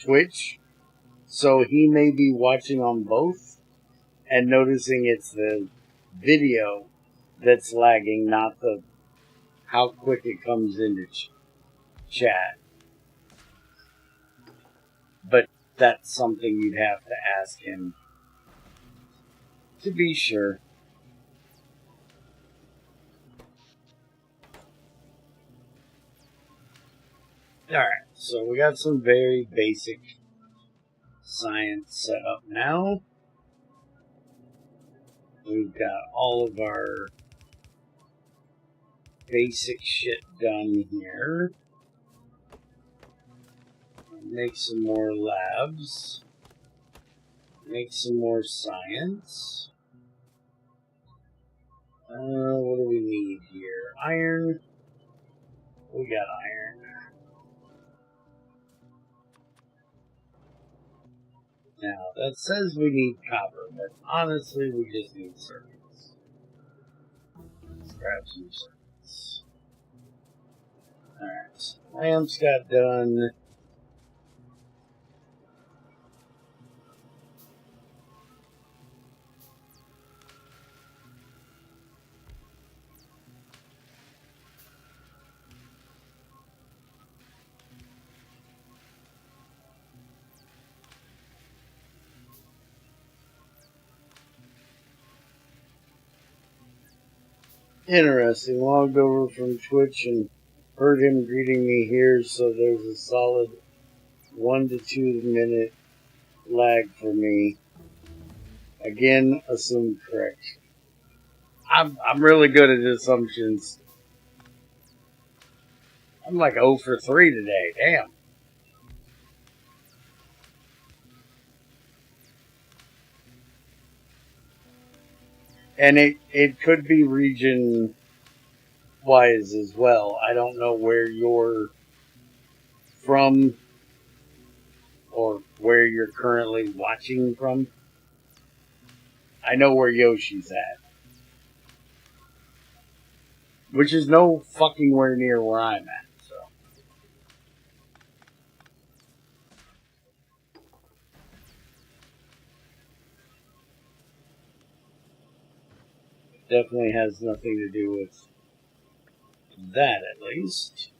Twitch, so he may be watching on both and noticing it's the video that's lagging, not the how quick it comes into chat. But that's something you'd have to ask him to be sure. Alright, so we got some very basic science set up now. We've got all of our basic shit done here. Make some more labs. Make some more science. What do we need here? Iron. We got iron. Now, that says we need copper, but honestly, we just need circuits. Let's grab some circuits. Alright, lamps got done. Interesting. Logged over from Twitch and heard him greeting me here, so there's a solid 1 to 2 minute lag for me. Again, assumed correct. I'm really good at assumptions. I'm like 0 for 3 today. Damn. And it could be region wise as well. I don't know where you're from or where you're currently watching from. I know where Yoshi's at. Which is no fucking where near where I'm at, so. Definitely has nothing to do with that, at least.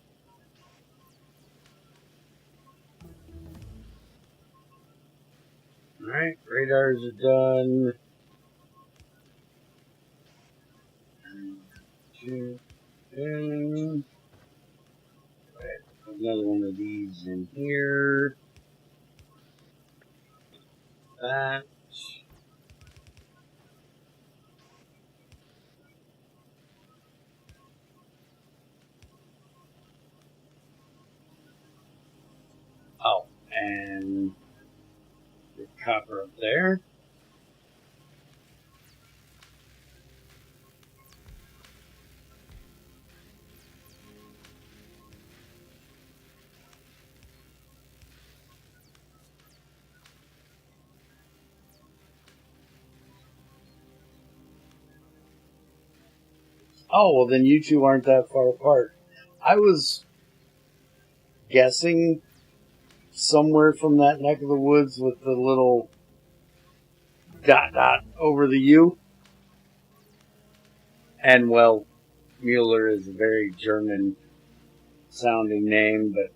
Alright, radars are done. Another one of these in here. That. Oh, and the copper up there. Oh, well then you two aren't that far apart. I was guessing somewhere from that neck of the woods with the little dot dot over the U. And well, Mueller is a very German sounding name, but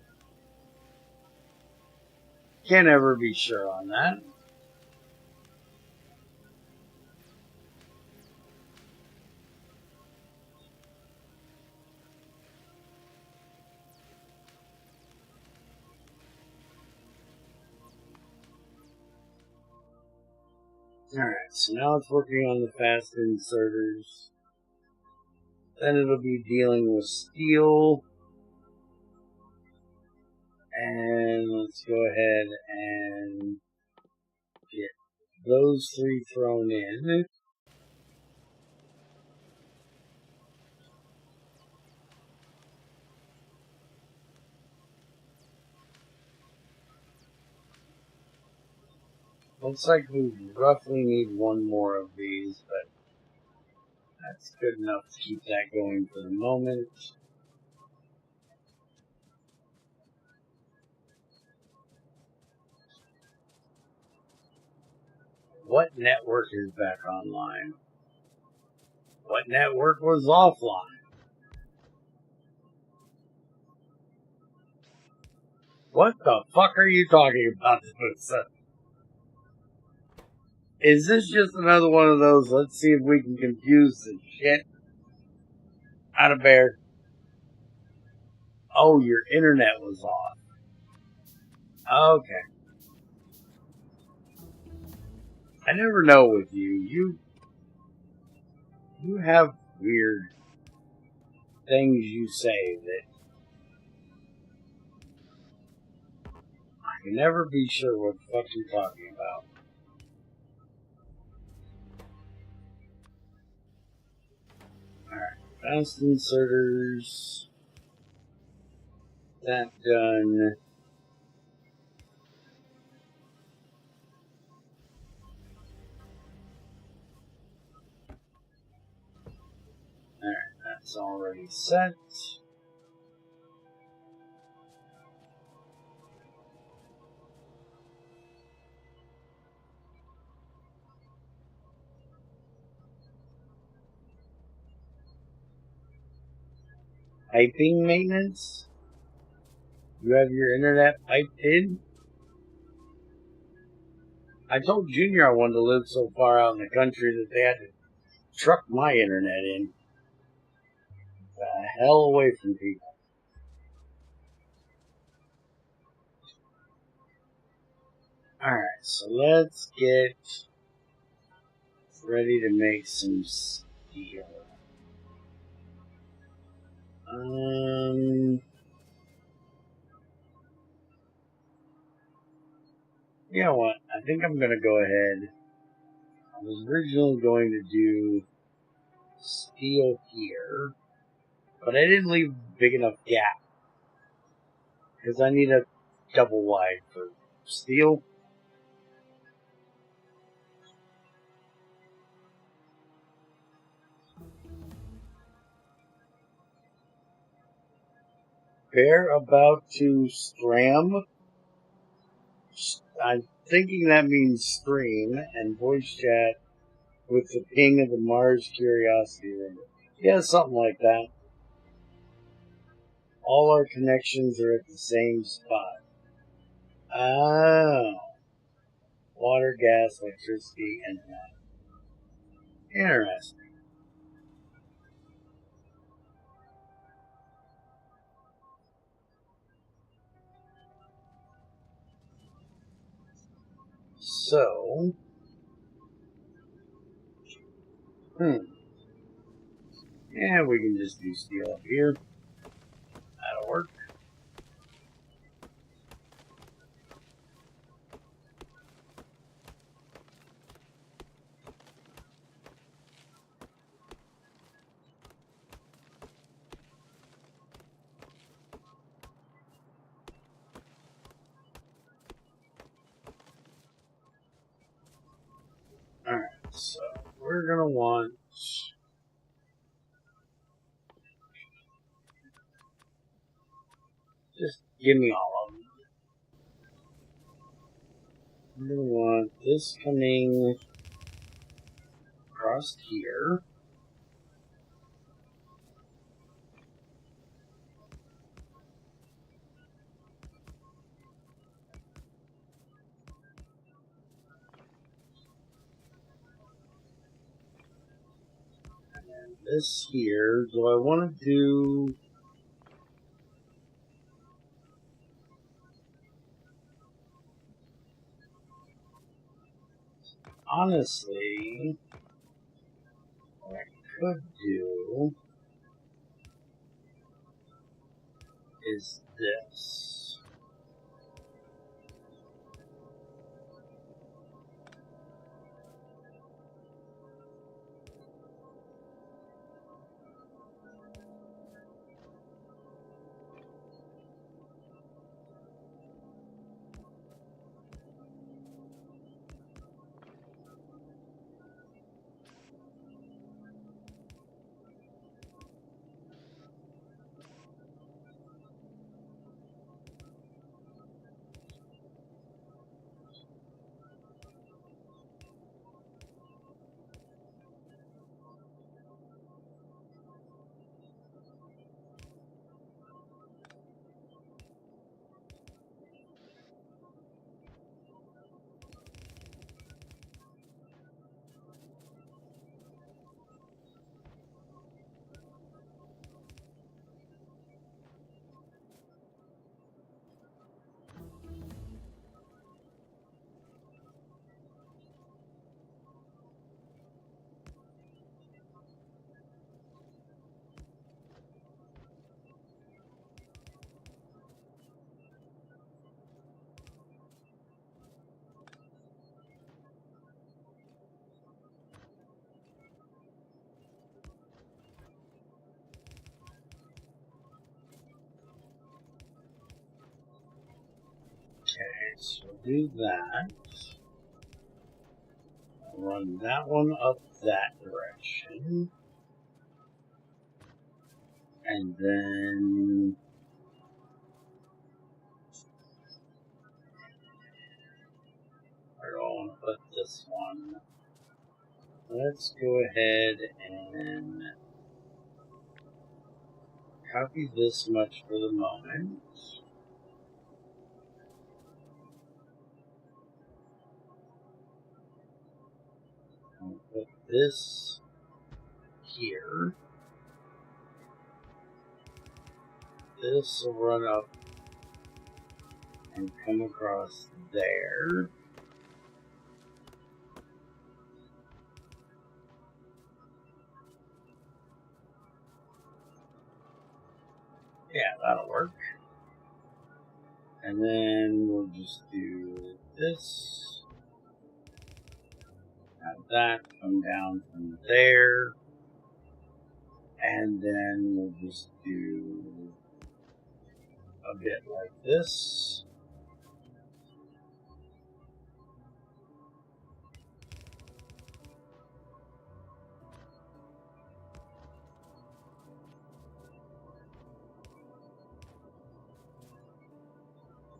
can't ever be sure on that. Alright, so now it's working on the fast inserters. Then it'll be dealing with steel. And let's go ahead and get those three thrown in. Looks like we roughly need one more of these, but that's good enough to keep that going for the moment. What network is back online? What network was offline? What the fuck are you talking about, Lisa? Is this just another one of those, let's see if we can confuse the shit out of Bear? Oh, your internet was off. Okay. I never know with you. You have weird things you say that I can never be sure what the fuck you're talking about. Alright, fast inserters. That done. Alright, that's already set. Piping maintenance? You have your internet piped in? I told Junior I wanted to live so far out in the country that they had to truck my internet in. The hell away from people. Alright, so let's get ready to make some steel. You know what? I think I'm gonna go ahead. I was originally going to do steel here, but I didn't leave a big enough gap because I need a double wide for steel. Bear about to stram. I'm thinking that means stream, and voice chat with the ping of the Mars Curiosity rover. Yeah, something like that. All our connections are at the same spot. Oh. Water, gas, electricity, and that. Interesting. So, yeah, we can just do steel up here. That'll work. Alright, so we're gonna want... Just give me all of them. We're gonna want this coming across here. And this here. Do I want to do... Honestly, what I could do is this. Okay, so do that. Run that one up that direction. And then... Where do I want to put this one? Let's go ahead and copy this much for the moment. I'll put this here. This will run up and come across there. Yeah, that'll work. And then we'll just do this. Have that come down from there. And then we'll just do a bit like this.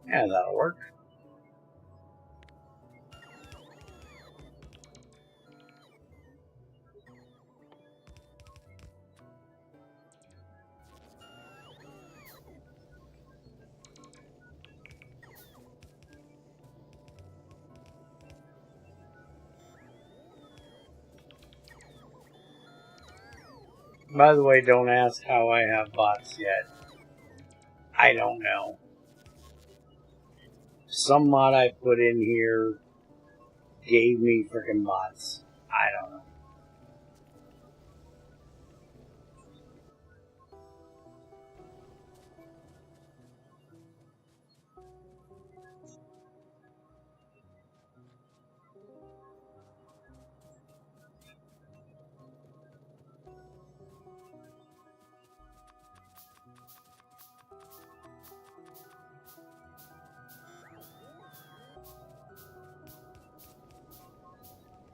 Yeah, that'll work. By the way, don't ask how I have bots yet. I don't know. Some mod I put in here gave me freaking bots. I don't know.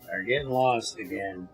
They're getting lost again.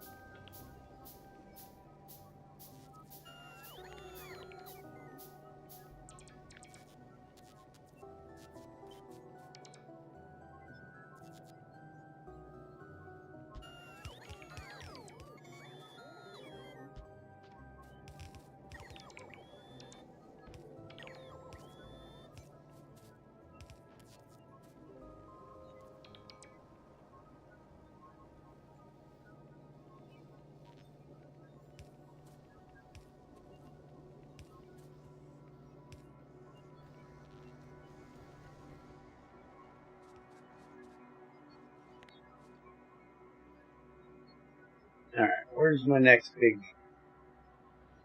Alright, where's my next big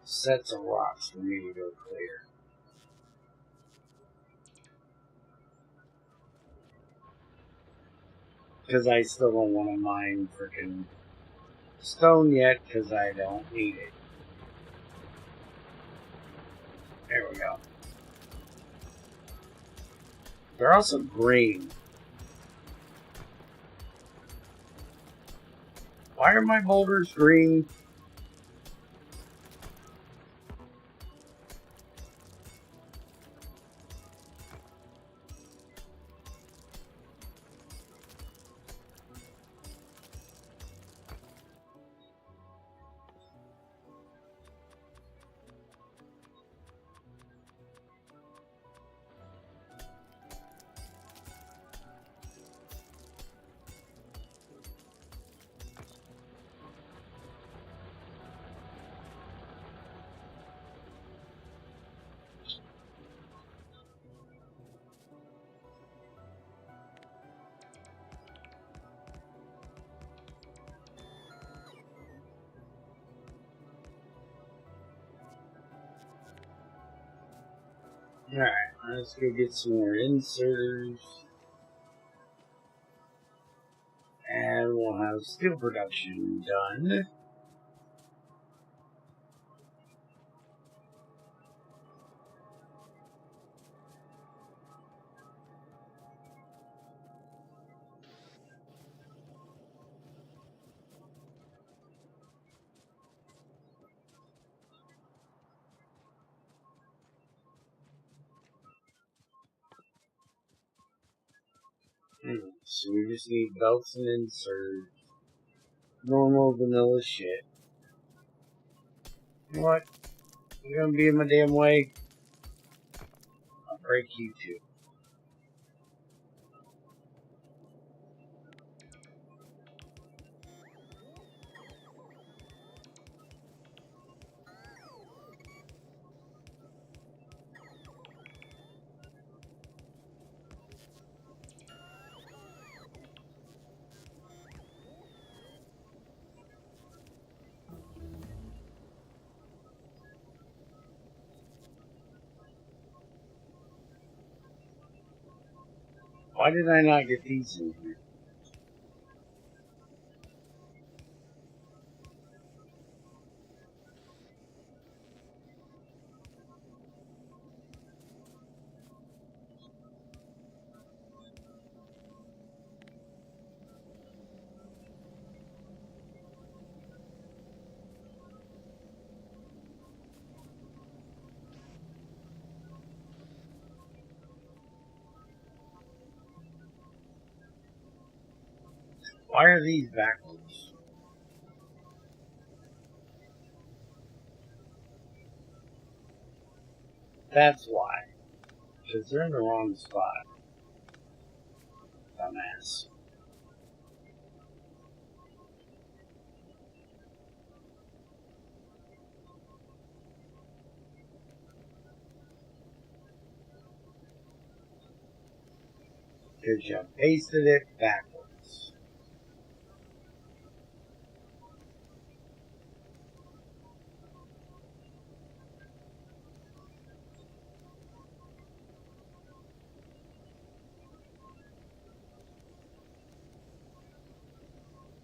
sets of rocks for me to go clear? Because I still don't want to mine freaking stone yet, because I don't need it. There we go. They're also green. Why are my boulders green? Alright, let's go get some more inserters. And we'll have steel production done. So we just need belts and inserts. Normal vanilla shit. You know what? You're gonna be in my damn way. I'll break you too. Why did I not get these in here? Why are these backwards? That's why. Because they're in the wrong spot. Dumbass. Because you pasted it backwards.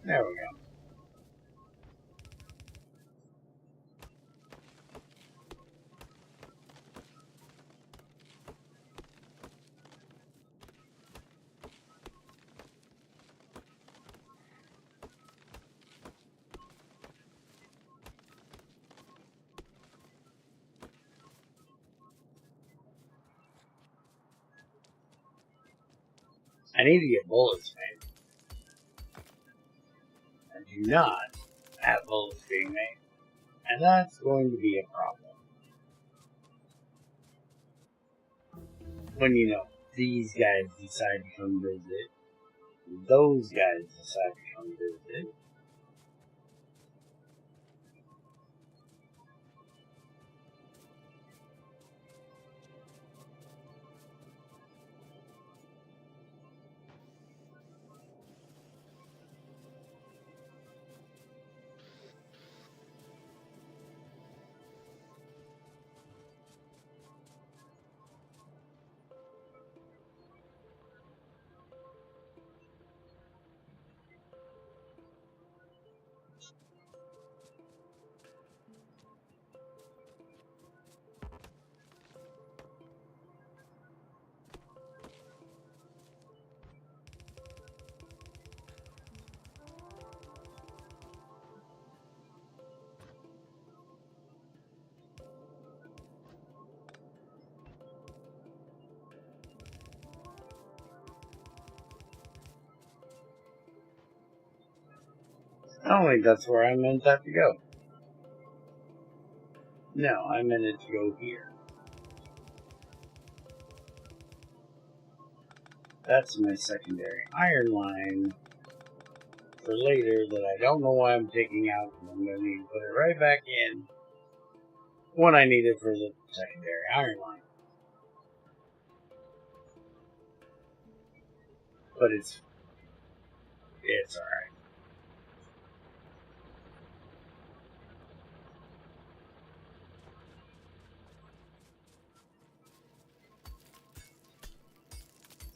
There we go. I need to get bullets made. I do not have bullets being made. And that's going to be a problem. When, you know, these guys decide to come visit, those guys decide to come visit. I don't think that's where I meant that to go. No, I meant it to go here. That's my secondary iron line for later that I don't know why I'm taking out, and I'm going to need to put it right back in when I need it for the secondary iron line. But it's alright.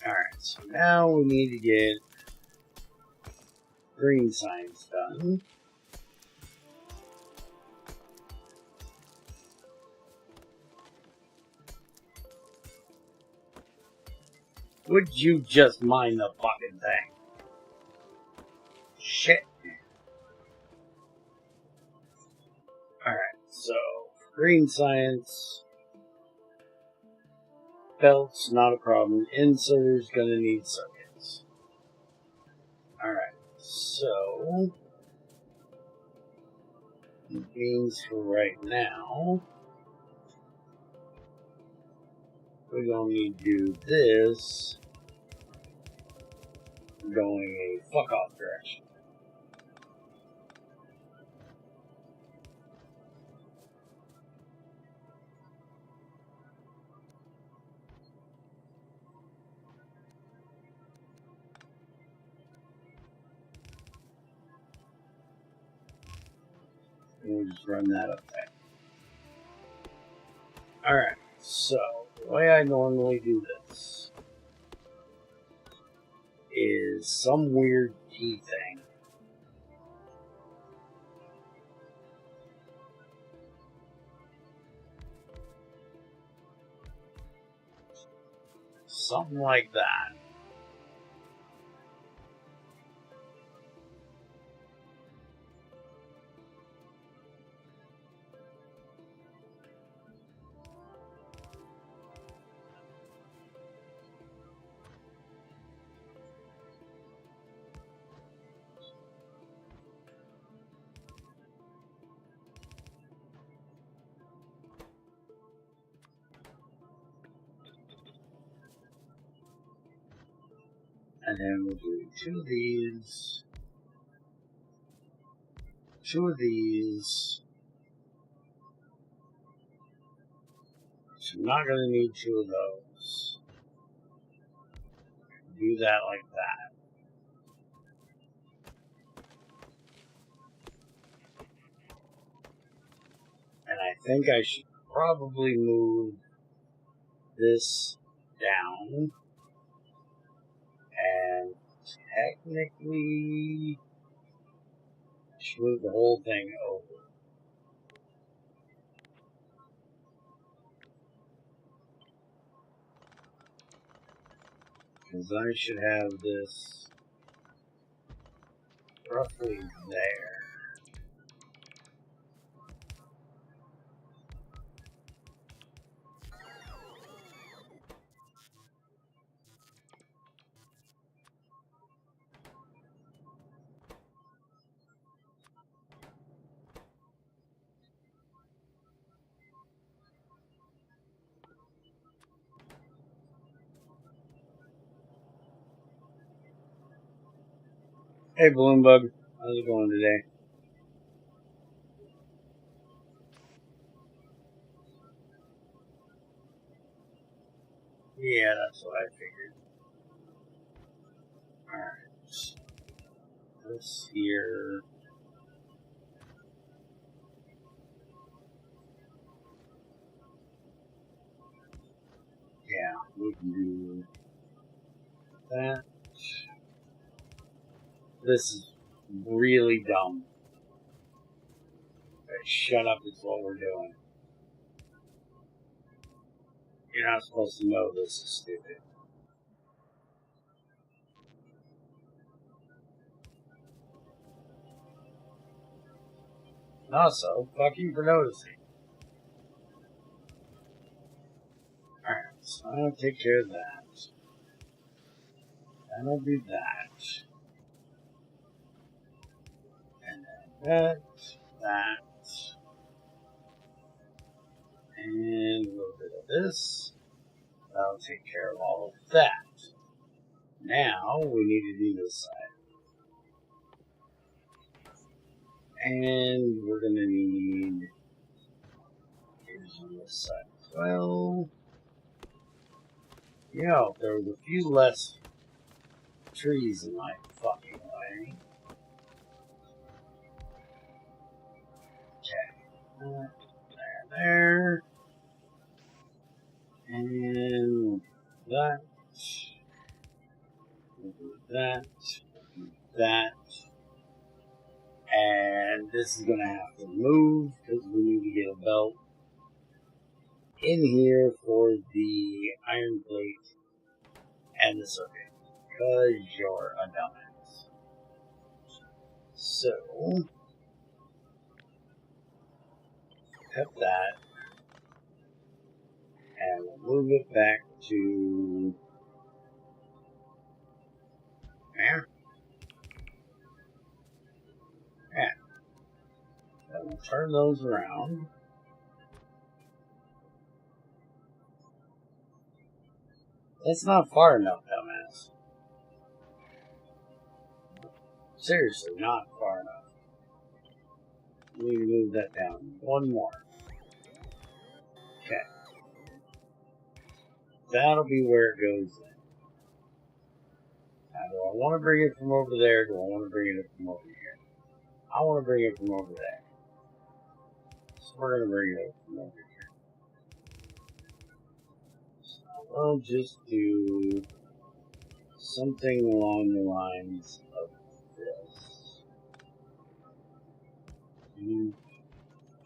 Alright, so now we need to get green signs done. Would you just mind the fucking thing? Shit. Alright, so green science. Belts, not a problem. Insert's gonna need circuits. Alright, so it means for right now we're gonna need to do this going a fuck off direction. And we'll just run that up there. Alright, so the way I normally do this is some weird key thing. Something like that. And then we'll do two of these. Two of these. So I'm not going to need two of those. Do that like that. And I think I should probably move this down. And technically, I should move the whole thing over. Because I should have this roughly there. Hey, Balloonbug. How's it going today? Yeah, that's what I figured. Alright. This here. Yeah, we can do that. This is really dumb. Shut up, it's what we're doing. You're not supposed to know this is stupid. Also, fuck you for noticing. Alright, so I'll take care of that. That'll be that. And then that. And a little bit of this. That'll take care of all of that. Now, we need to do this side. And we're going to need gears on this side as well. You know, if there was a few less trees in my fucking way. Okay. There. And that. That. That. And this is going to have to move because we need to get a belt in here for the iron plate and the circuit. Because you're a dumbass. So, cut that. And we'll move it back to there. Yeah. Then we'll turn those around. That's not far enough, dumbass. Seriously, not far enough. We need to move that down. One more. Okay. That'll be where it goes in. Now, do I want to bring it from over there? Do I want to bring it from over here? I want to bring it from over there. So we're going to bring it from over here. So I'll just do something along the lines of this.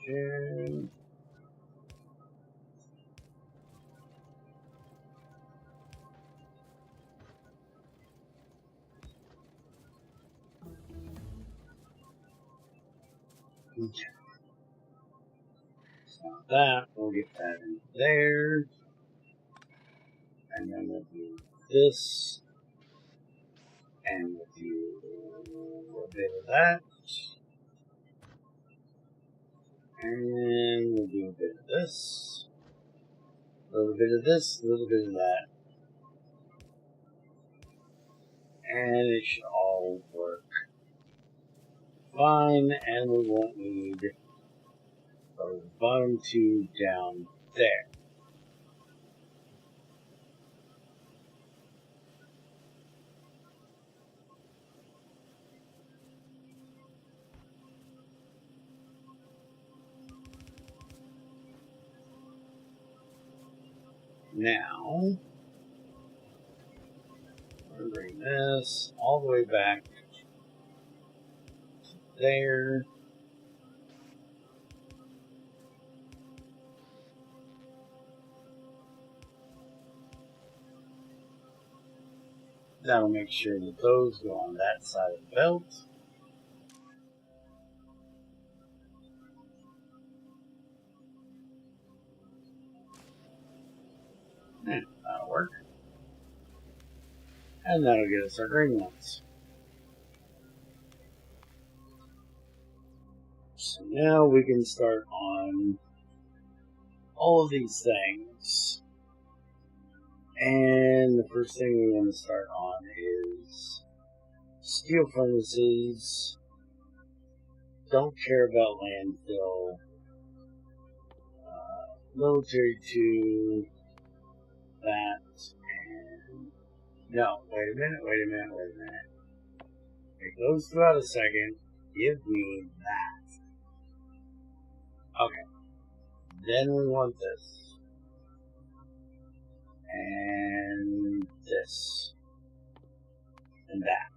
Okay. Okay. So that, we'll get that in there. And then we'll do this. And we'll do a little bit of that. And we'll do a bit of this. A little bit of this, a little bit of that. And it should all work fine, and we won't need those bottom two down there. Now, we'll bring this all the way back to there. That'll make sure that those go on that side of the belt. That'll work. And that'll get us our green ones. So now we can start on all of these things. And the first thing we want to start on is steel furnaces. Don't care about landfill. Military 2. That. And no, wait a minute. Take those two out a second. Give me that. Okay. Then we want this. And this. And that.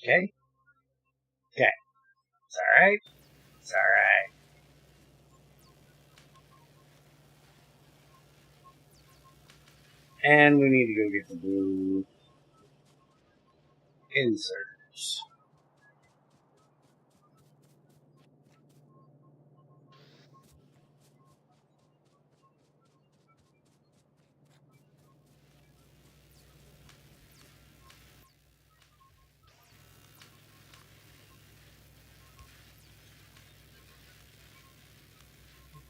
Okay? Okay. It's alright? It's alright. And we need to go get the blue inserts.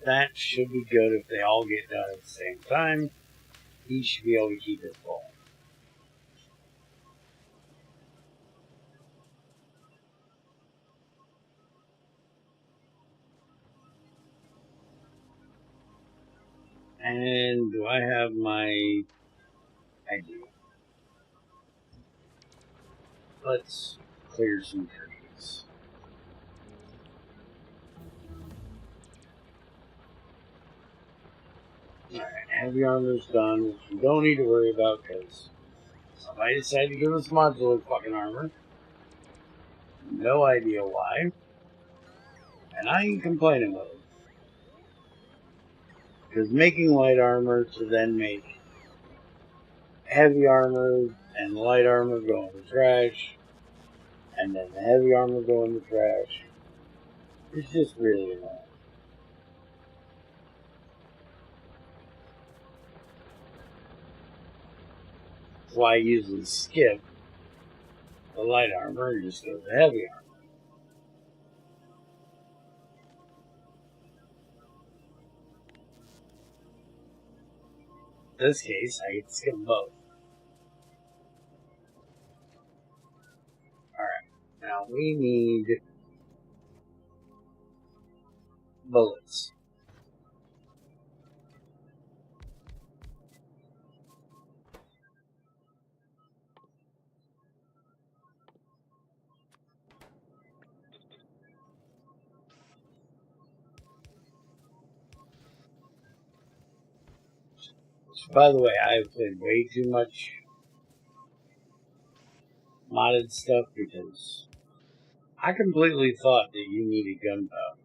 That should be good if they all get done at the same time. He should be able to keep it full. And do I have my... I do. Let's clear some trees. Alright, heavy armor's done, which we don't need to worry about because somebody decided to give us modular fucking armor. No idea why. And I ain't complaining with it. Because making light armor to then make heavy armor and light armor go in the trash, and then the heavy armor go in the trash, it's just really annoying. That's why I usually skip the light armor and just go to heavy armor. In this case, I get to skip both. Alright, now we need bullets. By the way, I've played way too much modded stuff because I completely thought that you needed gunpowder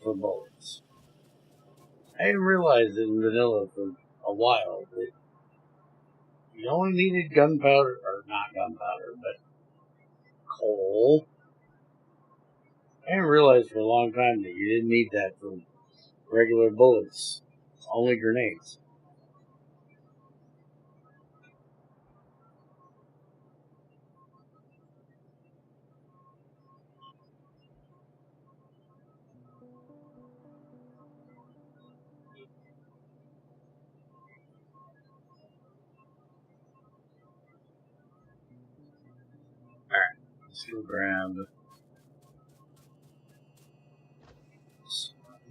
for bullets. I didn't realize in vanilla for a while that you only needed gunpowder, or not gunpowder, but coal. I didn't realize for a long time that you didn't need that for regular bullets. It's only grenades. Let's go grab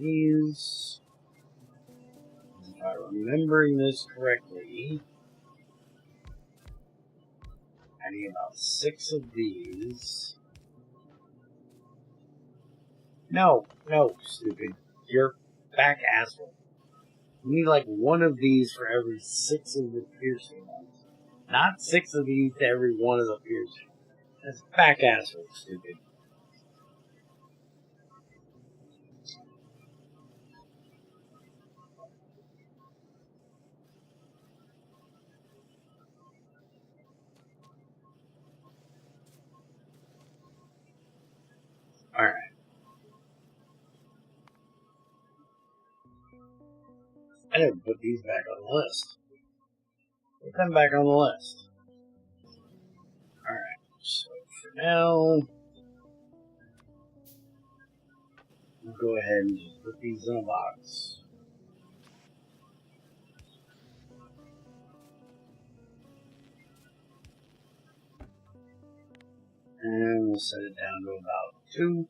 these. If I'm remembering this correctly, I need about 6 of these. No, stupid. You're back, asshole. You need like 1 of these for every 6 of the piercing ones. Not 6 of these to every 1 of the piercing. That's back, asshole, stupid. Alright. I didn't put these back on the list. Put them back on the list. Alright, so for now, we'll go ahead and just put these in a box. And we'll set it down to about 2.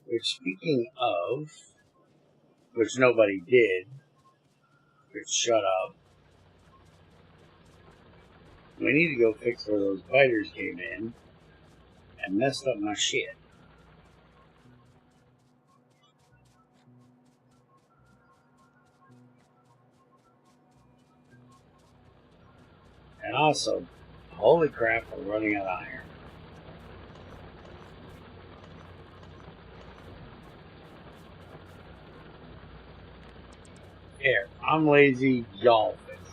Which, speaking of, which nobody did, which shut up, we need to go fix where those biters came in and messed up my shit. And also, holy crap, we're running out of iron. Here, I'm lazy, y'all fix it.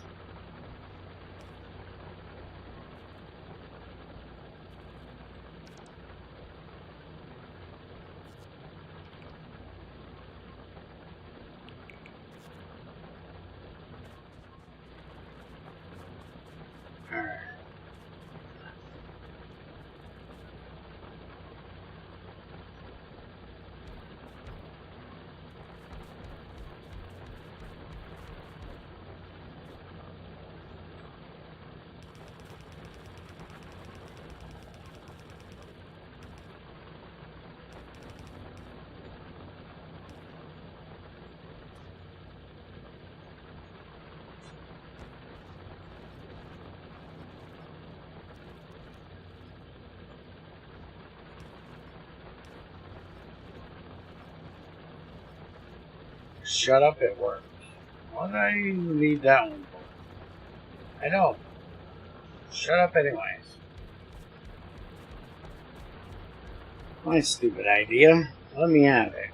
Alright. Shut up at work. What did I even need that one for? I don't. Shut up anyways. My stupid idea. Let me have it.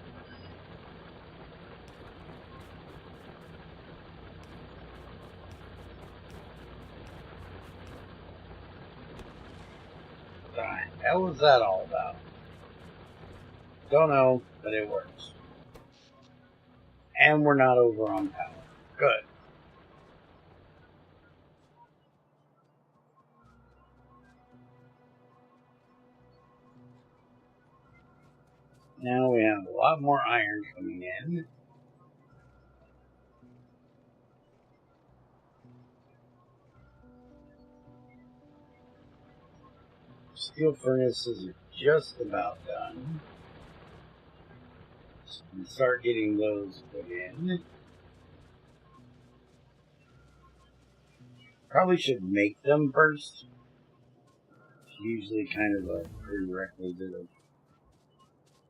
What the hell was that all about? Don't know, but it works. And we're not over on power. Good. Now we have a lot more iron coming in. Steel furnaces are just about done. So we can start getting those put in. Probably should make them first. It's usually kind of a prerequisite of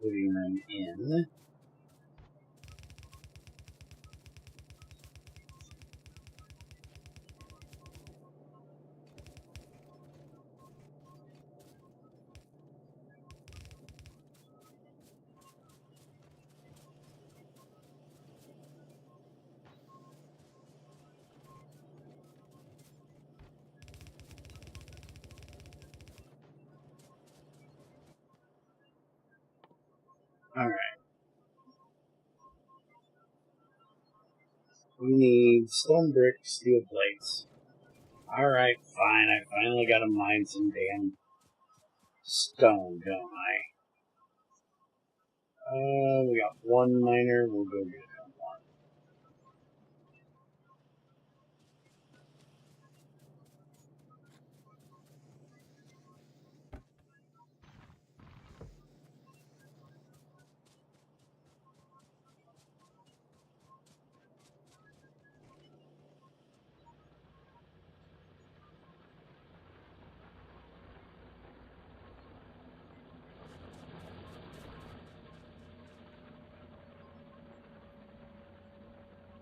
putting them in. Alright. We need stone brick, steel plates. Alright, fine. I finally got to mine some damn stone, don't I? We got one miner. We'll go get one.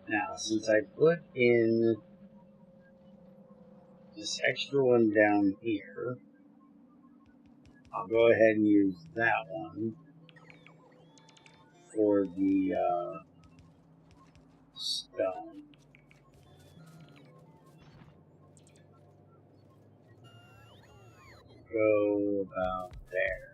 Now, since I put in this extra one down here, I'll go ahead and use that one for the stone. Go about there.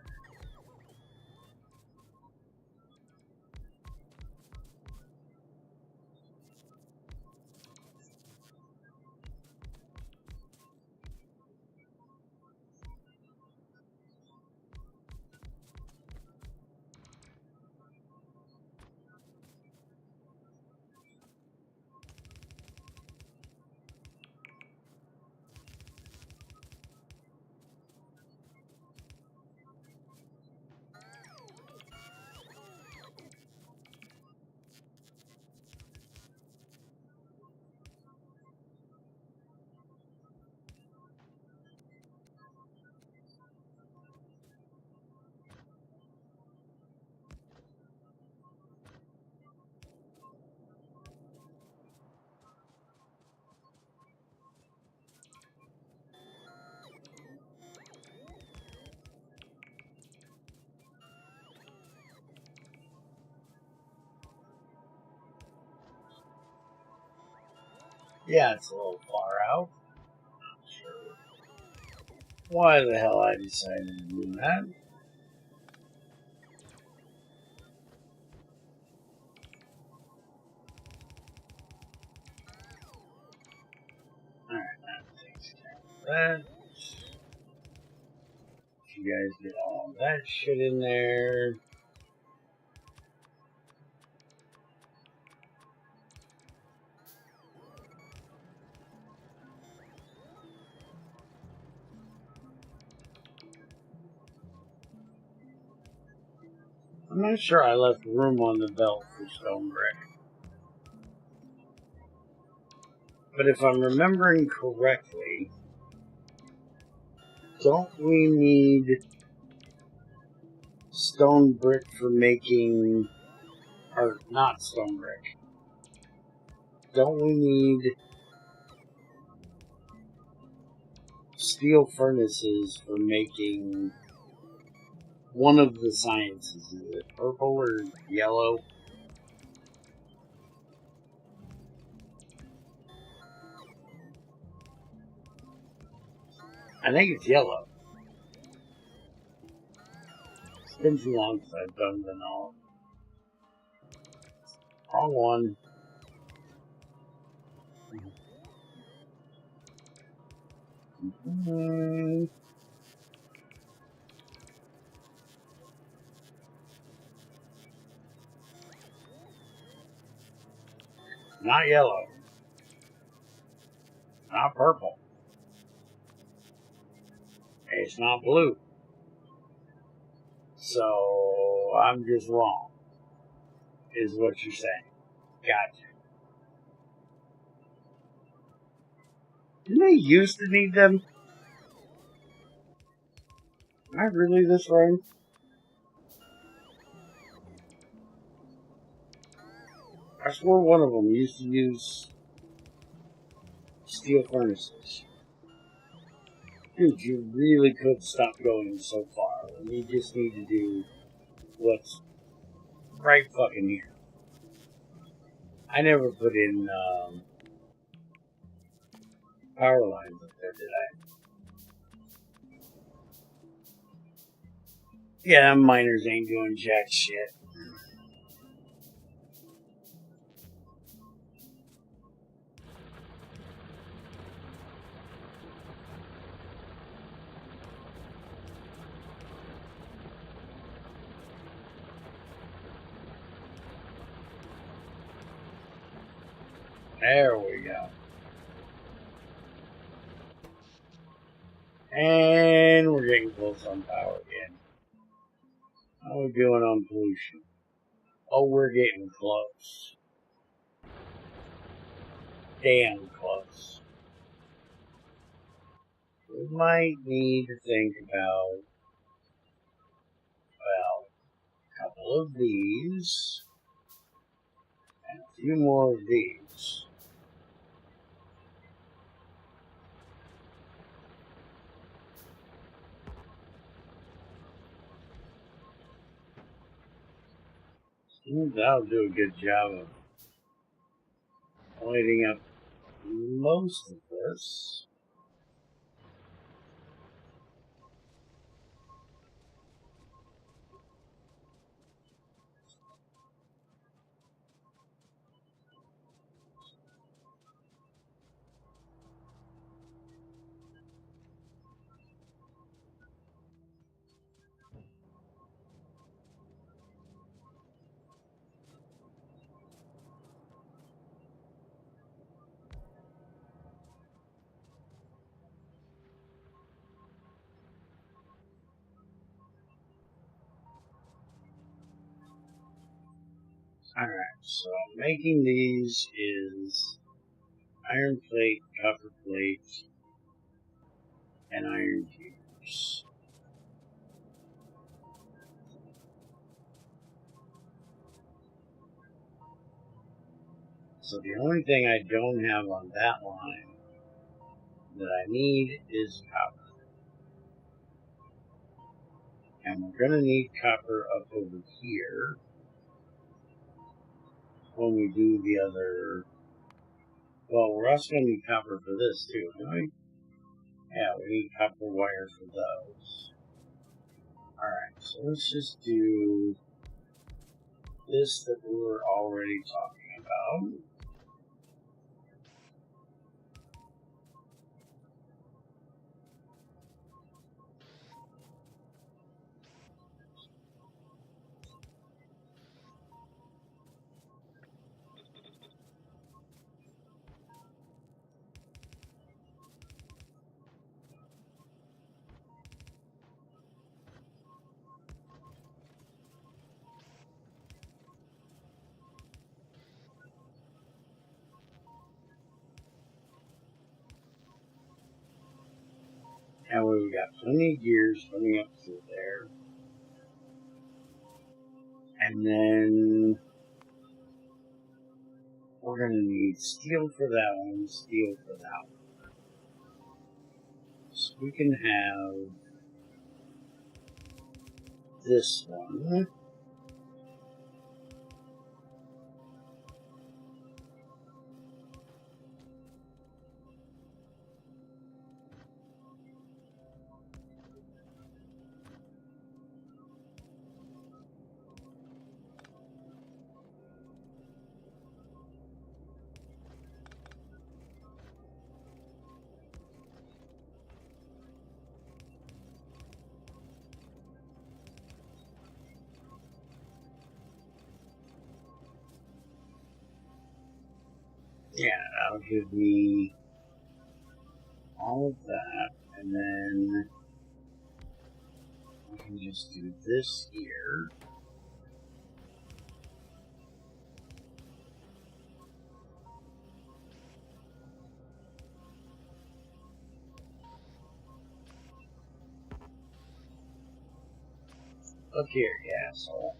Yeah, it's a little far out. Not sure why the hell I decided to do that. Alright, that takes care of that. You guys get all that shit in there. I'm not sure I left room on the belt for stone brick. But if I'm remembering correctly, don't we need stone brick for making, or not stone brick, don't we need steel furnaces for making one of the sciences? Is it purple or yellow? I think it's yellow. It's been too long since I've done them all. Wrong one. Not yellow. Not purple. It's not blue. So, I'm just wrong, is what you're saying. Gotcha. Didn't they used to need them? Am I really this wrong? I swore one of them used to use steel furnaces. Dude, you really could stop going so far. You just need to do what's right fucking here. I never put in power lines up there, did I? Yeah, them miners ain't doing jack shit. There we go. And we're getting close on power again. How are we doing on pollution? Oh, we're getting close. Damn close. We might need to think about, well, a couple of these, and a few more of these. That'll do a good job of lighting up most of this. Alright, so making these is iron plate, copper plate, and iron tubes. So the only thing I don't have on that line that I need is copper. And we're going to need copper up over here when we do the other. Well, we're also going to need copper for this too, right? Yeah, we need copper wire for those. Alright, so let's just do this that we were already talking about. And we've got plenty of gears running up through there. And then we're going to need steel for that one, steel for that one. So we can have this one. Yeah, that'll give me all of that, and then I can just do this here. Look here, you asshole.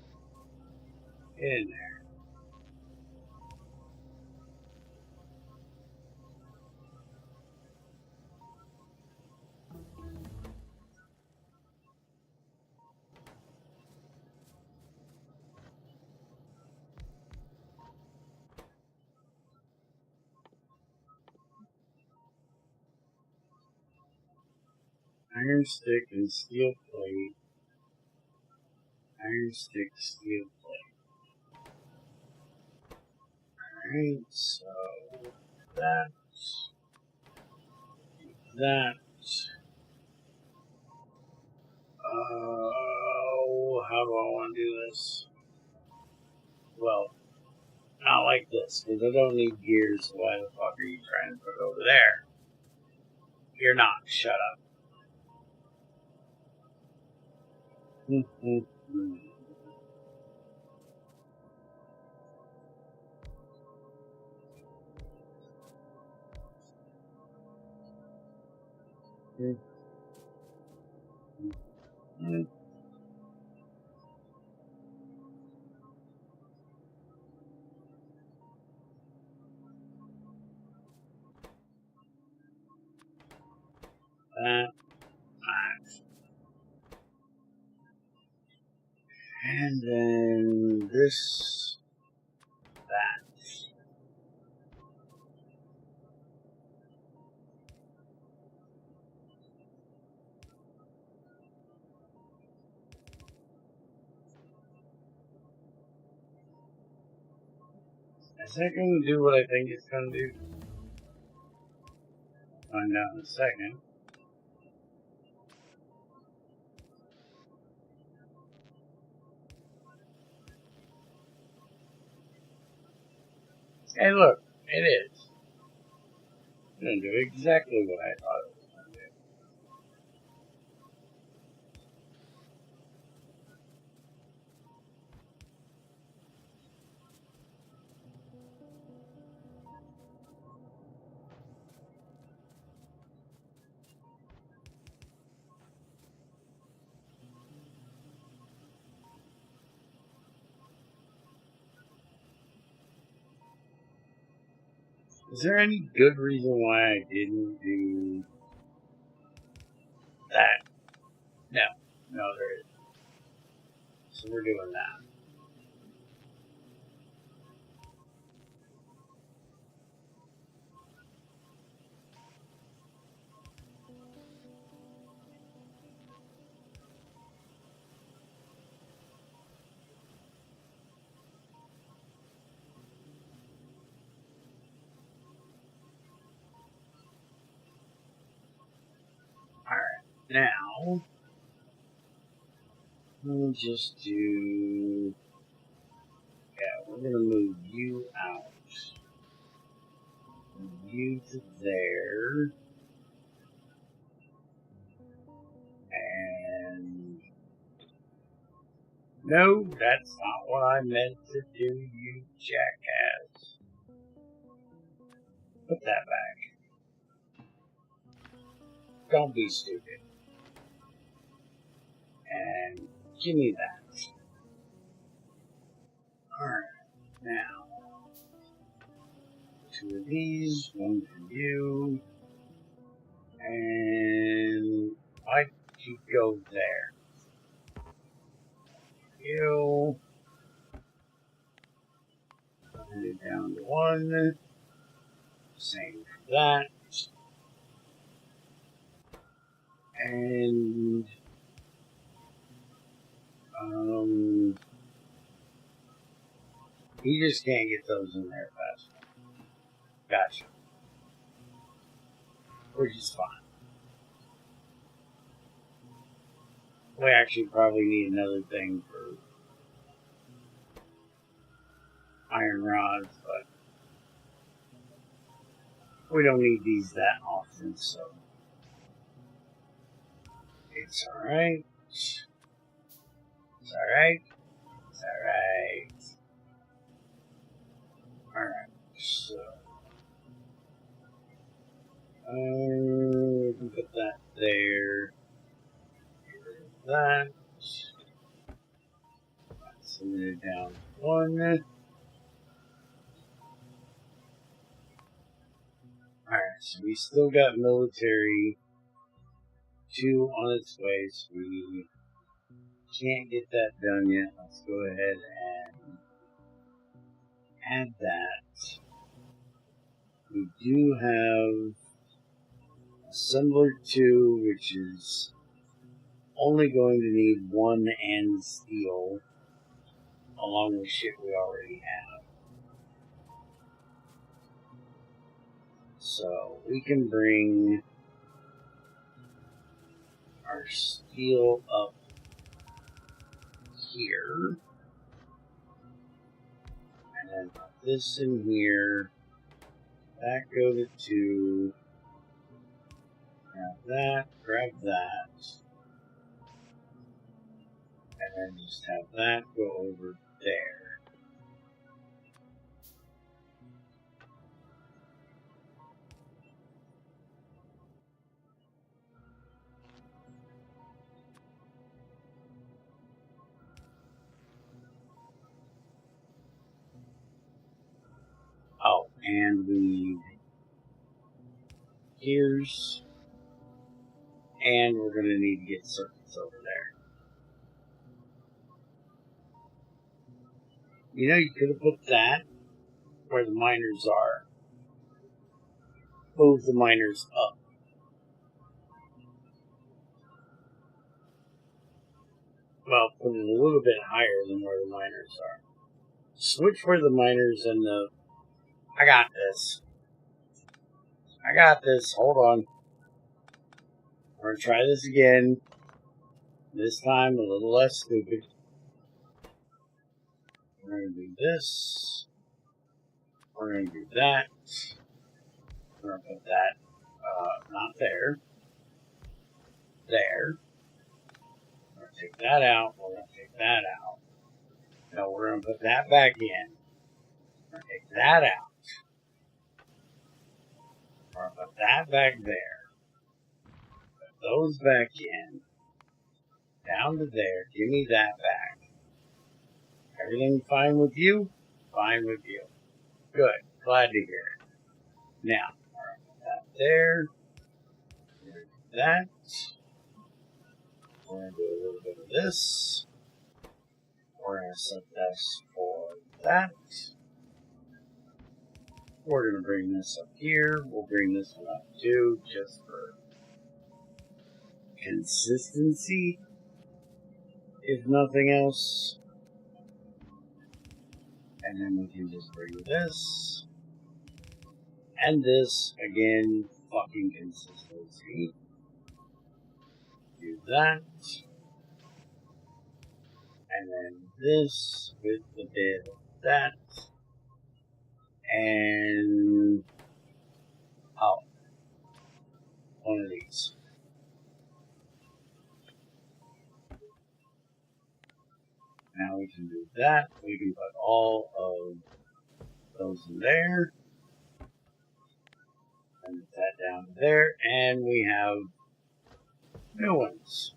Get in there. Iron stick and steel plate. Iron stick, steel plate. Alright, so that. How do I want to do this? Well, Not like this, because I don't need gears, so why the fuck are you trying to put it over there? You're not. Shut up. That. And then this, that. Is that going to do what I think it's going to do? Find out in a second. Hey, look, it is. It's going to do exactly what I thought it was going to do. Is there any good reason why I didn't do that? No. No, there isn't. So we're doing that. Alright. Now, we'll just do... Yeah, we're going to move you out. Move you to there. And... No, that's not what I meant to do, you jackass. Put that back. Don't be stupid. And give me that. Alright, now. 2 of these, 1 for you. And I could go there. You. Put it down to 1. Same for that. And you just can't get those in there fast enough. Gotcha. Which is fine. We actually probably need another thing for iron rods, but we don't need these that often, so it's alright. It's alright. It's alright. Alright, so we can put that there. That. Send it down 1. Alright, so we still got military 2 on its way, so we can't get that done yet. Let's go ahead and add that. We do have assembler 2, which is only going to need 1 and steel, along with shit we already have. So we can bring our steel up here, and then up this in here. That go to 2. Grab that, grab that. And then just have that go over there. Oh, and we need gears. And we're going to need to get circuits over there. You know, you could have put that where the miners are. Move the miners up. Well, put it a little bit higher than where the miners are. Switch where the miners and the... I got this. I got this. Hold on. We're going to try this again. This time a little less stupid. We're going to do this. We're going to do that. We're going to put that, not there. There. We're going to take that out. We're going to take that out. No, we're going to put that back in. We're going to take that out. We're going to put that back there. Put those back in. Down to there. Give me that back. Everything fine with you? Fine with you. Good. Glad to hear it. Now, we're going to put that there. We're going to do that. We're going to do a little bit of this. We're going to set this for that. We're going to bring this up here. We'll bring this one up too, just for consistency, if nothing else. And then we can just bring this. And this, again, fucking consistency. Do that. And then this with the bit of that. And oh, one of these. Now we can do that. We can put all of those in there. And put that down there. And we have new ones.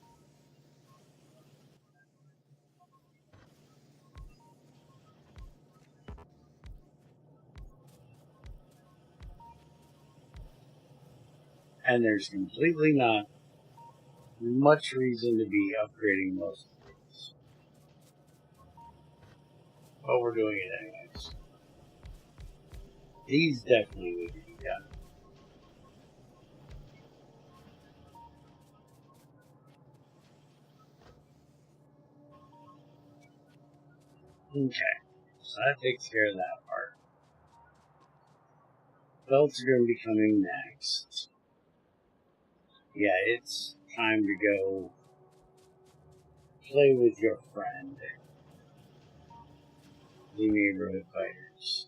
And there's completely not much reason to be upgrading most of these. But we're doing it anyways. These definitely need to be done. Okay, so that takes care of that part. Belts are going to be coming next. Yeah, it's time to go play with your friend, the neighborhood fighters.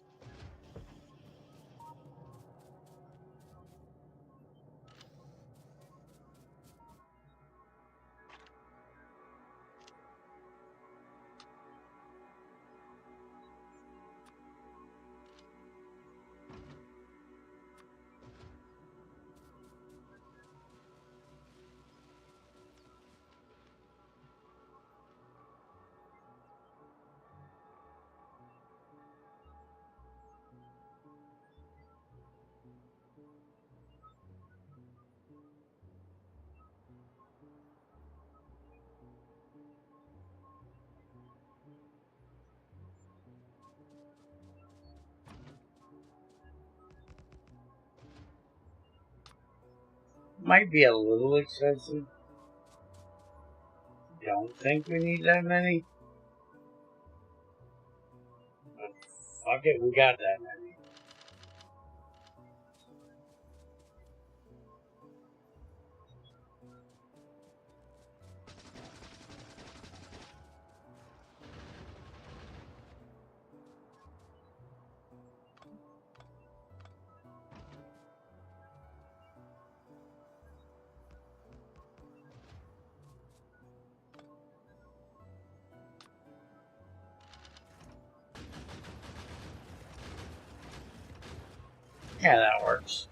Might be a little expensive. Don't think we need that many. But fuck it, we got that many. Yeah, that works.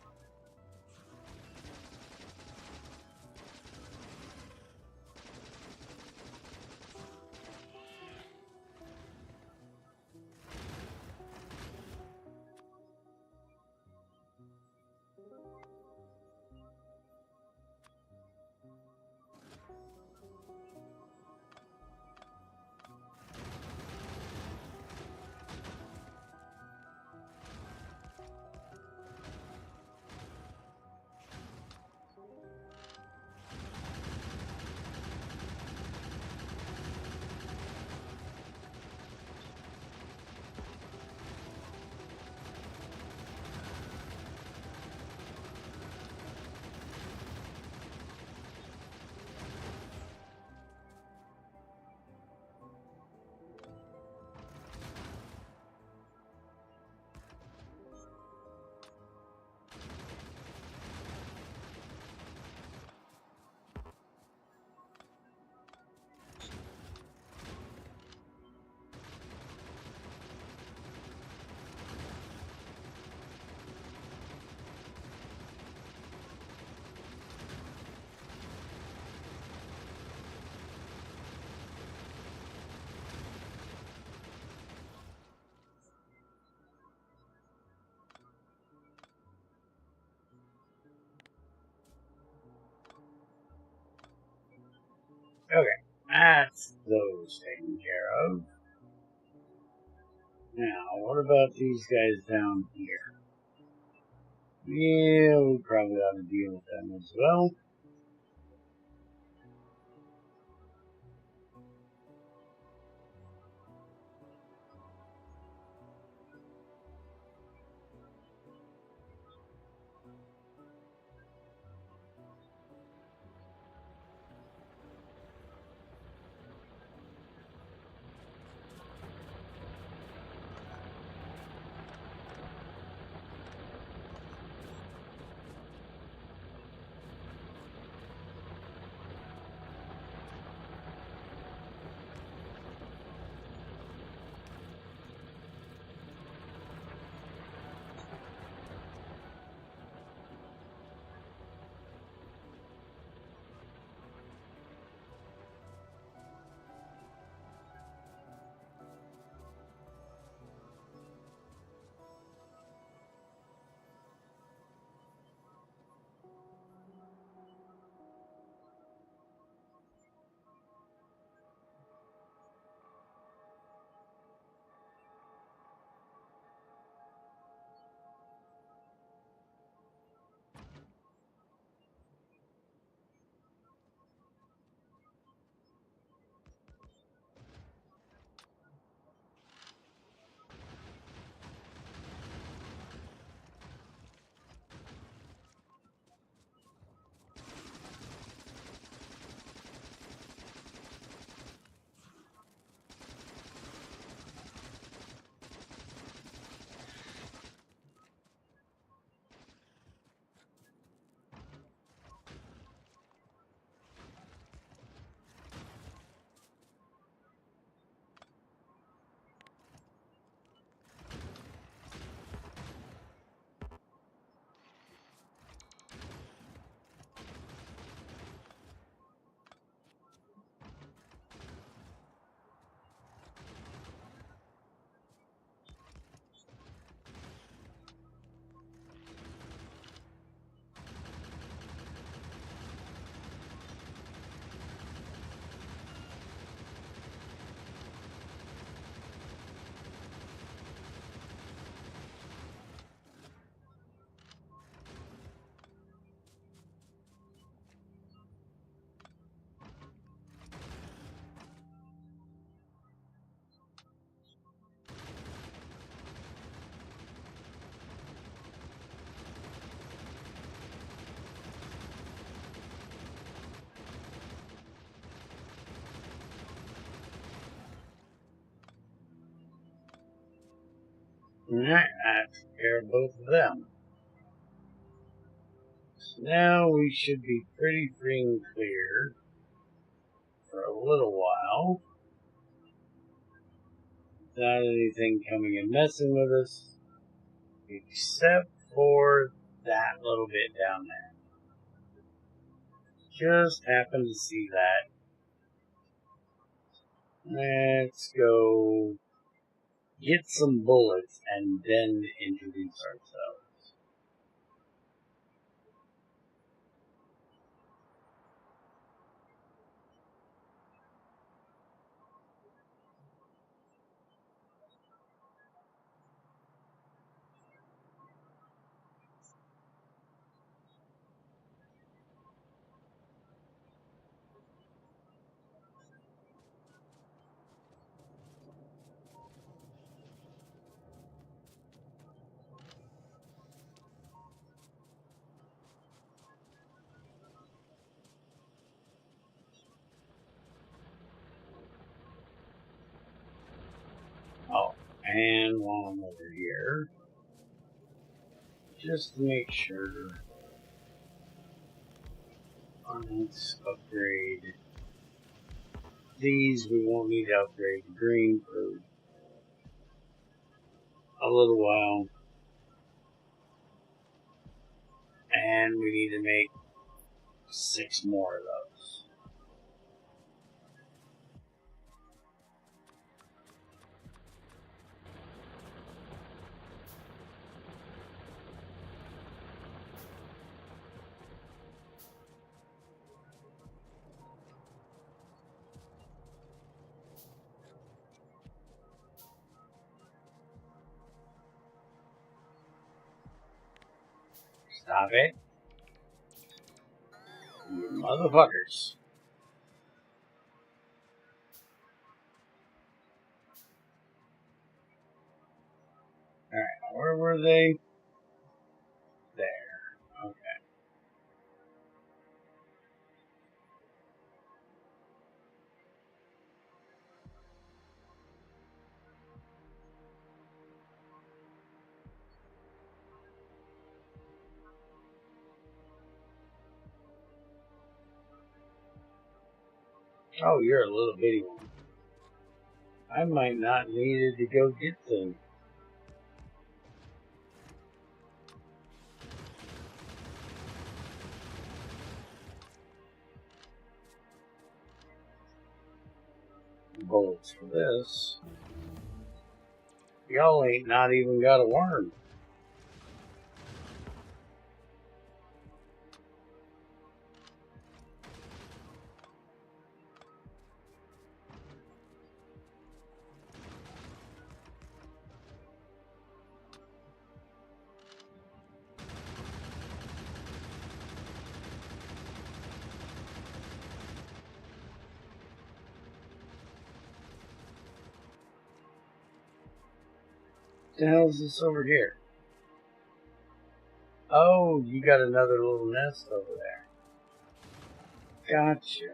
Okay, that's those taken care of. Now, what about these guys down here? Yeah, we probably ought to deal with them as well. Alright, I took care of both of them. So now we should be pretty free and clear for a little while. Without anything coming and messing with us. Except for that little bit down there. Just happened to see that. Let's go get some bullets and then introduce ourselves. Oh, and while I'm over here, just to make sure, let's upgrade these. We won't need to upgrade the green for a little while. And we need to make 6 more of those. Stop it. You motherfuckers. Alright, where were they? There. Okay. Oh, you're a little bitty one. I might not need to go get them. Bullets for this. Y'all ain't not even got a worm. What the hell is this over here? Oh, you got another little nest over there. Gotcha.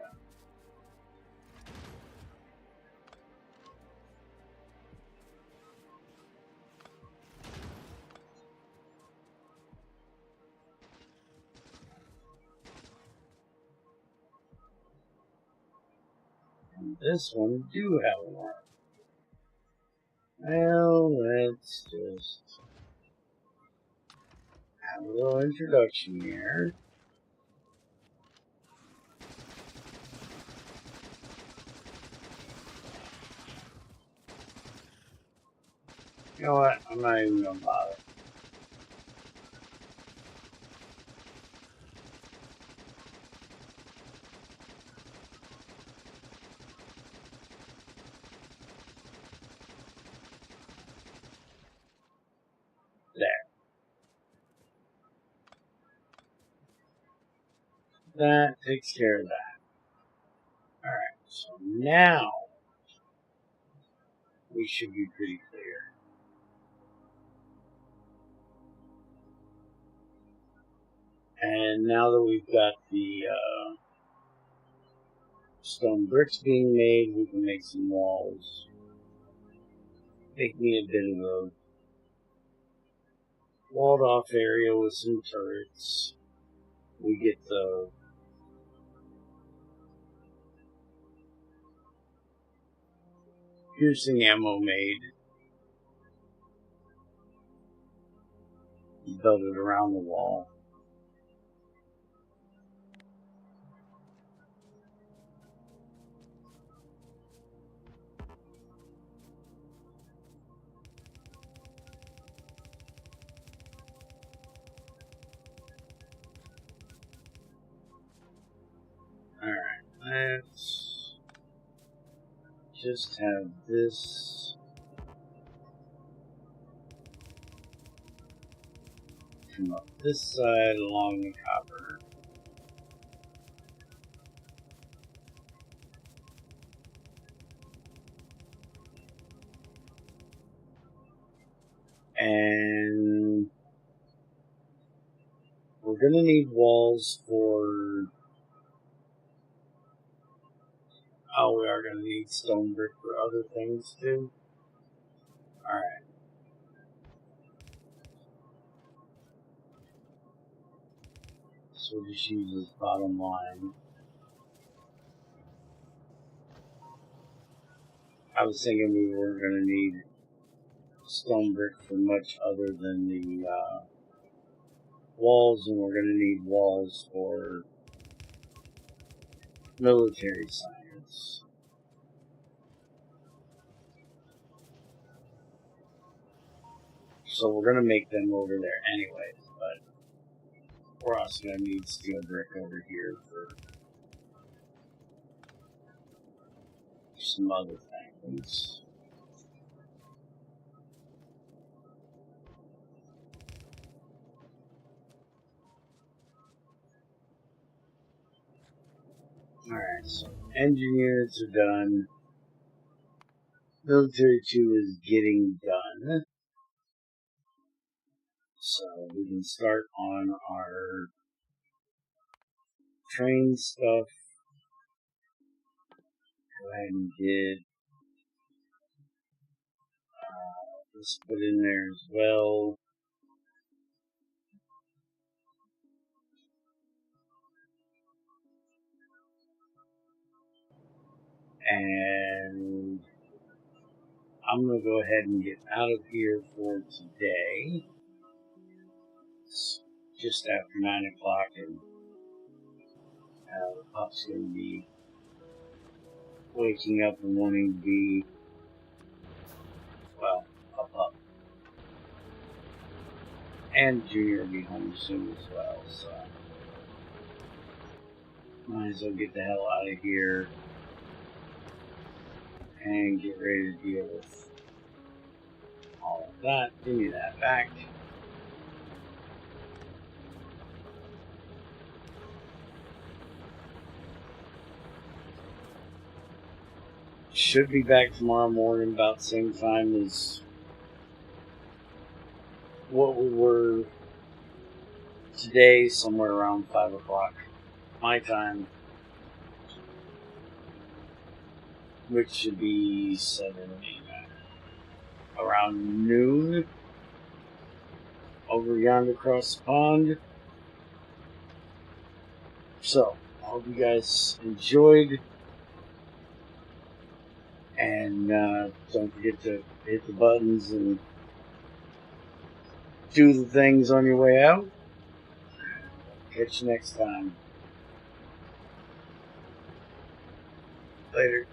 And this one do have a worm. Well, let's just have a little introduction here. You know what? I'm not even gonna bother. There. That takes care of that. Alright, so now we should be pretty clear. And now that we've got the stone bricks being made, we can make some walls. Make me a bit of a walled off area with some turrets. We get the piercing ammo made. build it around the wall. Alright, let's just have this come up this side along the copper. And we're going to need walls for... Oh, we are going to need stone brick for other things too. Alright. So we'll just use this bottom line. I was thinking we weren't going to need stone brick for much other than the walls, and we're going to need walls for military science. So we're going to make them over there anyways, but we're also going to need steel brick over here for some other things. Alright, so engineers are done. Military 2 is getting done. So we can start on our train stuff. Go ahead and get this put in there as well. And I'm going to go ahead and get out of here for today. It's just after 9 o'clock, and the pup's going to be waking up and wanting to be, well, a pup. And Junior will be home soon as well, so might as well get the hell out of here and get ready to deal with all of that. Give me that back. Should be back tomorrow morning about the same time as what we were today, somewhere around 5 o'clock my time, which should be 7, 8, around noon over yonder across the pond. So, I hope you guys enjoyed, and don't forget to hit the buttons and do the things on your way out. Catch you next time. Later.